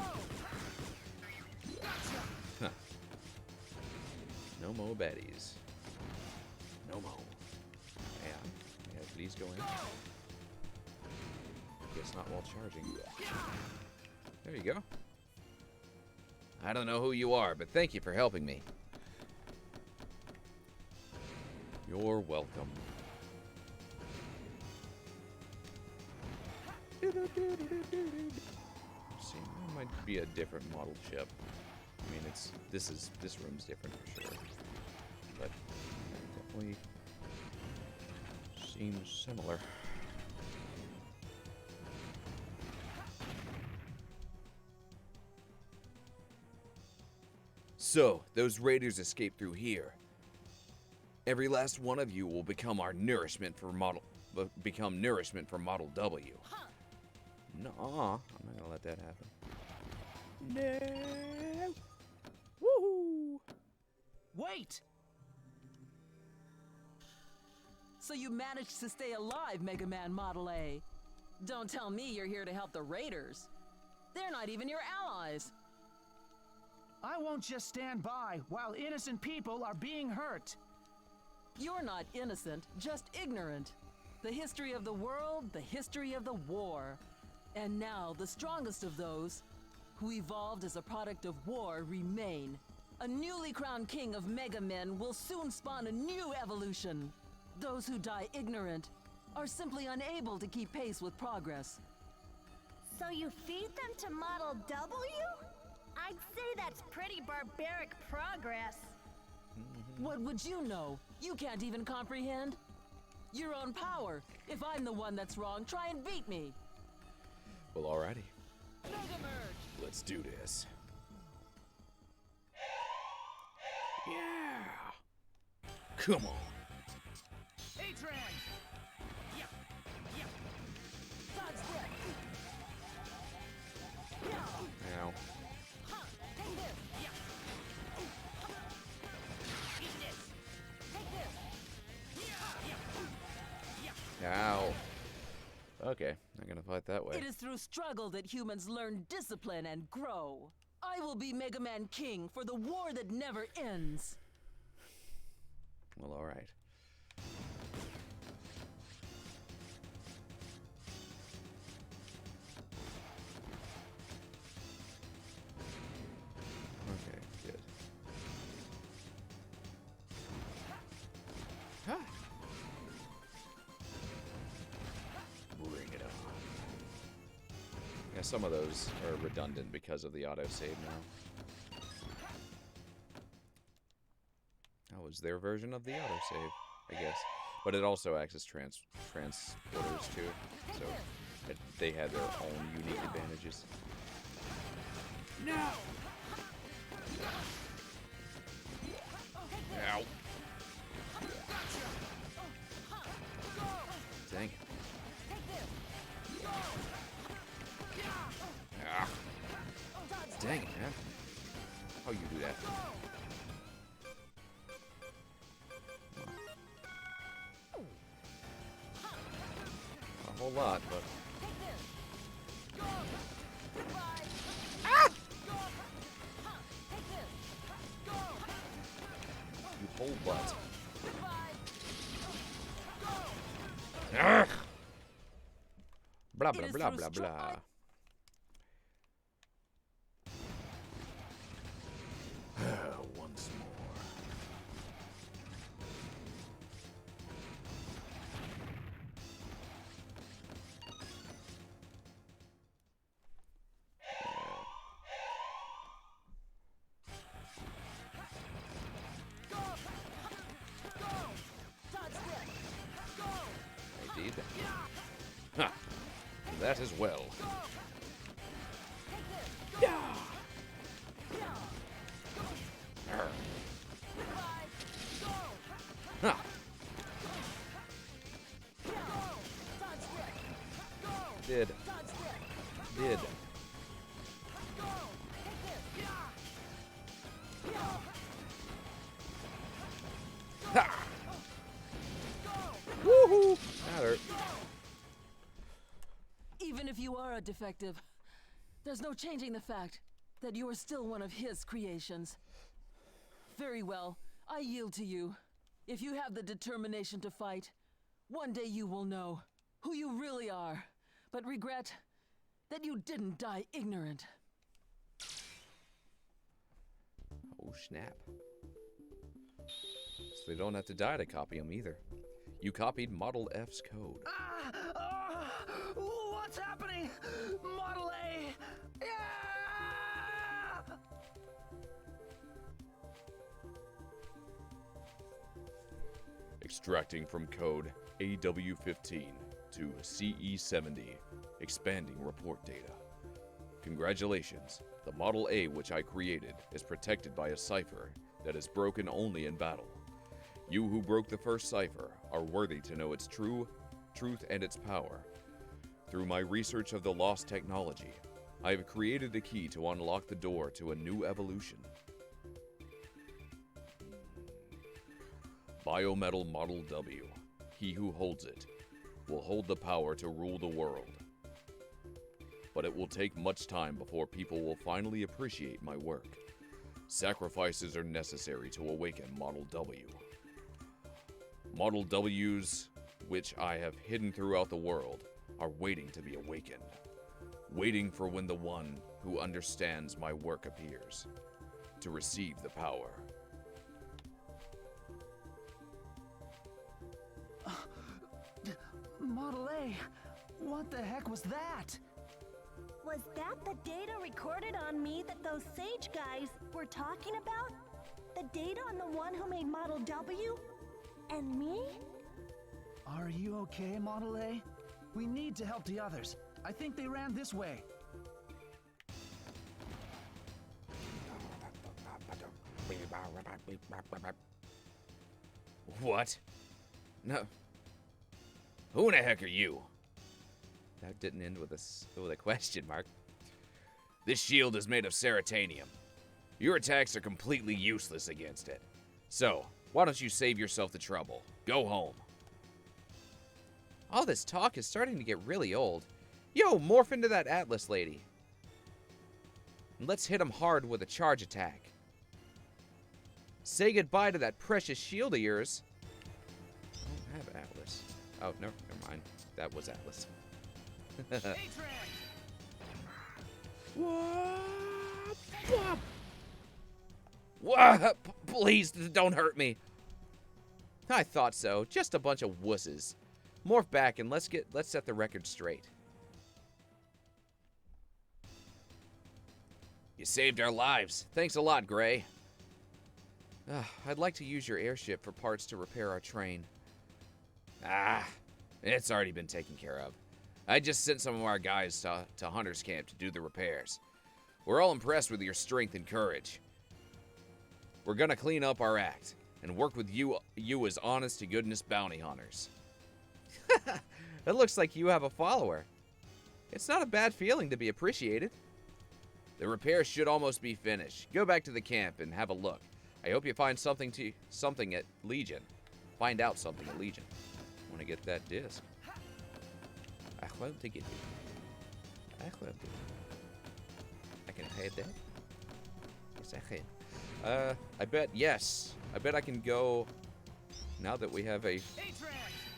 Gotcha! Huh. No more baddies. No more. Yeah, please go in. Guess not while charging. There you go. I don't know who you are, but thank you for helping me. You're welcome. See, it might be a different model ship. I mean, this room's different for sure, but it definitely seems similar. So, those raiders escaped through here. Every last one of you will become our nourishment for Model W. Nuh-uh. I'm not gonna let that happen. No. Woohoo! Wait! So you managed to stay alive, Mega Man Model A. Don't tell me you're here to help the Raiders. They're not even your allies. I won't just stand by while innocent people are being hurt. You're not innocent, just ignorant. The history of the world, the history of the war. And now, the strongest of those, who evolved as a product of war, remain. A newly crowned king of Mega Men will soon spawn a new evolution. Those who die ignorant are simply unable to keep pace with progress. So you feed them to Model W? I'd say that's pretty barbaric progress. What would you know? You can't even comprehend. Your own power. If I'm the one that's wrong, try and beat me. Well, alrighty. Mega Merge! Let's do this. Yeah. Come on. A-Tran! Yeah! Yeah! Dodge dip! Ow. Ha! Take this! Yeah! Eat this! Take this! Yeah! Ow. Okay, not gonna fight that way. It is through struggle that humans learn discipline and grow. I will be Mega Man King for the war that never ends. Well, alright. Okay, good. Huh. Bring it on. Yeah, some of those are redundant because of the autosave now. That was their version of the autosave, I guess. But it also acts as transporters too, so they had their own unique advantages. No! Ow. Dang it. Ah. Dang it, man. How you do that? whole lot, but... Ah! You whole butt. Ugh. Blah, blah, blah, blah, blah. Once more. I did. Huh. That as well. Huh. Did. Ha! Woohoo! That hurt. Even if you are a defective, there's no changing the fact that you are still one of his creations. Very well, I yield to you. If you have the determination to fight, one day you will know who you really are, but regret that you didn't die ignorant. Oh, snap. So they don't have to die to copy them either. You copied Model F's code. What's happening? Model A! Yeah! Extracting from code AW15 to CE70, expanding report data. Congratulations, the Model A which I created is protected by a cipher that is broken only in battle. You who broke the first cipher are worthy to know its truth and its power. Through my research of the lost technology, I have created a key to unlock the door to a new evolution. Biometal Model W. He who holds it will hold the power to rule the world. But it will take much time before people will finally appreciate my work. Sacrifices are necessary to awaken Model W. Model Ws, which I have hidden throughout the world, are waiting to be awakened. Waiting for when the one who understands my work appears, to receive the power. Model A, what the heck was that? Was that the data recorded on me that those sage guys were talking about? The data on the one who made Model W? And me? Are you okay, Model A? We need to help the others. I think they ran this way. What? No. Who in the heck are you? That didn't end with a question mark. This shield is made of ceratanium. Your attacks are completely useless against it. So, why don't you save yourself the trouble? Go home. All this talk is starting to get really old. Yo, morph into that Atlas lady. And let's hit him hard with a charge attack. Say goodbye to that precious shield of yours. I don't have Atlas. Oh, no, never mind. That was Atlas. What? Please, don't hurt me. I thought so. Just a bunch of wusses. Morph back and let's set the record straight. You saved our lives. Thanks a lot, Gray. I'd like to use your airship for parts to repair our train. Ah, it's already been taken care of. I just sent some of our guys to Hunter's Camp to do the repairs. We're all impressed with your strength and courage. We're gonna clean up our act and work with you as honest-to-goodness bounty hunters. It looks like you have a follower. It's not a bad feeling to be appreciated. The repairs should almost be finished. Go back to the camp and have a look. I hope you find something at Legion. Find out something at Legion. Want to get that disc. I want to get it. I want it. I can hide that. Yes, I can. I bet, yes. I bet I can go, now that we have a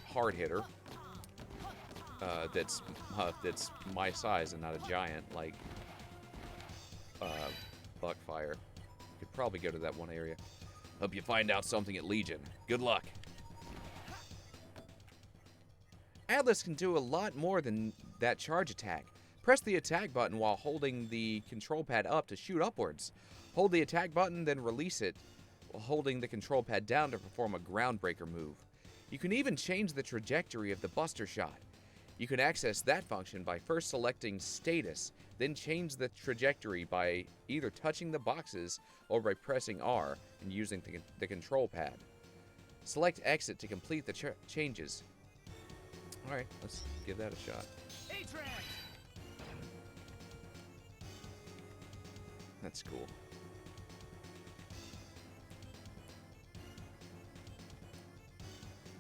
hard hitter, that's my size and not a giant, like, Buckfire. Could probably go to that one area. Hope you find out something at Legion. Good luck. Atlas can do a lot more than that charge attack. Press the attack button while holding the control pad up to shoot upwards. Hold the attack button, then release it while holding the control pad down to perform a groundbreaker move. You can even change the trajectory of the buster shot. You can access that function by first selecting status, then change the trajectory by either touching the boxes or by pressing R and using the control pad. Select exit to complete the changes. Alright, let's give that a shot. That's cool.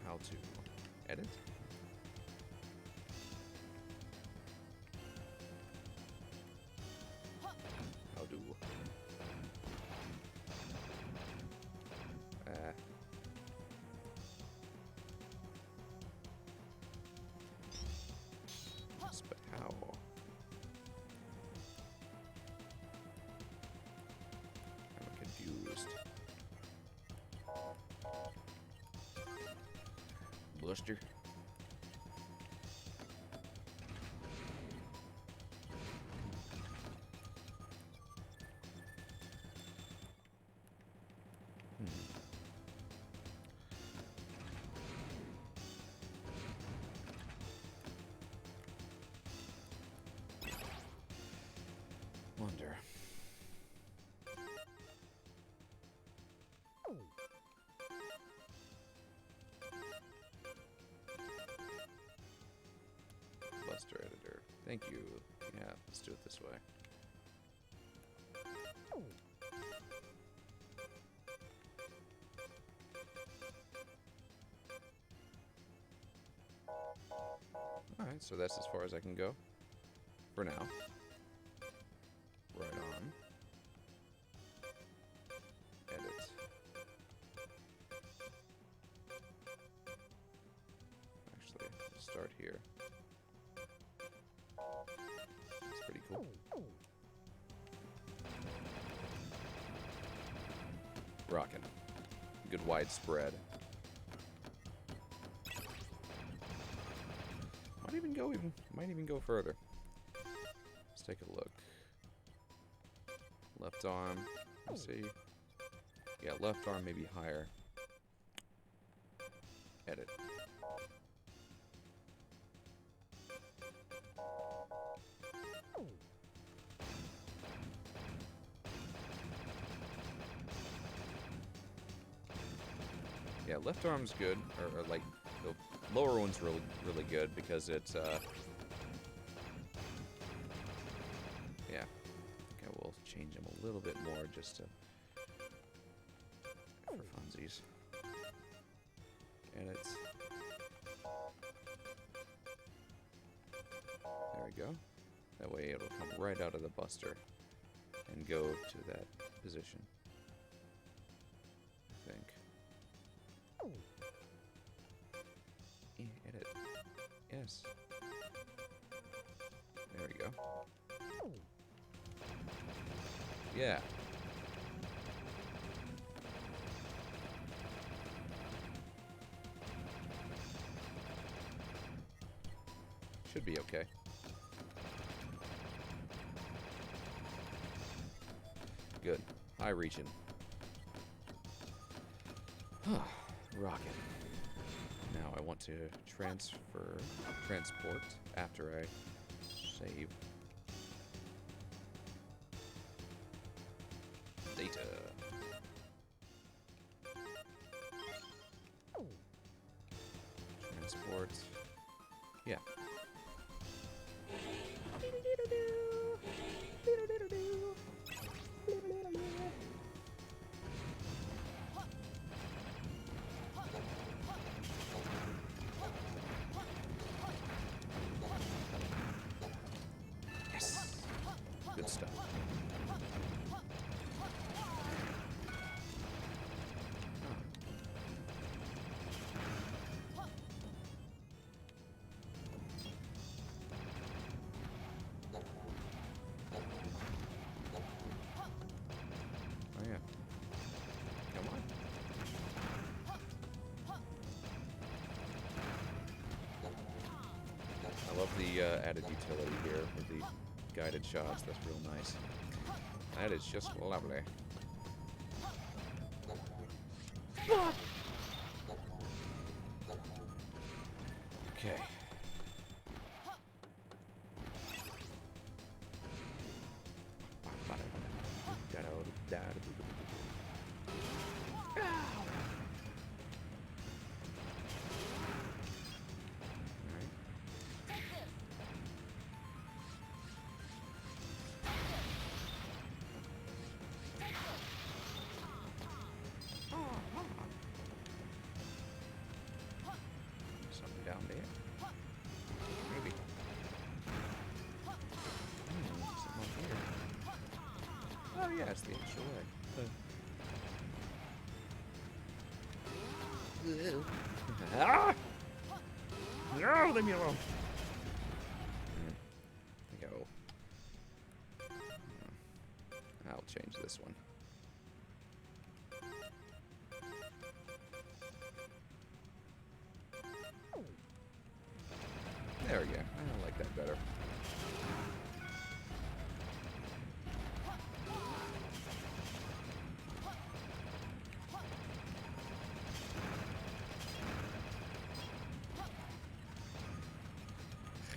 How to edit? How do? But how? I'm confused. Buster. Wonder. Buster editor. Thank you. Yeah, let's do it this way. Alright, so that's as far as I can go. For now. Right on. Edit. Actually, let's start here. That's pretty cool. Rockin'. Good widespread. Might even go further. Let's take a look. Left arm. Let's see. Yeah, left arm maybe higher. Edit. Yeah, left arm's good, or like the lower one's really good because it's yeah. Okay, we'll change them a little bit more just to for funsies. Edit. There we go. That way it'll come right out of the buster and go to that position. I think. Edit. Yes. There we go. Yeah. Should be okay. Good. High reaching. Rocket. Now I want to transport after I save. Data. Transport. Yeah. the added utility here with the guided shots. That's real nice. That is just lovely. Okay. Something down there. Maybe. Something up here. Oh yeah, it's the extra way. Ah! No, leave me alone. Go. I'll change this one. There we go. I like that better.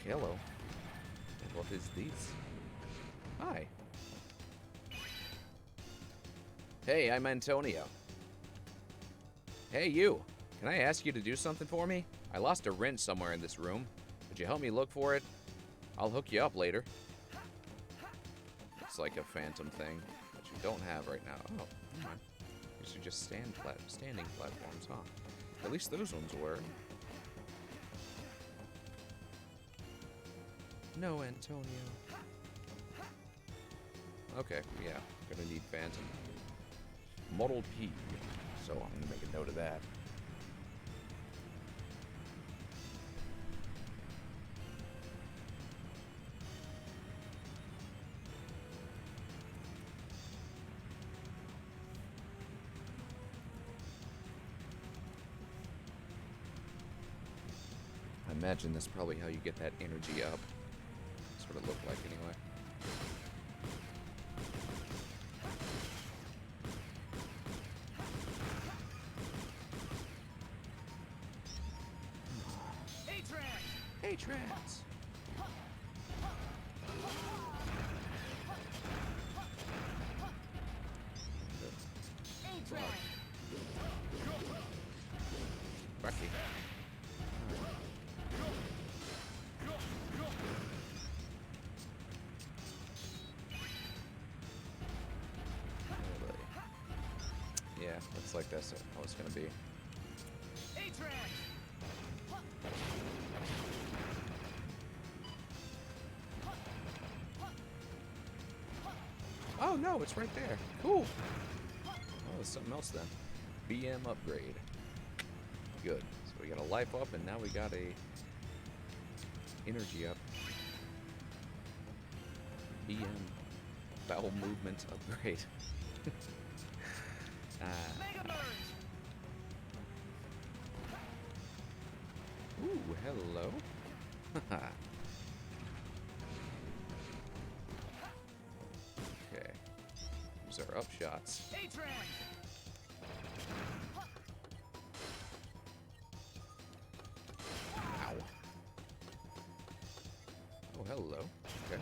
Hello. What is this? Hi. Hey, I'm Antonio. Hey, you. Can I ask you to do something for me? I lost a wrench somewhere in this room. Would you help me look for it? I'll hook you up later. It's like a phantom thing, which we don't have right now. Oh, never mind. These are just standing platforms, huh? At least those ones were. No, Antonio. Okay, yeah, gonna need phantom. Model P. So I'm gonna make a note of that. I imagine that's probably how you get that energy up. That's what it looked like anyway. Trans. Bucky. Yeah, looks like that's how it's gonna be. Oh no, it's right there. Cool. Oh, there's something else then. BM upgrade. Good. So we got a life up and now we got a energy up. BM bowel movement upgrade. Ooh, hello. Okay. These are upshots. Ow. Oh, hello. Okay.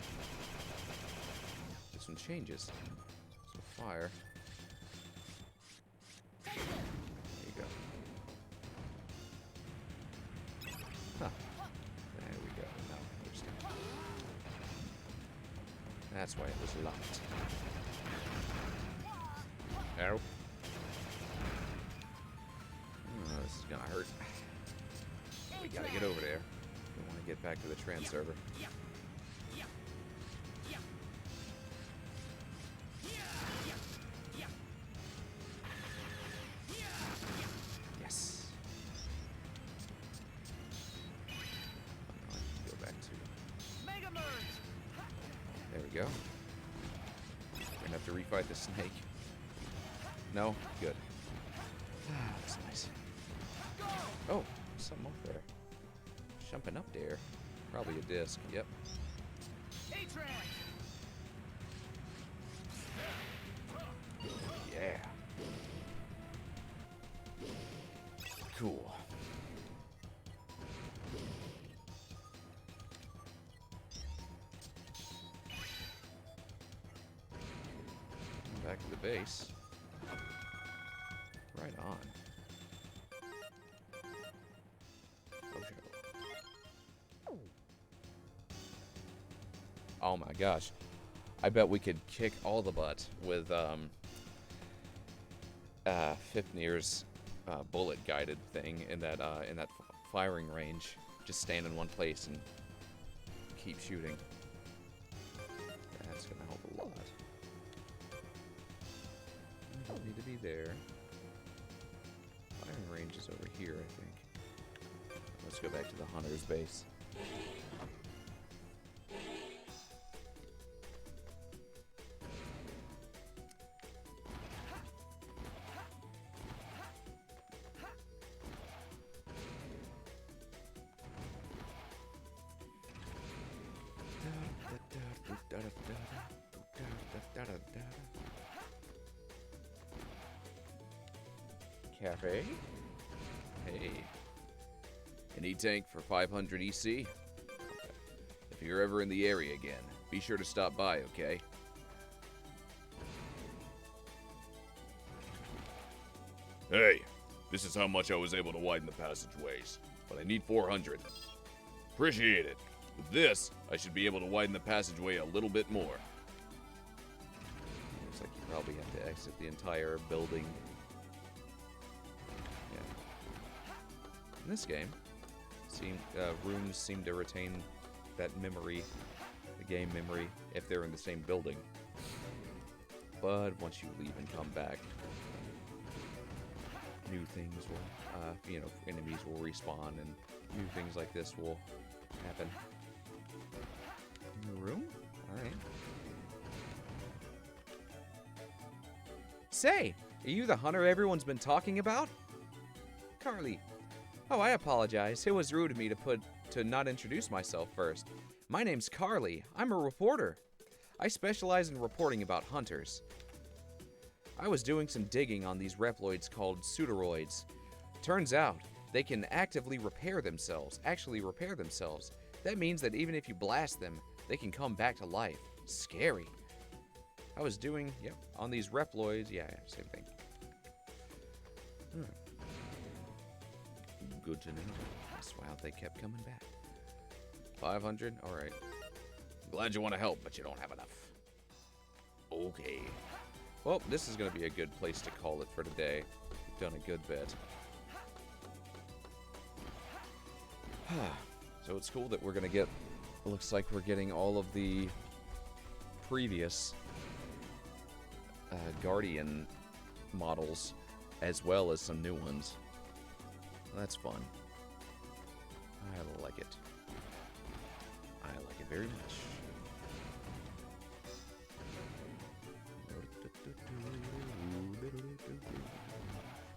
This one changes. So fire. There you go. Huh. There we go. Now I understand. That's why it was locked. Ow. Oh, this is gonna hurt. We gotta get over there. We want to get back to the trans server. Yes. Now I can go back to. There we go. We're gonna have to refight the snake. No? Good. That's nice. Oh, something up there. Jumping up there. Probably a disc. Yep. Yeah. Cool. Back to the base. Right on. Oh my gosh. I bet we could kick all the butt with Fifnir's bullet guided thing in that firing range. Just stand in one place and keep shooting. That's gonna help a lot. We don't need to be there. Firing range is over here, I think. Let's go back to the hunter's base. Cafe? Hey. An E-tank for 500 EC? If you're ever in the area again, be sure to stop by, okay? Hey, this is how much I was able to widen the passageways, but I need 400. Appreciate it. With this, I should be able to widen the passageway a little bit more. Looks like you probably have to exit the entire building. Yeah. In this game, rooms seem to retain that memory, the game memory, if they're in the same building. But once you leave and come back, new things will, enemies will respawn and new things like this will happen. New room? Alright. Say, are you the hunter everyone's been talking about? Carly. Oh, I apologize. It was rude of me to not introduce myself first. My name's Carly. I'm a reporter. I specialize in reporting about hunters. I was doing some digging on these Reploids called Pseudoroids. Turns out, they can actively repair themselves, actually repair themselves. That means that even if you blast them, they can come back to life. Scary. I was doing, on these Reploids, same thing. Good to know. That's why they kept coming back. 500? Alright. Glad you want to help, but you don't have enough. Okay. Well, this is going to be a good place to call it for today. We've done a good bit. So it's cool that we're going to get... Looks like we're getting all of the previous Guardian models, as well as some new ones. That's fun. I like it. I like it very much.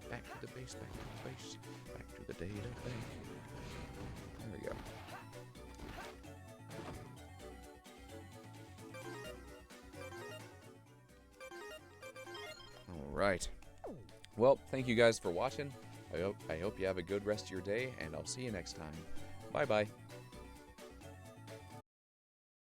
Back to the base, back to the base, back to the data bank. There we go. Alright. Well, thank you guys for watching. I hope you have a good rest of your day, and I'll see you next time. Bye-bye.